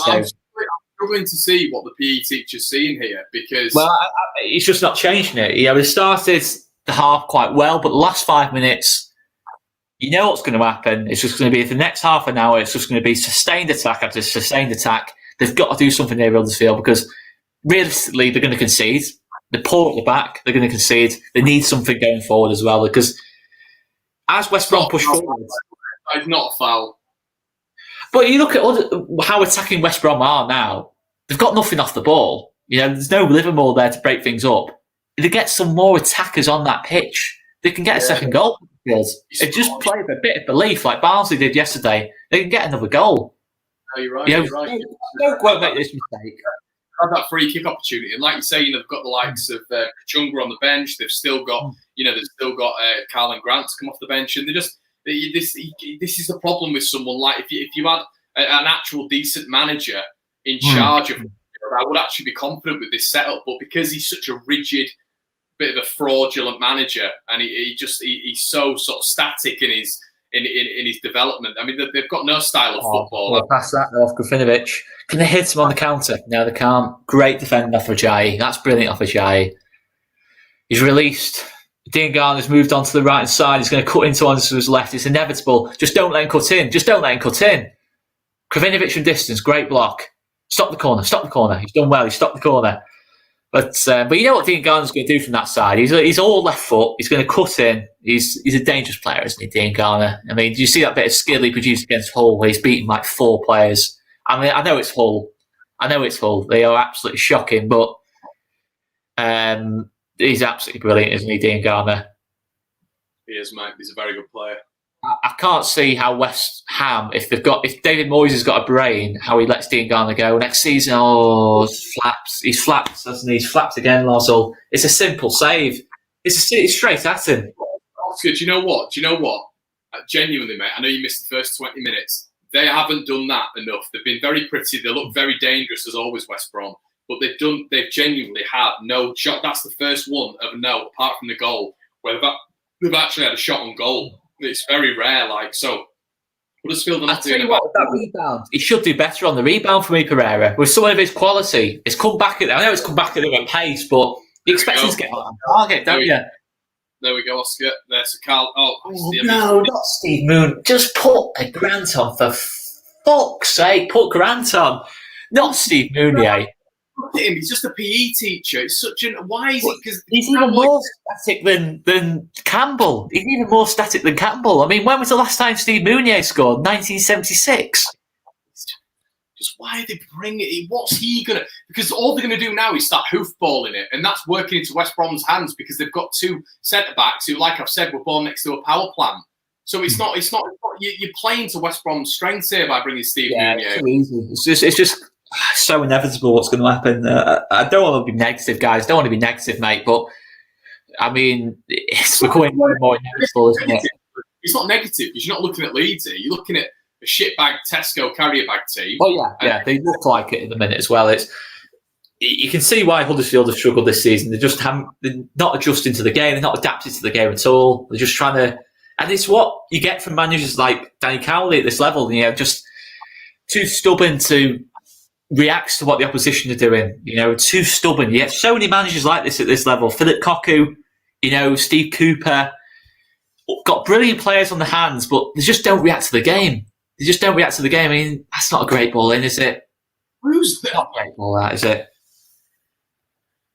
struggling to see what the PE teacher's seeing here because... Well, he's just not changing it. They started the half quite well, but the last 5 minutes, you know what's going to happen. It's just going to be the next half an hour, it's just going to be sustained attack after sustained attack. They've got to do something here, Huddersfield, because realistically, they're going to concede. They're poor at the back. They're going to concede. They need something going forward as well, because as West Brom push forward... It's not a foul. But you look at how attacking West Brom are now. They've got nothing off the ball. There's no Livermore there to break things up. If they get some more attackers on that pitch, they can get a second goal. If just play with a bit of belief, like Barnsley did yesterday, they can get another goal. No, you're right. You're right. Don't make this mistake. Have that free kick opportunity, and like you say, they've got the likes of Kachunga on the bench. They've still got, Carl and Grant to come off the bench, and this is the problem with someone like if you had an actual decent manager in charge of, I would actually be confident with this setup. But because he's such a rigid, bit of a fraudulent manager, and he's so sort of static in his development. I mean, they've got no style of football. Well, pass that off Grafinovic. Can they hit him on the counter? No, they can't. Great defending off Ajayi. That's brilliant off Ajayi. He's released. Dean Garner's moved on to the right side. He's going to cut into his left. It's inevitable. Just don't let him cut in. Grafinovic from distance. Great block. Stop the corner. He's done well. He stopped the corner. But you know what Dean Garner's going to do from that side? He's all left foot. He's going to cut in. He's a dangerous player, isn't he, Dean Garner? I mean, do you see that bit of skill he produced against Hull where he's beaten like 4 players? I mean, I know it's Hull. They are absolutely shocking, but he's absolutely brilliant, isn't he, Dean Garner? He is, mate. He's a very good player. I can't see how West Ham, if David Moyes has got a brain, how he lets Dean Garner go next season. Oh, flaps. He's flapped, hasn't he? He's flapped again, Larsell. It's a simple save. It's straight at him. Oscar, do you know what? Genuinely, mate, I know you missed the first 20 minutes. They haven't done that enough. They've been very pretty. They look very dangerous, as always, West Brom. But they've genuinely had no shot. That's the first one of no, apart from the goal, where they've actually had a shot on goal. It's very rare, so Huddersfield are not doing it. That rebound, he should do better on the rebound for me, Pereira. With some of his quality, it's come back at. I know it's come back at a pace, but you expect him to get on target, don't you? There we go, Oscar. There's Carl. No, not Steve Moon. Just put a Grant on, for fuck's sake. Put Grant on, not Steve Mounier. Look at him. He's just a PE teacher. It's such an. Why is it? Because he's even more static than Campbell. He's even more static than Campbell. I mean, when was the last time Steve Mounier scored? 1976. Just why are they bringing it? What's he gonna? Because all they're gonna do now is start hoofballing it, and that's working into West Brom's hands because they've got 2 centre backs who, like I've said, were born next to a power plant. So it's not. You're playing to West Brom's strengths here by bringing Steve Mounier. It's too easy. It's just so inevitable what's going to happen. I don't want to be negative, guys. Don't want to be negative, mate. But I mean, it's becoming more and more inevitable, isn't it? It's not negative because you're not looking at Leeds here. You're looking at a shitbag Tesco carrier bag team. Oh yeah, they look like it in the minute as well. You can see why Huddersfield have struggled this season. They're not adjusting to the game. They're not adapting to the game at all. They're just trying to, and it's what you get from managers like Danny Cowley at this level. Just too stubborn to react to what the opposition are doing. Too stubborn. You get so many managers like this at this level. Philip Cocu, Steve Cooper, got brilliant players on the hands, but they just don't react to the game. I mean, that's not a great ball in, is it? Who's that? Not a great ball, that, is it?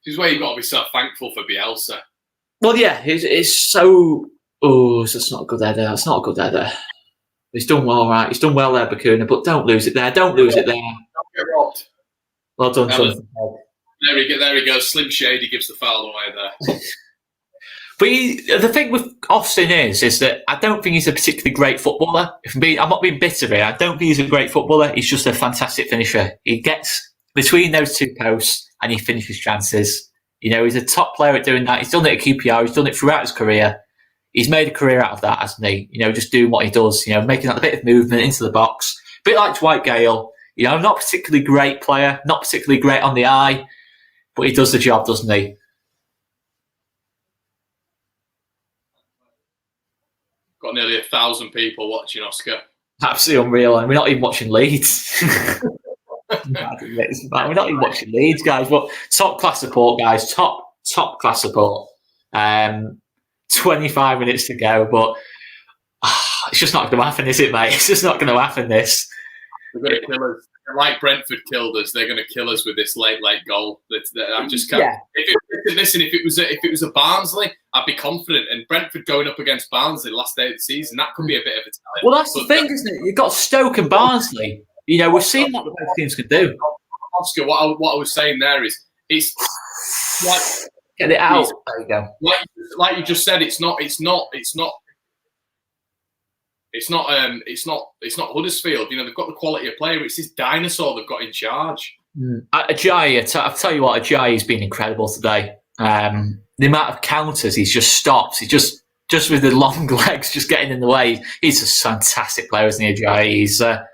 This is where you've got to be so thankful for Bielsa. Well, yeah, it's so... Oh, that's not a good header. He's done well, right? He's done well there, Bakuna, but don't lose it there. Don't get robbed. Well done, son. There he goes. Slim Shady gives the foul away there. But the thing with Austin is that I don't think he's a particularly great footballer. I'm not being bitter here. I don't think he's a great footballer. He's just a fantastic finisher. He gets between those 2 posts and he finishes chances. He's a top player at doing that. He's done it at QPR. He's done it throughout his career. He's made a career out of that, hasn't he? Just doing what he does. Making that bit of movement into the box. A bit like Dwight Gale. Not particularly great player, not particularly great on the eye, but he does the job, doesn't he? Go Got nearly 1,000 people watching, Oscar. Absolutely unreal, and we're not even watching Leeds. We're not even watching Leeds, guys. But top class support, guys. Top class support. 25 minutes to go, but it's just not going to happen, is it, mate? It's just not going to happen. This. They're going to kill us. Like Brentford killed us, they're going to kill us with this late goal. I just can't. Yeah. If it was a Barnsley, I'd be confident. And Brentford going up against Barnsley last day of the season, that could be a bit of a challenge. Well, that's the thing, isn't it? You've got Stoke and Barnsley. You know, we've seen what the both teams can do. Oscar, what I was saying there is, it's like get it out. There you go. Like you just said, it's not Huddersfield. You know, they've got the quality of player. It's this dinosaur they've got in charge. Ajayi, I'll tell you what, Ajayi's been incredible today. The amount of counters he's just stopped. He just with the long legs just getting in the way. He's a fantastic player, isn't he, Ajayi?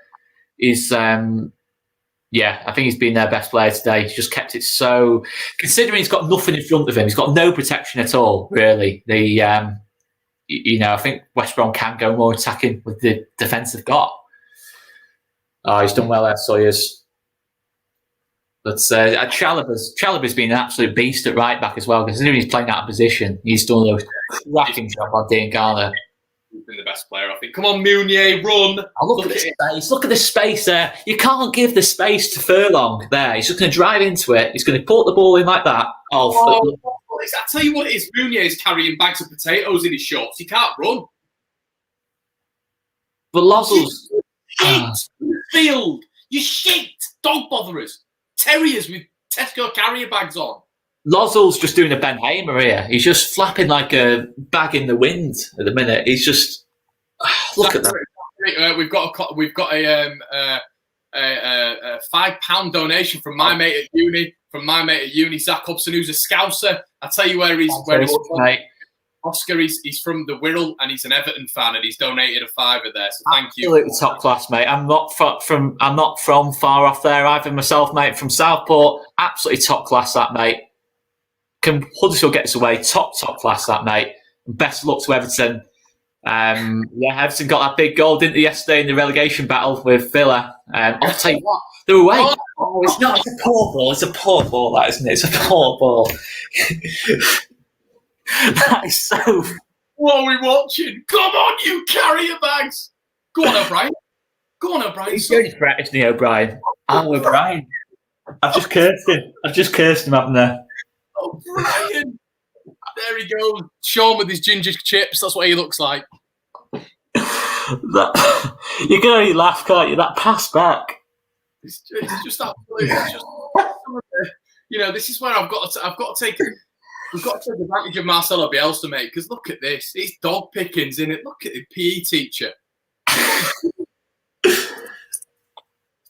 I think he's been their best player today. He's just kept it so... Considering he's got nothing in front of him, he's got no protection at all, really. I think West Brom can go more attacking with the defence they've got. Oh, he's done well there, Sawyers. But Chalobah's been an absolute beast at right back as well, considering he's playing out of position. He's done a cracking job on Dean Garner. He's been the best player, I think. Come on, Meunier, run! Look at the space. Look at the space there. You can't give the space to Furlong there. He's just going to drive into it. He's going to put the ball in like that. I tell you what it is. Meunier is carrying bags of potatoes in his shorts. He can't run. But Lozzel's... Field. You shit. Dog botherers. Terriers with Tesco carrier bags on. Lozzel's just doing a Ben Hamer here. He's just flapping like a bag in the wind at the minute. He's just look at that. We've got a £5 donation from my mate at uni. Zach Hobson, who's a Scouser. I tell you where he's from. Mate. Oscar, he's from the Wirral and he's an Everton fan and he's donated a £5 there. So thank you. Absolutely top class, mate. I'm not from far off there either myself, mate. From Southport, absolutely top class that, mate. Can Huddersfield get us away? Top class that, mate. Best luck to Everton. Everton got that big goal, didn't they, yesterday in the relegation battle with Villa. I'll tell you what, they're away. Oh, it's not. It's a poor ball. It's a poor ball, that, isn't it? It's a poor ball. That is so... What are we watching? Come on, you carrier bags! Go on, O'Brien. He's doing his threat, isn't he, O'Brien? O'Brien. I've just cursed him, haven't I? O'Brien! There he goes. Sean with his ginger chips. That's what he looks like. You can only laugh, can't you? That pass back. It's just absolutely... this is where I've got to take... We've got to take advantage of Marcelo Bielsa, mate, because look at this. It's dog pickings in it. Look at the PE teacher.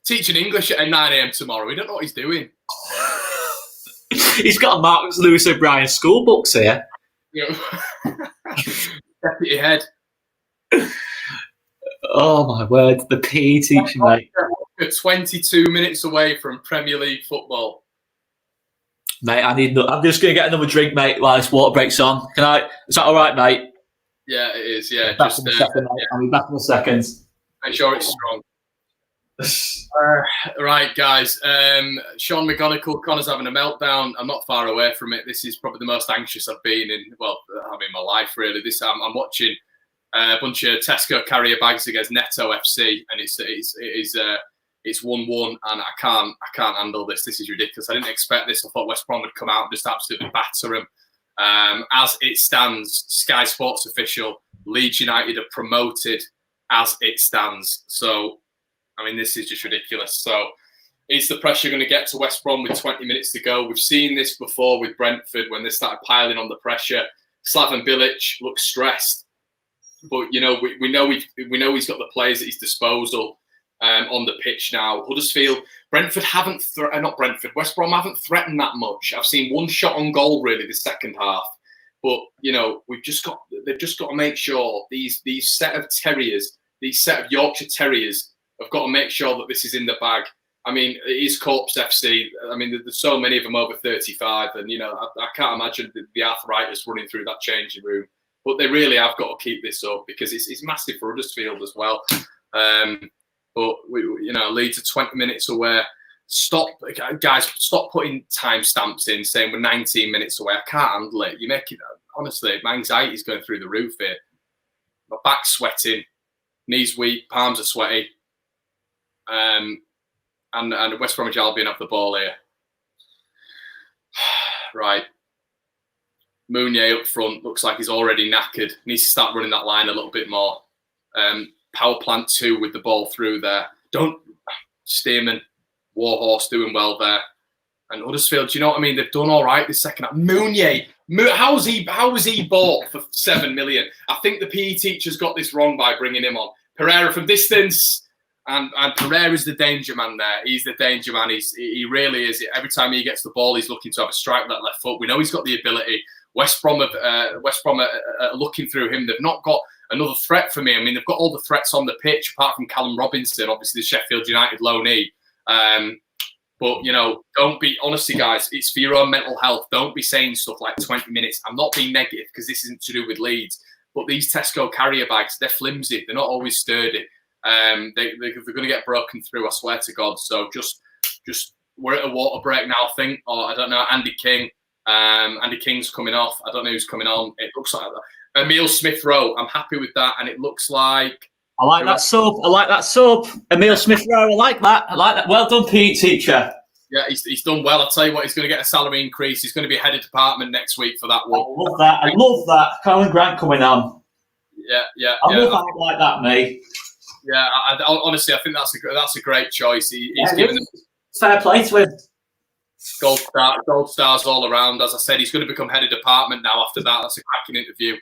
Teaching English at 9 a.m. tomorrow. We don't know what he's doing. He's got a Marcus Lewis O'Brien school books here. Deputy head. Oh, my word. The PE teacher, mate. 22 minutes away from Premier League football. Mate, I'm just going to get another drink, mate, while this water breaks on. Is that all right, mate? Yeah, it is, yeah. I'll be back in a second. Make sure it's strong. Right, guys. Sean McGonigal, Connor's having a meltdown. I'm not far away from it. This is probably the most anxious I've been in my life, really. I'm watching a bunch of Tesco carrier bags against Netto FC, and it's 1-1, and I can't handle this. This is ridiculous. I didn't expect this. I thought West Brom would come out and just absolutely batter them. As it stands, Sky Sports official, Leeds United are promoted as it stands. So, I mean, this is just ridiculous. So, is the pressure going to get to West Brom with 20 minutes to go? We've seen this before with Brentford when they started piling on the pressure. Slaven Bilic looks stressed, but we know he's got the players at his disposal on the pitch now. Huddersfield, West Brom haven't threatened that much. I've seen one shot on goal really the second half, but they've just got to make sure these set of terriers, these set of Yorkshire Terriers, have got to make sure that this is in the bag. I mean, it is Corpse FC. I mean, there's so many of them over 35, and I can't imagine the arthritis running through that changing room. But they really have got to keep this up because it's massive for Huddersfield as well. But Leeds are 20 minutes away. Stop, guys! Stop putting timestamps in, saying we're 19 minutes away. I can't handle it. You make it honestly. My anxiety's going through the roof here. My back's sweating, knees weak, palms are sweaty, and West Bromwich Albion have the ball here. Right, Mounier up front looks like he's already knackered. Needs to start running that line a little bit more. Power plant 2 with the ball through there. Stearman. Warhorse doing well there, and Huddersfield. Do you know what I mean? They've done all right this second half. Mounier, how was he bought for 7 million? I think the PE teacher's got this wrong by bringing him on. Pereira from distance, and Pereira's the danger man there. He's the danger man. He really is. Every time he gets the ball, he's looking to have a strike that left foot. We know he's got the ability. West Brom are looking through him. They've not got another threat for me. I mean, they've got all the threats on the pitch apart from Callum Robinson, obviously the Sheffield United loanee. But don't be, honestly, guys, it's for your own mental health. Don't be saying stuff like 20 minutes. I'm not being negative because this isn't to do with Leeds, but these Tesco carrier bags, they're flimsy. They're not always sturdy. They're going to get broken through, I swear to God. So just we're at a water break now, I think, or I don't know, Andy King. Andy King's coming off. I don't know who's coming on. It looks like that. Emile Smith-Rowe, I'm happy with that. And it looks like, I like that sub. Emile Smith-Rowe, I like that. Well done, PE teacher. Yeah, he's done well. I'll tell you what, he's going to get a salary increase. He's going to be head of department next week for that one. I love that. Colin Grant coming on. Yeah. I love how I like that, mate. Yeah, honestly, I think that's a great choice. He's given them fair play to him. Gold stars all around. As I said, he's going to become head of department now after that. That's a cracking interview.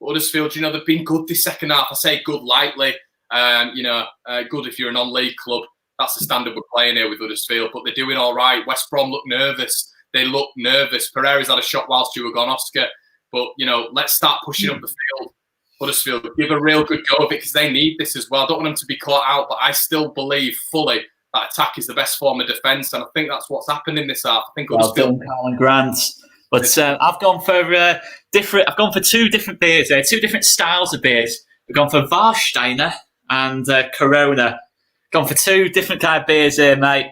Huddersfield, they've been good this second half. I say good lightly. Good if you're a non-league club. That's the standard we're playing here with Huddersfield. But they're doing all right. West Brom look nervous. They look nervous. Pereira's had a shot whilst you were gone, Oscar. But, let's start pushing up the field. Huddersfield, give a real good go of it because they need this as well. I don't want them to be caught out, but I still believe fully that attack is the best form of defence. And I think that's what's happened in this half. I think Huddersfield... Well done, Colin Grant. But I've gone for 2 different beers there, 2 different styles of beers. We've gone for Warsteiner and Corona. Gone for 2 different kind of beers here, mate.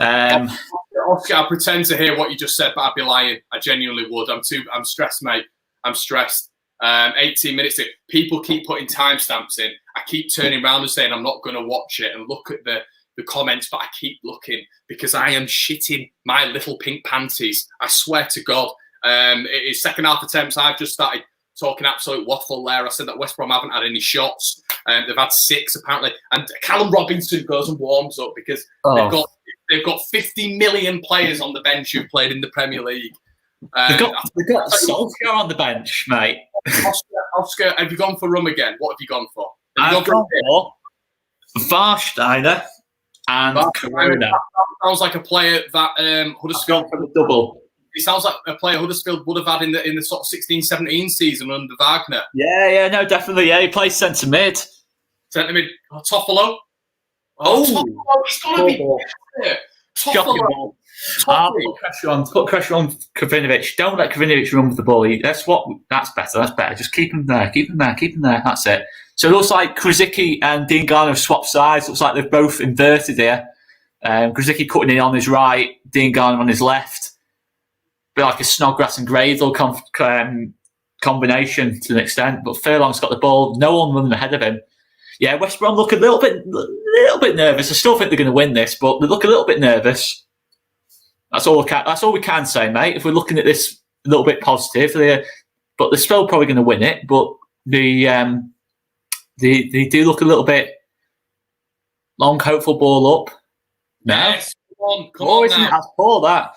Oscar, I pretend to hear what you just said, but I'd be lying. I genuinely would. I'm stressed, mate. I'm stressed. 18 minutes in. People keep putting timestamps in. I keep turning around and saying I'm not going to watch it and look at the comments, but I keep looking because I am shitting my little pink panties. I swear to God. It's second half attempts. I've just started talking absolute waffle there. I said that West Brom haven't had any shots. They've had 6 apparently. And Callum Robinson goes and warms up because they've got 50 million players on the bench who've played in the Premier League. They've got Solskjaer on the bench, mate. Oscar, have you gone for rum again? What have you gone for? I've gone for Warsteiner and Corona. That sounds like a player that Huddersfield... I've gone for the double. He sounds like a player Huddersfield would have had in the sort of 16-17 season under Wagner. Yeah, no, definitely. Yeah, he plays centre mid. Centre mid. Toffolo. Toffolo. He's got to be there. Toffolo. Put pressure on Kravinovic. Don't let Kravinovic run with the ball. That's better. That's better. Just keep him there. That's it. So it looks like Krasicki and Dean Garner have swapped sides. Looks like they've both inverted here. Krasicki cutting in on his right, Dean Garner on his left. Bit like a Snodgrass and Gradle combination to an extent. But Furlong's got the ball. No one running ahead of him. Yeah, West Brom look a little bit nervous. I still think they're going to win this, but they look a little bit nervous. That's all we can say, mate. If we're looking at this a little bit positive, but they're still probably going to win it. But they do look a little bit long, hopeful ball up. No, yes, come on now. That's poor, that.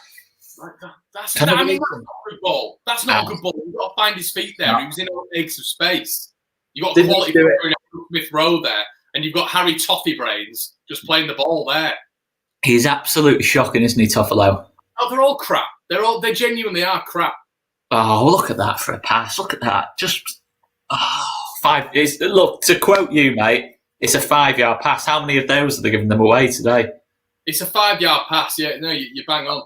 That's not a good ball. That's not a good ball. You've got to find his feet there. He was in all acres of space. You've got quality Smith-Rowe there, and you've got Harry Toffee Brains just playing the ball there. He's absolutely shocking, isn't he, Toffolo? Oh, they're all crap. They genuinely are crap. Oh, look at that for a pass. Look at that. Just 5. Look, to quote you, mate, it's a 5-yard pass. How many of those are they giving them away today? It's a 5-yard pass. Yeah, no, you bang on.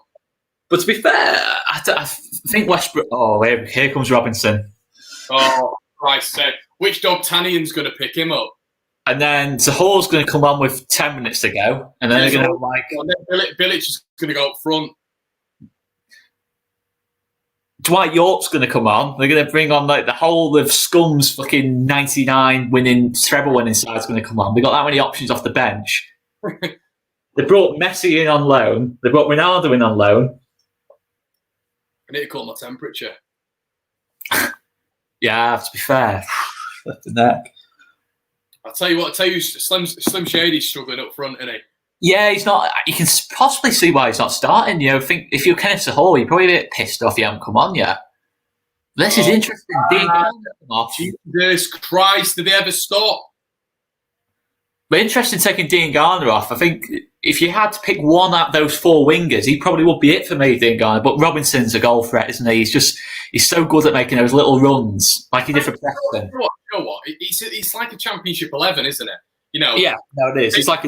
But to be fair, I think Westbrook. Oh, here comes Robinson. Oh, Christ's sake. Which D'Artagnan's going to pick him up? And then Zahor's going to come on with 10 minutes to go. And then they're going to have like... And then Bilic is going to go up front. Dwight York's going to come on. They're going to bring on like the whole of Scum's fucking 99 treble winning side's going to come on. They've got that many options off the bench. They brought Messi in on loan. They brought Ronaldo in on loan. I need to call my temperature. Yeah, to be fair. Left the neck. I'll tell you, Slim Shady's struggling up front, isn't he? Yeah, he's not. You can possibly see why he's not starting. You know, think if you're Kenneth Hall, you're probably a bit pissed off he hasn't come on yet. This is interesting. Jesus Christ, did they ever stop? But interesting taking Dean Garner off. I think if you had to pick one out of those four wingers, he probably would be it for me, Dean Garner. But Robinson's a goal threat, isn't he? He's so good at making those little runs, like he did for Preston. You know what? It's like a Championship 11, isn't it? You know. Yeah, no, it is. It's like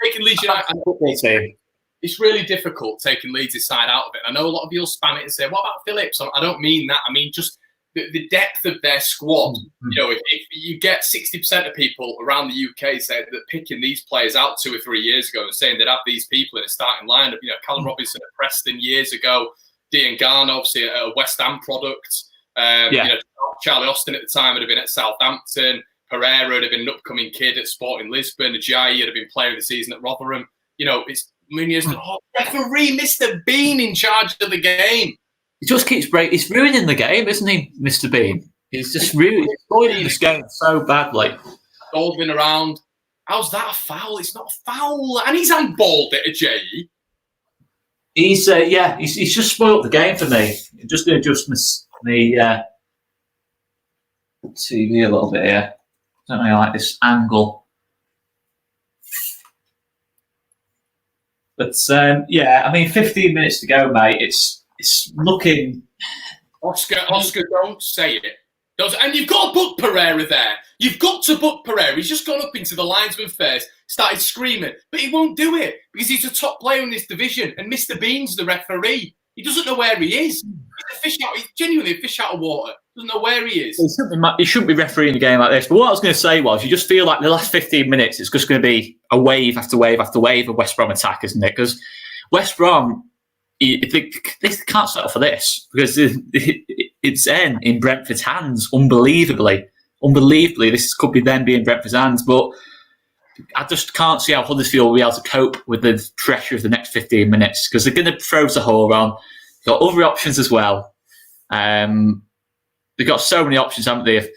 taking Leeds United. Football team. It's really difficult taking Leeds' side out of it. I know a lot of you will spam it and say, "What about Phillips?" I don't mean that. I mean just the depth of their squad. Mm-hmm. You know, if you get 60% of people around the UK say that picking these players out 2 or 3 years ago and saying they'd have these people in a starting lineup. You know, Callum Robinson at Preston years ago, Dean Garner, obviously a West Ham product. You know, Charlie Austin at the time would have been at Southampton. Pereira would have been an upcoming kid at Sporting Lisbon. Ajayi would have been player of the season at Rotherham. You know, it's Munoz, referee Mr. Bean in charge of the game. He just keeps breaking. He's ruining the game, isn't he, Mr. Bean? He's just ruining this game so badly. Goldwyn around. How's that a foul? It's not a foul. And he's handballed it, Ajayi. He's just spoiled the game for me. I'm just going to adjust my TV a little bit here. I don't really like this angle. But, I mean, 15 minutes to go, mate. It's looking... Oscar, don't say it. And you've got to book Pereira there. You've got to book Pereira. He's just gone up into the linesman first, started screaming. But he won't do it because he's a top player in this division. And Mr. Bean's the referee. He doesn't know where he is. He's genuinely a fish out of water. Doesn't know where he is. He shouldn't be refereeing a game like this. But what I was going to say was, you just feel like the last 15 minutes, it's just going to be a wave after wave after wave of West Brom attack, isn't it? Because West Brom, they can't settle for this because it's in Brentford's hands. Unbelievably, this could be them being Brentford's hands. But I just can't see how Huddersfield will be able to cope with the pressure of the next 15 minutes because they're going to throw Zahor on. They've got other options as well. They've got so many options, haven't they?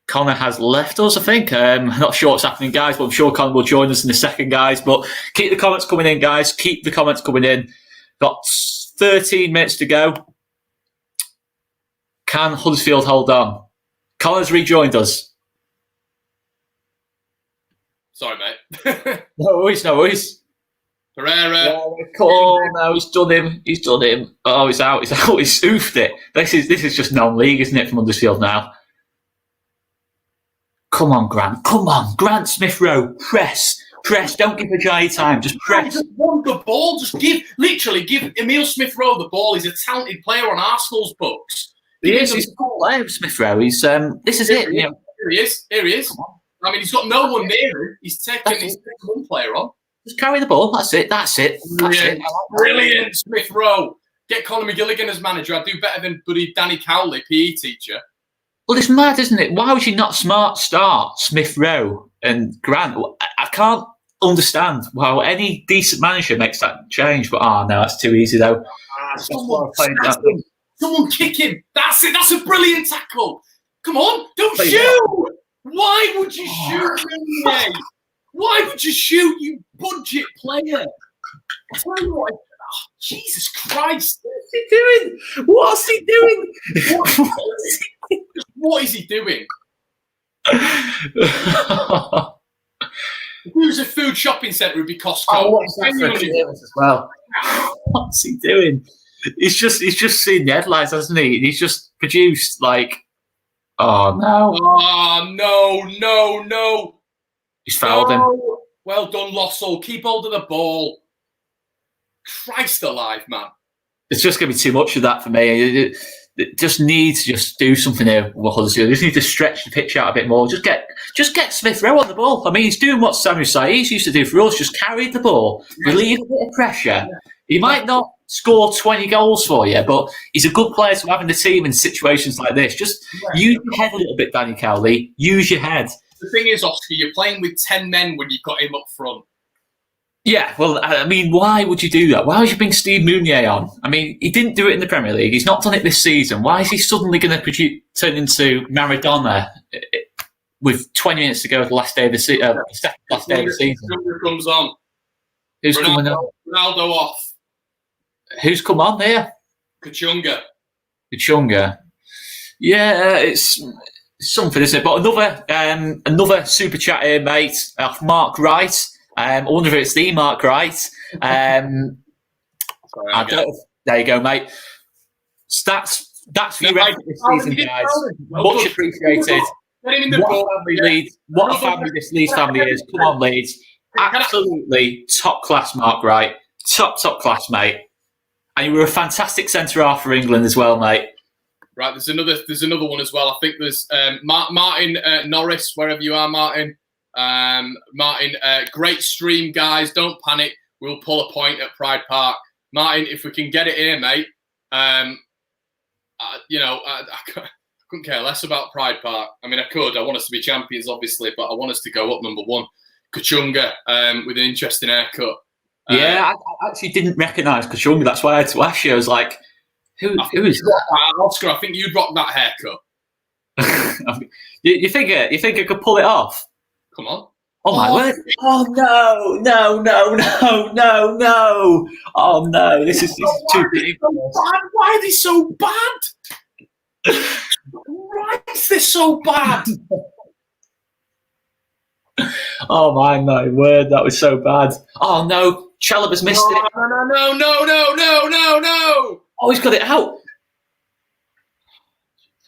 Connor has left us, I think. I'm not sure what's happening, guys, but I'm sure Connor will join us in a second, guys. But keep the comments coming in, guys. Keep the comments coming in. Got 13 minutes to go. Can Huddersfield hold on? Connor's rejoined us. Sorry, mate. No worries. Pereira. Oh, no, he's done him. Oh, he's out. He's oofed it. This is just non-league, isn't it, from Huddersfield now? Come on, Grant Smith Rowe. Press. Don't give Ajayi time. Just press. Just want the ball. Just give Emile Smith Rowe the ball. He's a talented player on Arsenal's books. He's a good player, Smith Rowe. This is it. Here he is. I mean, he's got no one near him. He's taken one player on. Just carry the ball. That's it. Brilliant, Smith Rowe. Get Conor McGilligan as manager. I'd do better than buddy Danny Cowley, PE teacher. Well, it's mad, isn't it? Why would you not start Smith Rowe and Grant? I can't understand how any decent manager makes that change. But no, that's too easy though. Someone kick him. That's it. That's a brilliant tackle. Come on, don't shoot. Why would you shoot me? Why would you shoot, you budget player? I tell you what, Jesus Christ. What's he doing? What is he doing? If it was a food shopping centre, it would be Costco. What's that as well? What's he doing? He's just seen the headlines, hasn't he? He's just produced oh no. He's fouled him. Well done, Lossell. Keep hold of the ball. Christ alive, man. It's just going to be too much of that for me. just need to just do something here with Huddersfield. Just need to stretch the pitch out a bit more. Just get Smith Rowe on the ball. I mean, he's doing what Samuel Saiz used to do for us. Just carry the ball, relieve a bit of pressure. He might not score 20 goals for you, but he's a good player to have in the team in situations like this. Just use your head a little bit, Danny Cowley. Use your head. The thing is, Oscar, you're playing with 10 men when you've got him up front. Yeah, well, I mean, why would you do that? Why would you bring Steve Mounier on? I mean, he didn't do it in the Premier League. He's not done it this season. Why is he suddenly going to turn into Maradona with 20 minutes to go, the last day of the season? Last day of the season. Who comes on? Who's coming on? Ronaldo off. Who's come on there? Kachunga. Yeah, it's something, isn't it? But another super chat here, mate, off Mark Wright. I wonder if it's the Mark Wright. There you go, mate. Stats for your effort this season, guys. Much appreciated. What a family this Leeds family is. Come on, Leeds. Absolutely top class, Mark Wright. Top class, mate. And you were a fantastic centre half for England as well, mate. Right, there's another one as well. I think there's Martin Norris, wherever you are, Martin. Martin, great stream, guys. Don't panic. We'll pull a point at Pride Park. Martin, if we can get it here, mate. I couldn't care less about Pride Park. I mean, I could. I want us to be champions, obviously, but I want us to go up number one. Kachunga, with an interesting haircut. I actually didn't recognise Kachunga. That's why I had to ask you. I was like, who is that? Oscar, I think you'd rock that haircut. you think I could pull it off? Come on. Oh my word. Oh no. Oh no, this is too big. Why are they so bad? Why is this so bad? Oh my word, that was so bad. Oh no, Chalobah's missed it. No. Oh, he's got it out.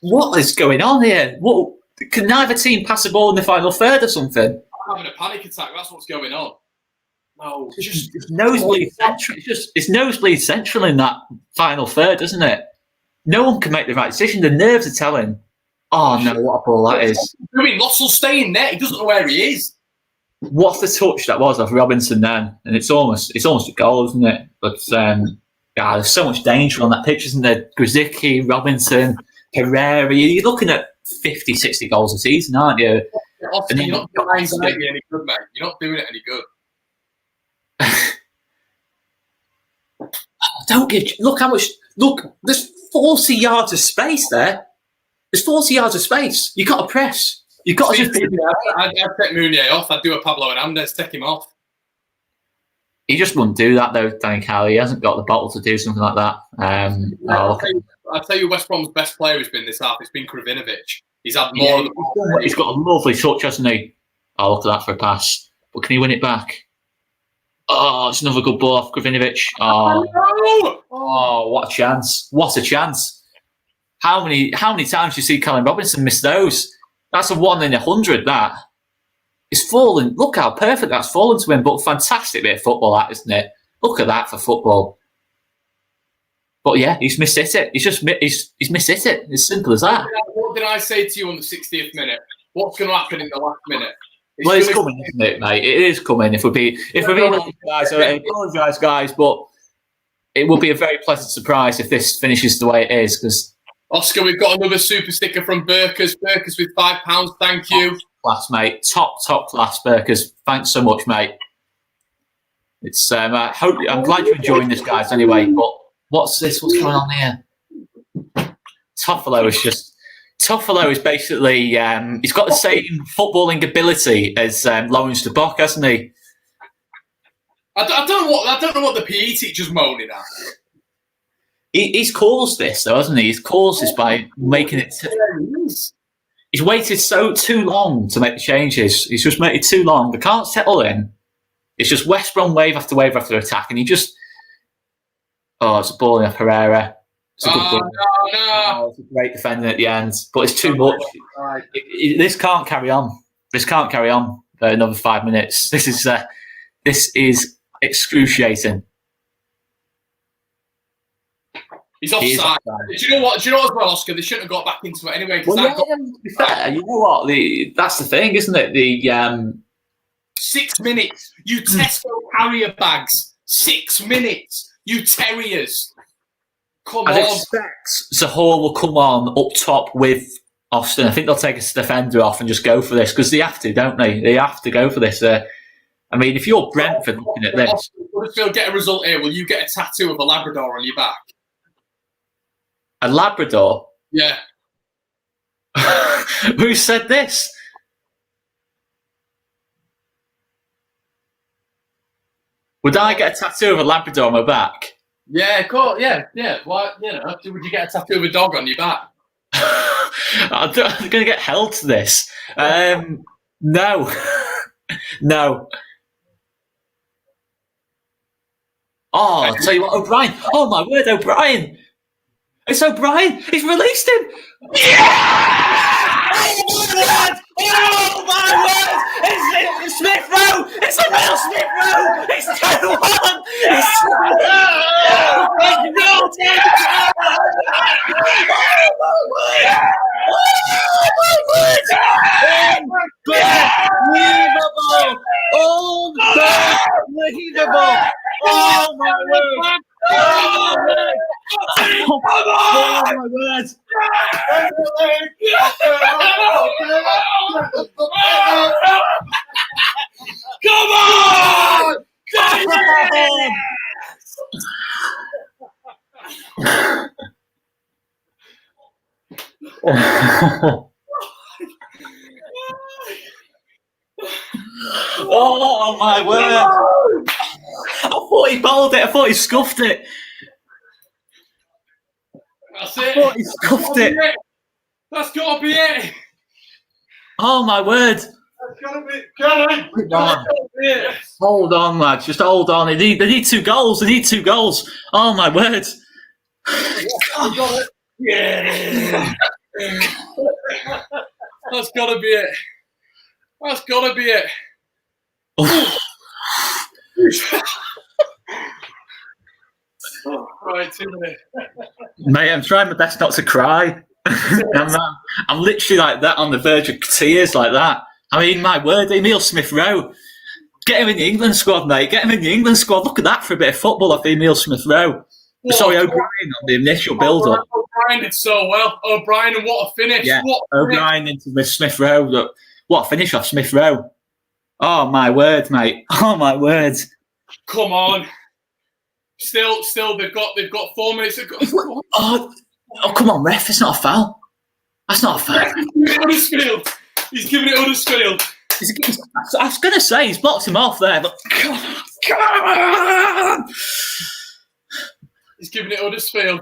What is going on here? What? Can neither team pass the ball in the final third or something? I'm having a panic attack. That's what's going on. No, it's nosebleed central. It's nosebleed central in that final third, isn't it? No one can make the right decision. The nerves are telling. Oh no, what a ball that is! I mean, Loss will stay in there. He doesn't know where he is. What's the touch that was off Robinson then? And it's almost a goal, isn't it? But there's so much danger on that pitch, isn't there? Grzycki, Robinson, Herrera. You're looking at 50, 60 goals a season, aren't you? Austin, you're not doing it any good, mate. You're not doing it any good. Look how much. Look, there's 40 yards of space there. There's 40 yards of space. You've got to press. You've got to just. I'd take Mounier off. I'd do a Pablo Hernandez, take him off. He just wouldn't do that, though, Danny Cowley. He hasn't got the bottle to do something like that. I'll tell you, West Brom's best player has been this half. It's been Kravinovic. He's had more of the ball. He's got a lovely touch, hasn't he? Oh, look at that for a pass. But can he win it back? Oh, it's another good ball off Kravinovic. Oh, what a chance. What a chance. How many times do you see Callum Robinson miss those? That's a 1 in 100, that. It's fallen. Look how perfect that's fallen to him, but fantastic bit of football, that, isn't it? Look at that for football. But yeah, he's mishit it. He's mishit it. It's simple as that. What did I say to you on the 60th minute? What's going to happen in the last minute? It's coming, isn't it, mate? It is coming. If we're being honest, guys, I apologise, guys, but it will be a very pleasant surprise if this finishes the way it is. Because Oscar, we've got another super sticker from Burkers. Burkers with £5. Thank you. Class, mate. Top class, Burkers. Thanks so much, mate. It's I'm glad you're enjoying this, guys. Anyway, but what's this? What's going on here? Toffolo is basically he's got the same footballing ability as Lawrence de Bock, hasn't he? I don't know what the PE teacher's moaning at. He's caused this, though, hasn't he? He's caused this by making it. He's waited too long to make the changes. He's just made it too long. They can't settle in. It's just West Brom wave after wave after attack, and he just. Oh, it's a ball in Herrera. It's a good ball. No. It's a great defending at the end, but it's too much. This can't carry on. This can't carry on for another 5 minutes. This is excruciating. He's offside. Do you know what? Do you know as well, Oscar? They shouldn't have got back into it anyway. Well, to be fair, you know what? That's the thing, isn't it? 6 minutes. You Tesco carrier bags. 6 minutes. You terriers. Come I'd on. expect Zahor will come on up top with Austin. I think they'll take a defender off and just go for this because they have to, don't they? They have to go for this. I mean, if you're Brentford looking at this, Huddersfield get a result here. Will you get a tattoo of a Labrador on your back? a Labrador. Yeah. Who said this? Would I get a tattoo of a Labrador on my back? Yeah, cool. Yeah. Why? Would you get a tattoo of a dog on your back? I'm going to get held to this. No. No. Oh, I'll tell you what, O'Brien. Oh, my word, O'Brien. It's O'Brien. He's released him. Yeah! Oh, my word. It's Smith Rowe. It's a real Smith Rowe. It's 2-1. It's 2-1. Unbelievable! Unbelievable! Oh my word! Oh my word! Come on! Oh my word! I thought he bowled it. I thought he scuffed it. That's it. I thought he scuffed it. That's got to be it. Oh my word! That's got to be it. Hold on, lads. Just hold on. They need 2 goals. They need 2 goals. Oh my word! Got it. Yeah. That's got to be it. That's got to be it. Right, 2 minutes. Mate, I'm trying my best not to cry. I'm literally like that on the verge of tears like that. I mean, my word, Emile Smith-Rowe. Get him in the England squad, mate. Get him in the England squad. Look at that for a bit of football off Emile Smith-Rowe. Sorry, O'Brien on the initial build-up. O'Brien did so well. O'Brien, and what a finish. Yeah, what O'Brien into Smith-Rowe. What a finish off Smith-Rowe. Oh, my word, mate. Oh, my word. Come on. Still, they've got 4 minutes to go. Oh, come on, ref. It's not a foul. That's not a foul. Huddersfield. He's giving it Huddersfield. I was going to say, he's blocked him off there, but come on. He's giving it Huddersfield.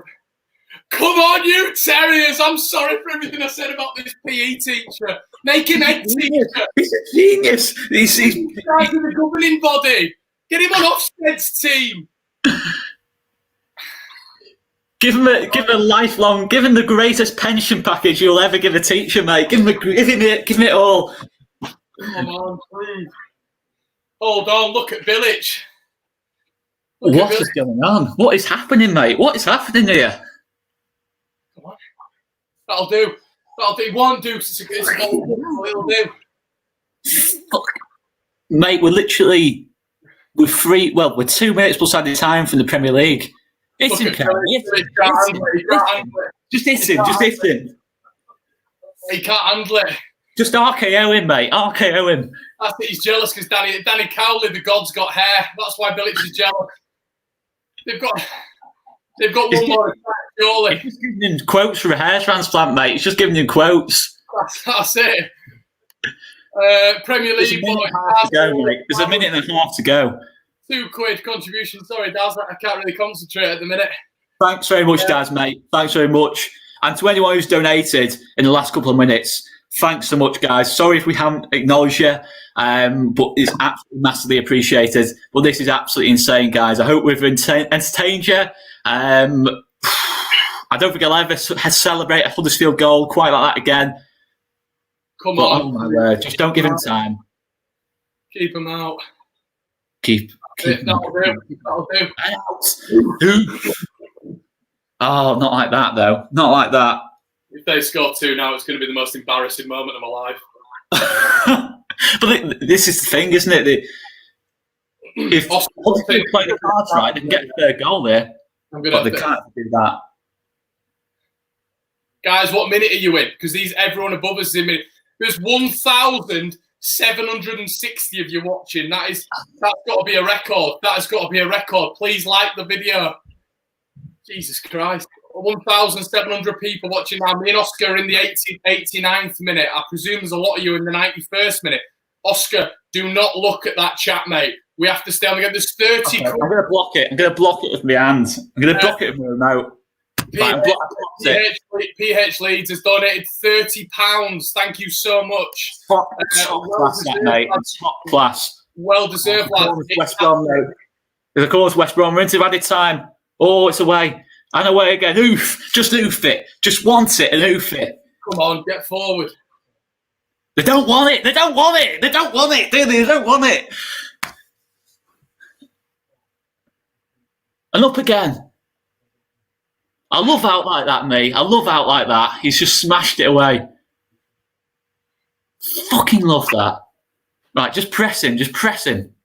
Come on, you terriers. I'm sorry for everything I said about this PE teacher. Make him head teacher. He's a genius. He's the governing body. Get him on Ofsted's team. Give him a lifelong, give him the greatest pension package you'll ever give a teacher, mate. Give him it all. Come on, please. Hold on, look at Bilic. What is going on? What is happening, mate? What is happening here? Come on. That'll do. It won't do. It's a goal. It'll do. Fuck. Mate, we're 2 minutes plus added time from the Premier League. Hit him, Cam. Just hit him. He can't handle it. Just RKO him, mate. RKO him. I think he's jealous because Danny Cowley, the god's got hair. That's why Bilic is jealous. They've got one more attack, surely. He's just giving him quotes for a hair transplant, mate. He's just giving him quotes. That's it. Premier League boy. There's a minute and a half to go. £2 contribution. Sorry, Daz, I can't really concentrate at the minute. Thanks very much, Daz, mate. Thanks very much. And to anyone who's donated in the last couple of minutes, thanks so much, guys. Sorry if we haven't acknowledged you, but it's absolutely massively appreciated. But this is absolutely insane, guys. I hope we've entertained you. I don't think I'll ever celebrate a Huddersfield goal quite like that again. Come on. Oh, my word. Just don't give him time. Keep him out. Keep That'll do. out. Oh, not like that though. Not like that. If they score 2 now, it's going to be the most embarrassing moment of my life. But this is the thing, isn't it? If Huddersfield play the cards right, they can get their goal there. But they can't do that. Guys, what minute are you in? Because everyone above us is in minute. There's 1,760 of you watching. That's got to be a record. That has got to be a record. Please like the video. Jesus Christ. 1,700 people watching now. Me and Oscar are in the 89th minute. I presume there's a lot of you in the 91st minute. Oscar, do not look at that chat, mate. We have to stay on the game. There's 30 okay, I'm going to block it. I'm going to block it with my hands. I'm going to block it with my remote. PH Leeds has donated £30. Thank you so much. Top class, that, mate. Top class. Well deserved, lad. West Brom, mate. Of course, West Brom. We're into added time. Oh, it's away. And away again. Oof. Just oof it. Just want it and oof it. Come on, get forward. They don't want it. They don't want it. They don't want it. They don't want it. And up again. I love out like that, mate. I love out like that. He's just smashed it away. Fucking love that. Right, just press him. Just press him.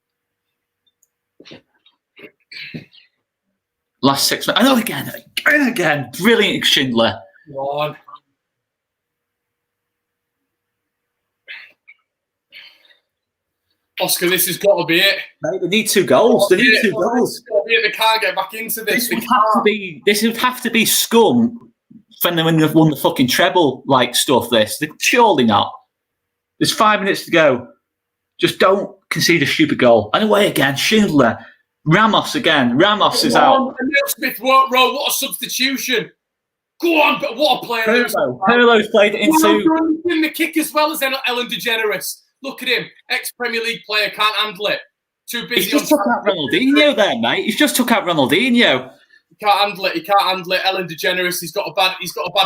Last 6 minutes. I know again. Brilliant Schindler. Come on. Oscar, this has got to be it. Mate, they need 2 goals. They need 2 goals. They can't get back into this. This would have to be scum when they've won the fucking treble like stuff. Surely not. There's 5 minutes to go. Just don't concede a stupid goal. And away again, Schindler. Ramos again. Ramos is out. And Neil Smith won't roll. What a substitution. Go on, but what a player. Pirlo's played it into. In the kick as well as Ellen DeGeneres. Look at him. Ex-Premier League player, can't handle it. Too busy. He's just took out Ronaldinho there, mate. He's just took out Ronaldinho. He can't handle it. He can't handle it. Ellen DeGeneres, he's got a bad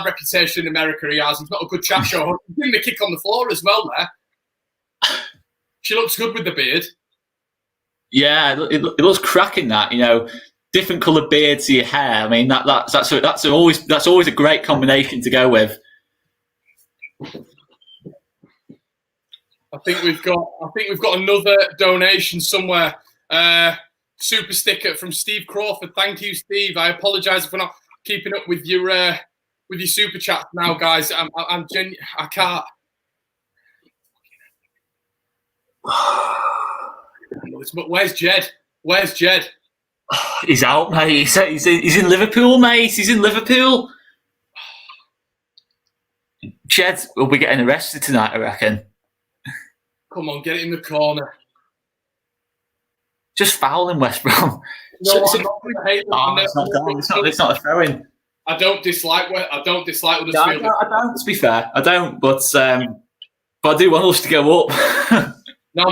reputation in America, he has. He's not a good chat show. He's giving the kick on the floor as well there. She looks good with the beard. Yeah, it looks cracking that, different coloured beards to your hair. I mean, that's always a great combination to go with. I think we've got another donation somewhere. Super sticker from Steve Crawford. Thank you, Steve. I apologise if we're not keeping up with your super chat now, guys. I can't. Where's Jed? Where's Jed? He's out, mate. He's in Liverpool, mate. He's in Liverpool. Jed will be getting arrested tonight, I reckon. Come on, get it in the corner. Just foul in West Brom. No, I'm not going to hate them. It's not a throw-in. I don't dislike Huddersfield. I don't, to be fair. I don't, but I do want us to go up. No,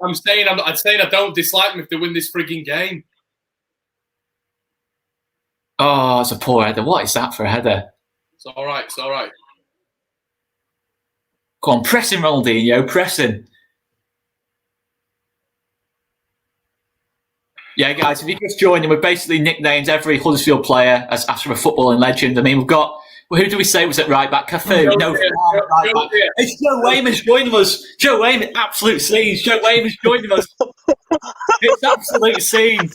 I'm saying I don't dislike them if they win this frigging game. Oh, it's a poor header. What is that for a header? It's all right. It's all right. Come on, pressing Ronaldinho, pressing. Yeah, guys, if you just join in, we've basically nicknamed every Huddersfield player as after a footballing legend. I mean, we've got, who do we say was at right back? Cafu. Right back. It's Joe Wayman's joining us. Joe Wayman, absolute scenes. Joe Wayman's joining us. It's absolute scenes.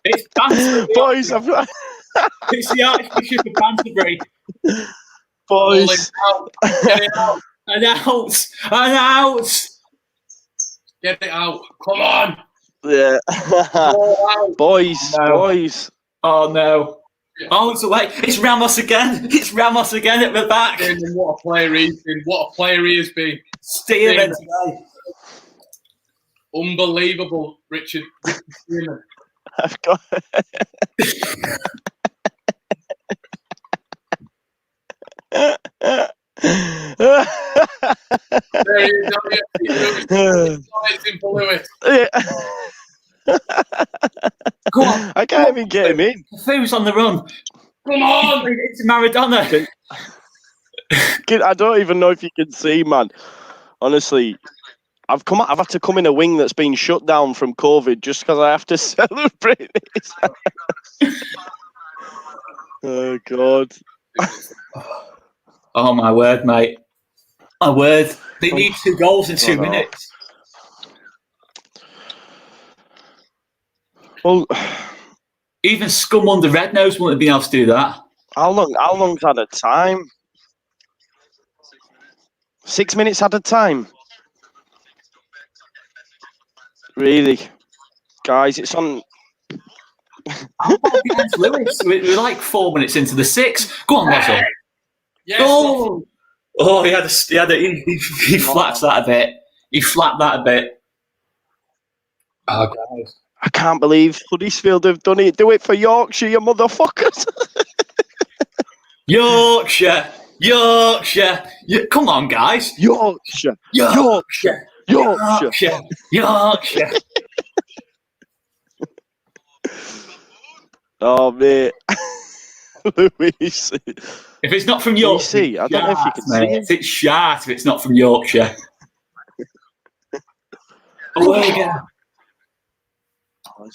It's Banterbury. Boys, It's the Archbishop of Banterbury. Boys. Get it out. Announce. Get it out. Come on. Yeah. Boys. Oh, no. Oh, it's away. It's Ramos again. It's Ramos again at the back. What a player he's been. What a player he has been. Stearman today. Unbelievable, Richard Stearman. I've got There he is. It's in for Lewis. Go on. I can't even get him in. Who's on the run? Come on. It's Maradona. I don't even know if you can see, man. Honestly, I've had to come in a wing that's been shut down from COVID just because I have to celebrate this. Oh God! Oh my word, mate! My word! They need 2 goals in 2 minutes. Well, even scum under red nose wouldn't have been able to do that. How long's had a time? 6 minutes at a time. Really, guys, it's on. How far behind Lewis? We're like 4 minutes into the 6. Go on, Russell. Yes, Oh, he flaps that a bit. He flapped that a bit. Oh, guys. I can't believe Huddersfield have done it. Do it for Yorkshire, you motherfuckers. Yorkshire. Come on, guys. Yorkshire. Oh, mate. Louise. If it's not from Yorkshire, I don't know if you can see it. It's shart if it's not from Yorkshire. Away again.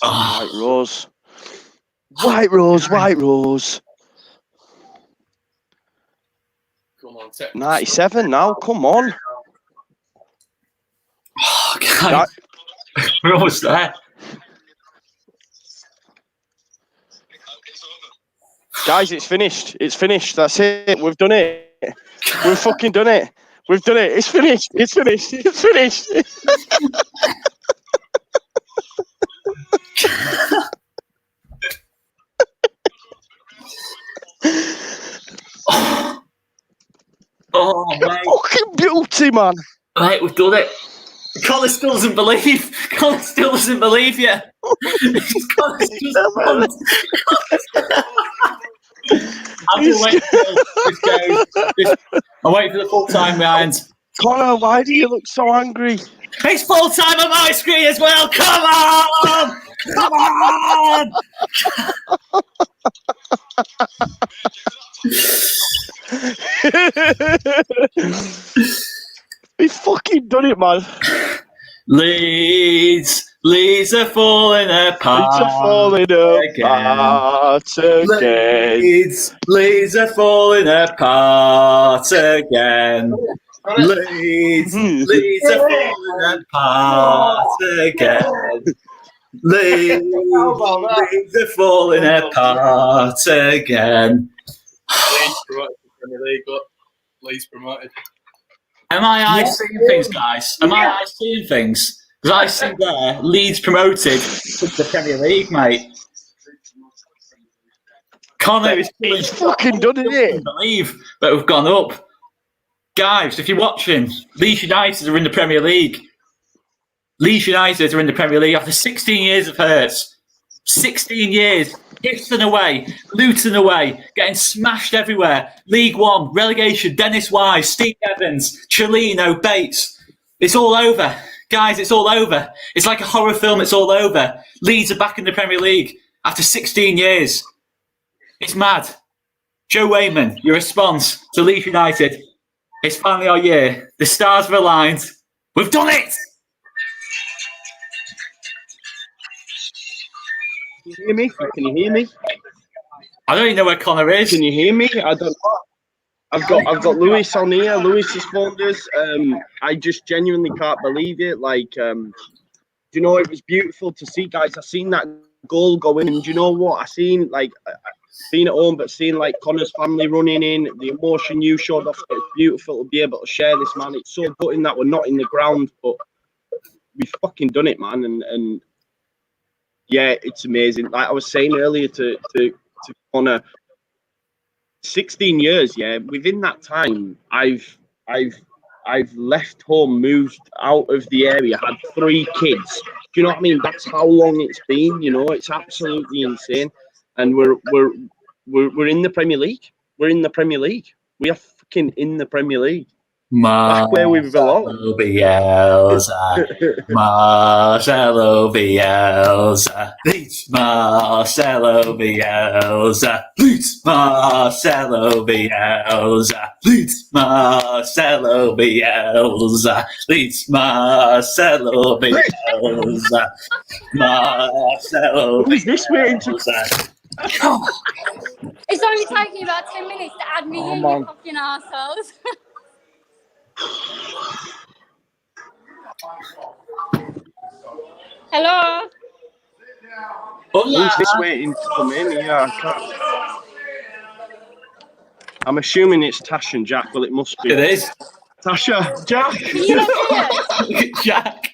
White Rose. White Rose. Come on, 97 now, come on. Oh, God. We're almost there. Guys, it's finished. That's it. We've done it. We've fucking done it. We've done it. It's finished. Oh, mate. Fucking beauty, man. Mate, we've done it. Connor still doesn't believe you. Connor still doesn't believe you. I'm just waiting until this goes. I'm waiting for the full time behind. Connor, why do you look so angry? It's full time on my screen as well. Come on! Come on! We fucking done it, man. Leeds are falling apart. Again. Leeds are falling apart again. Leeds are falling apart again. Leeds are falling apart again. Leeds promoted. Am I seeing things, guys? Am I seeing things? Because I see there, Leeds promoted to the Premier League, mate. Connor is fucking done it. I can't believe that we've gone up. Guys, if you're watching, Leeds United are in the Premier League. Leeds United are in the Premier League after 16 years of hurts. 16 years. Gibson away, Luton away, getting smashed everywhere. League One, relegation, Dennis Wise, Steve Evans, Chelino, Bates. It's all over. Guys, it's all over. It's like a horror film, it's all over. Leeds are back in the Premier League after 16 years. It's mad. Joe Wayman, your response to Leeds United. It's finally our year. The stars have aligned. We've done it! Can you hear me? I don't even know where Connor is. Can you hear me? I don't know. I've got Lewis on here. Lewis has phoned us. I just genuinely can't believe it. Like, do you know, it was beautiful to see, guys. I seen that goal go in, and do you know what? I seen, like, being at home, but seeing like Connor's family running in, the emotion you showed off. It's beautiful to be able to share this, man. It's so gutting that we're not in the ground, but we've fucking done it, man. And yeah, it's amazing. Like I was saying earlier to Connor, 16 years, yeah. Within that time, I've left home, moved out of the area, had 3 kids. Do you know what I mean? That's how long it's been. You know, it's absolutely insane. And we're in the Premier League. We're in the Premier League. We are fucking in the Premier League. Back where we belong. Bielsa, Marcelo Bielsa, Leeds, Marcelo Bielsa, Leeds, Marcelo Bielsa, Leeds, Marcelo Bielsa, Leeds, Marcelo Bielsa, Marcelo Who's this waiting to... Bielsa. It's only taking about 10 minutes to add me in, you fucking assholes. Hello? Who's this waiting to come in? Yeah, I can't... I'm assuming it's Tash and Jack. Well, it must be. It is. Tasha, Jack. Can you not see us? Jack.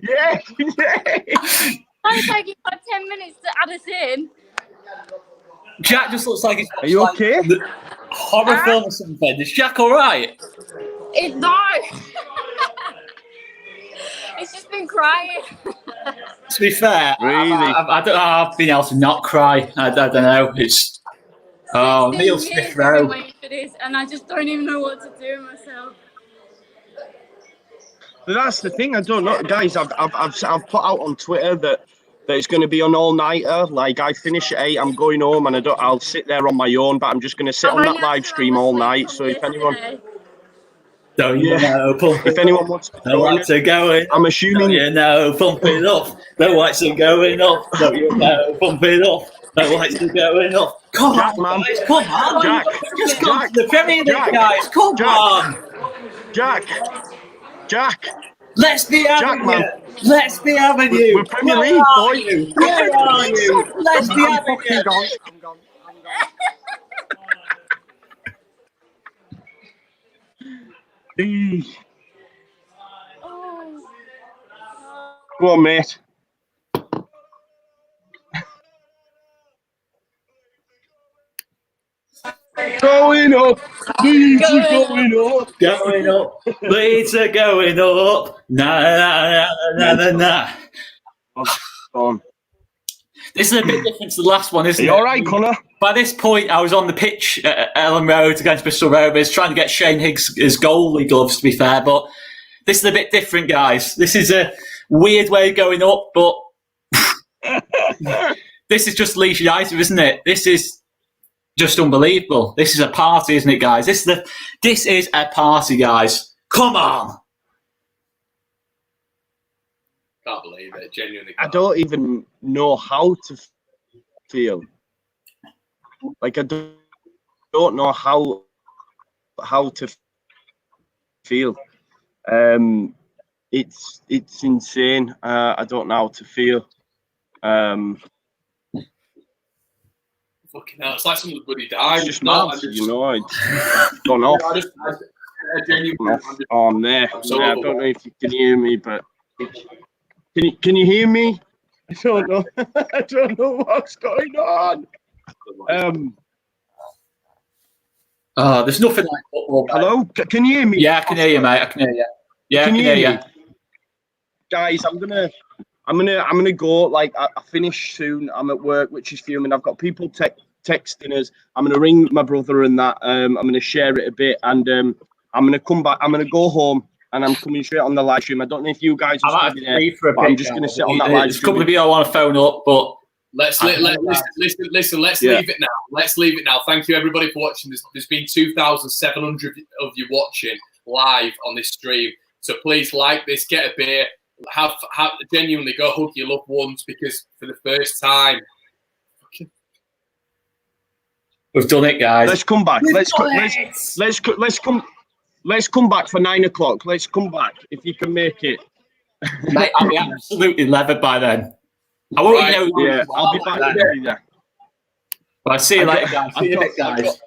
Yeah, yeah. It's only taking about 10 minutes to add us in. Jack just looks like he's Are you okay? horror film or something. Is Jack all right? It's not. It's just been crying. To be fair, Really? I don't know. I've been able to not cry. I don't know. It's Neil Smith Rowe. Waiting for this, and I just don't even know what to do myself. But that's the thing. I don't know, guys. I've put out on Twitter that it's going to be an all-nighter. Like, I finish at 8, I'm going home, and I'll sit there on my own. But I'm just going to sit on that live stream all night. So if anyone, Don't you know, pump if anyone wants to the join lights are going. I'm assuming. Don't you know, pump it up. The lights are going up. Don't you know, pump it up. The lights are going up. Come Jack, on, man. guys, come on. Jack. Just come Jack. to the Premier League, Jack. guys. Come Jack. on. Jack. Let's be having man. you. Let's be having you. We're Premier Where League, are boy. you? Where are you? Let's be having you. I'm gone. Go on, mate. Going up. Leeds are going up. Going up. Leeds are going up. Na na na na na na. Go on. This is a bit different to the last one, isn't Are it? you all right, Connor? By this point, I was on the pitch at Ellen Road against Bristol Rovers, trying to get Shane Higgs his goalie gloves, to be fair. But this is a bit different, guys. This is a weird way of going up, but this is just Leeds United, isn't it? This is just unbelievable. This is a party, isn't it, guys? This is a party, guys. Come on. Can't believe it. Genuinely. I don't even know how to feel. Like, I don't know how to feel. It's insane. I don't know how to feel. Fucking hell, it's like somebody bloody died. It's just mad, you know. It's gone off. Oh, I'm there. I don't know if you can hear me, but can you hear me? I don't know. I don't know what's going on. There's nothing like football. Mate. Hello, can you hear me? Yeah, I can hear you, mate. I can hear you. Yeah, Can I can you hear hear me? Guys, I'm gonna go. Like, I finish soon. I'm at work, which is fuming. I've got people texting us. I'm gonna ring my brother and that. I'm gonna share it a bit, and I'm gonna come back. I'm gonna go home, and I'm coming straight on the live stream. I don't know if you guys are still there, but I'm just gonna sit on that live There's a stream. couple of you I want to phone up, but Listen. Let's leave it now. Let's leave it now. Thank you, everybody, for watching. There's been 2,700 of you watching live on this stream. So please like this, get a beer, have genuinely go hug your loved ones, because for the first time, we've done it, guys. Let's come back. Let's come back for 9 o'clock. Let's come back if you can make it. Mate, I'll be absolutely levered by then. I won't know. Yeah, I'll be back. But I'll see you later, guys. See you in a bit, guys.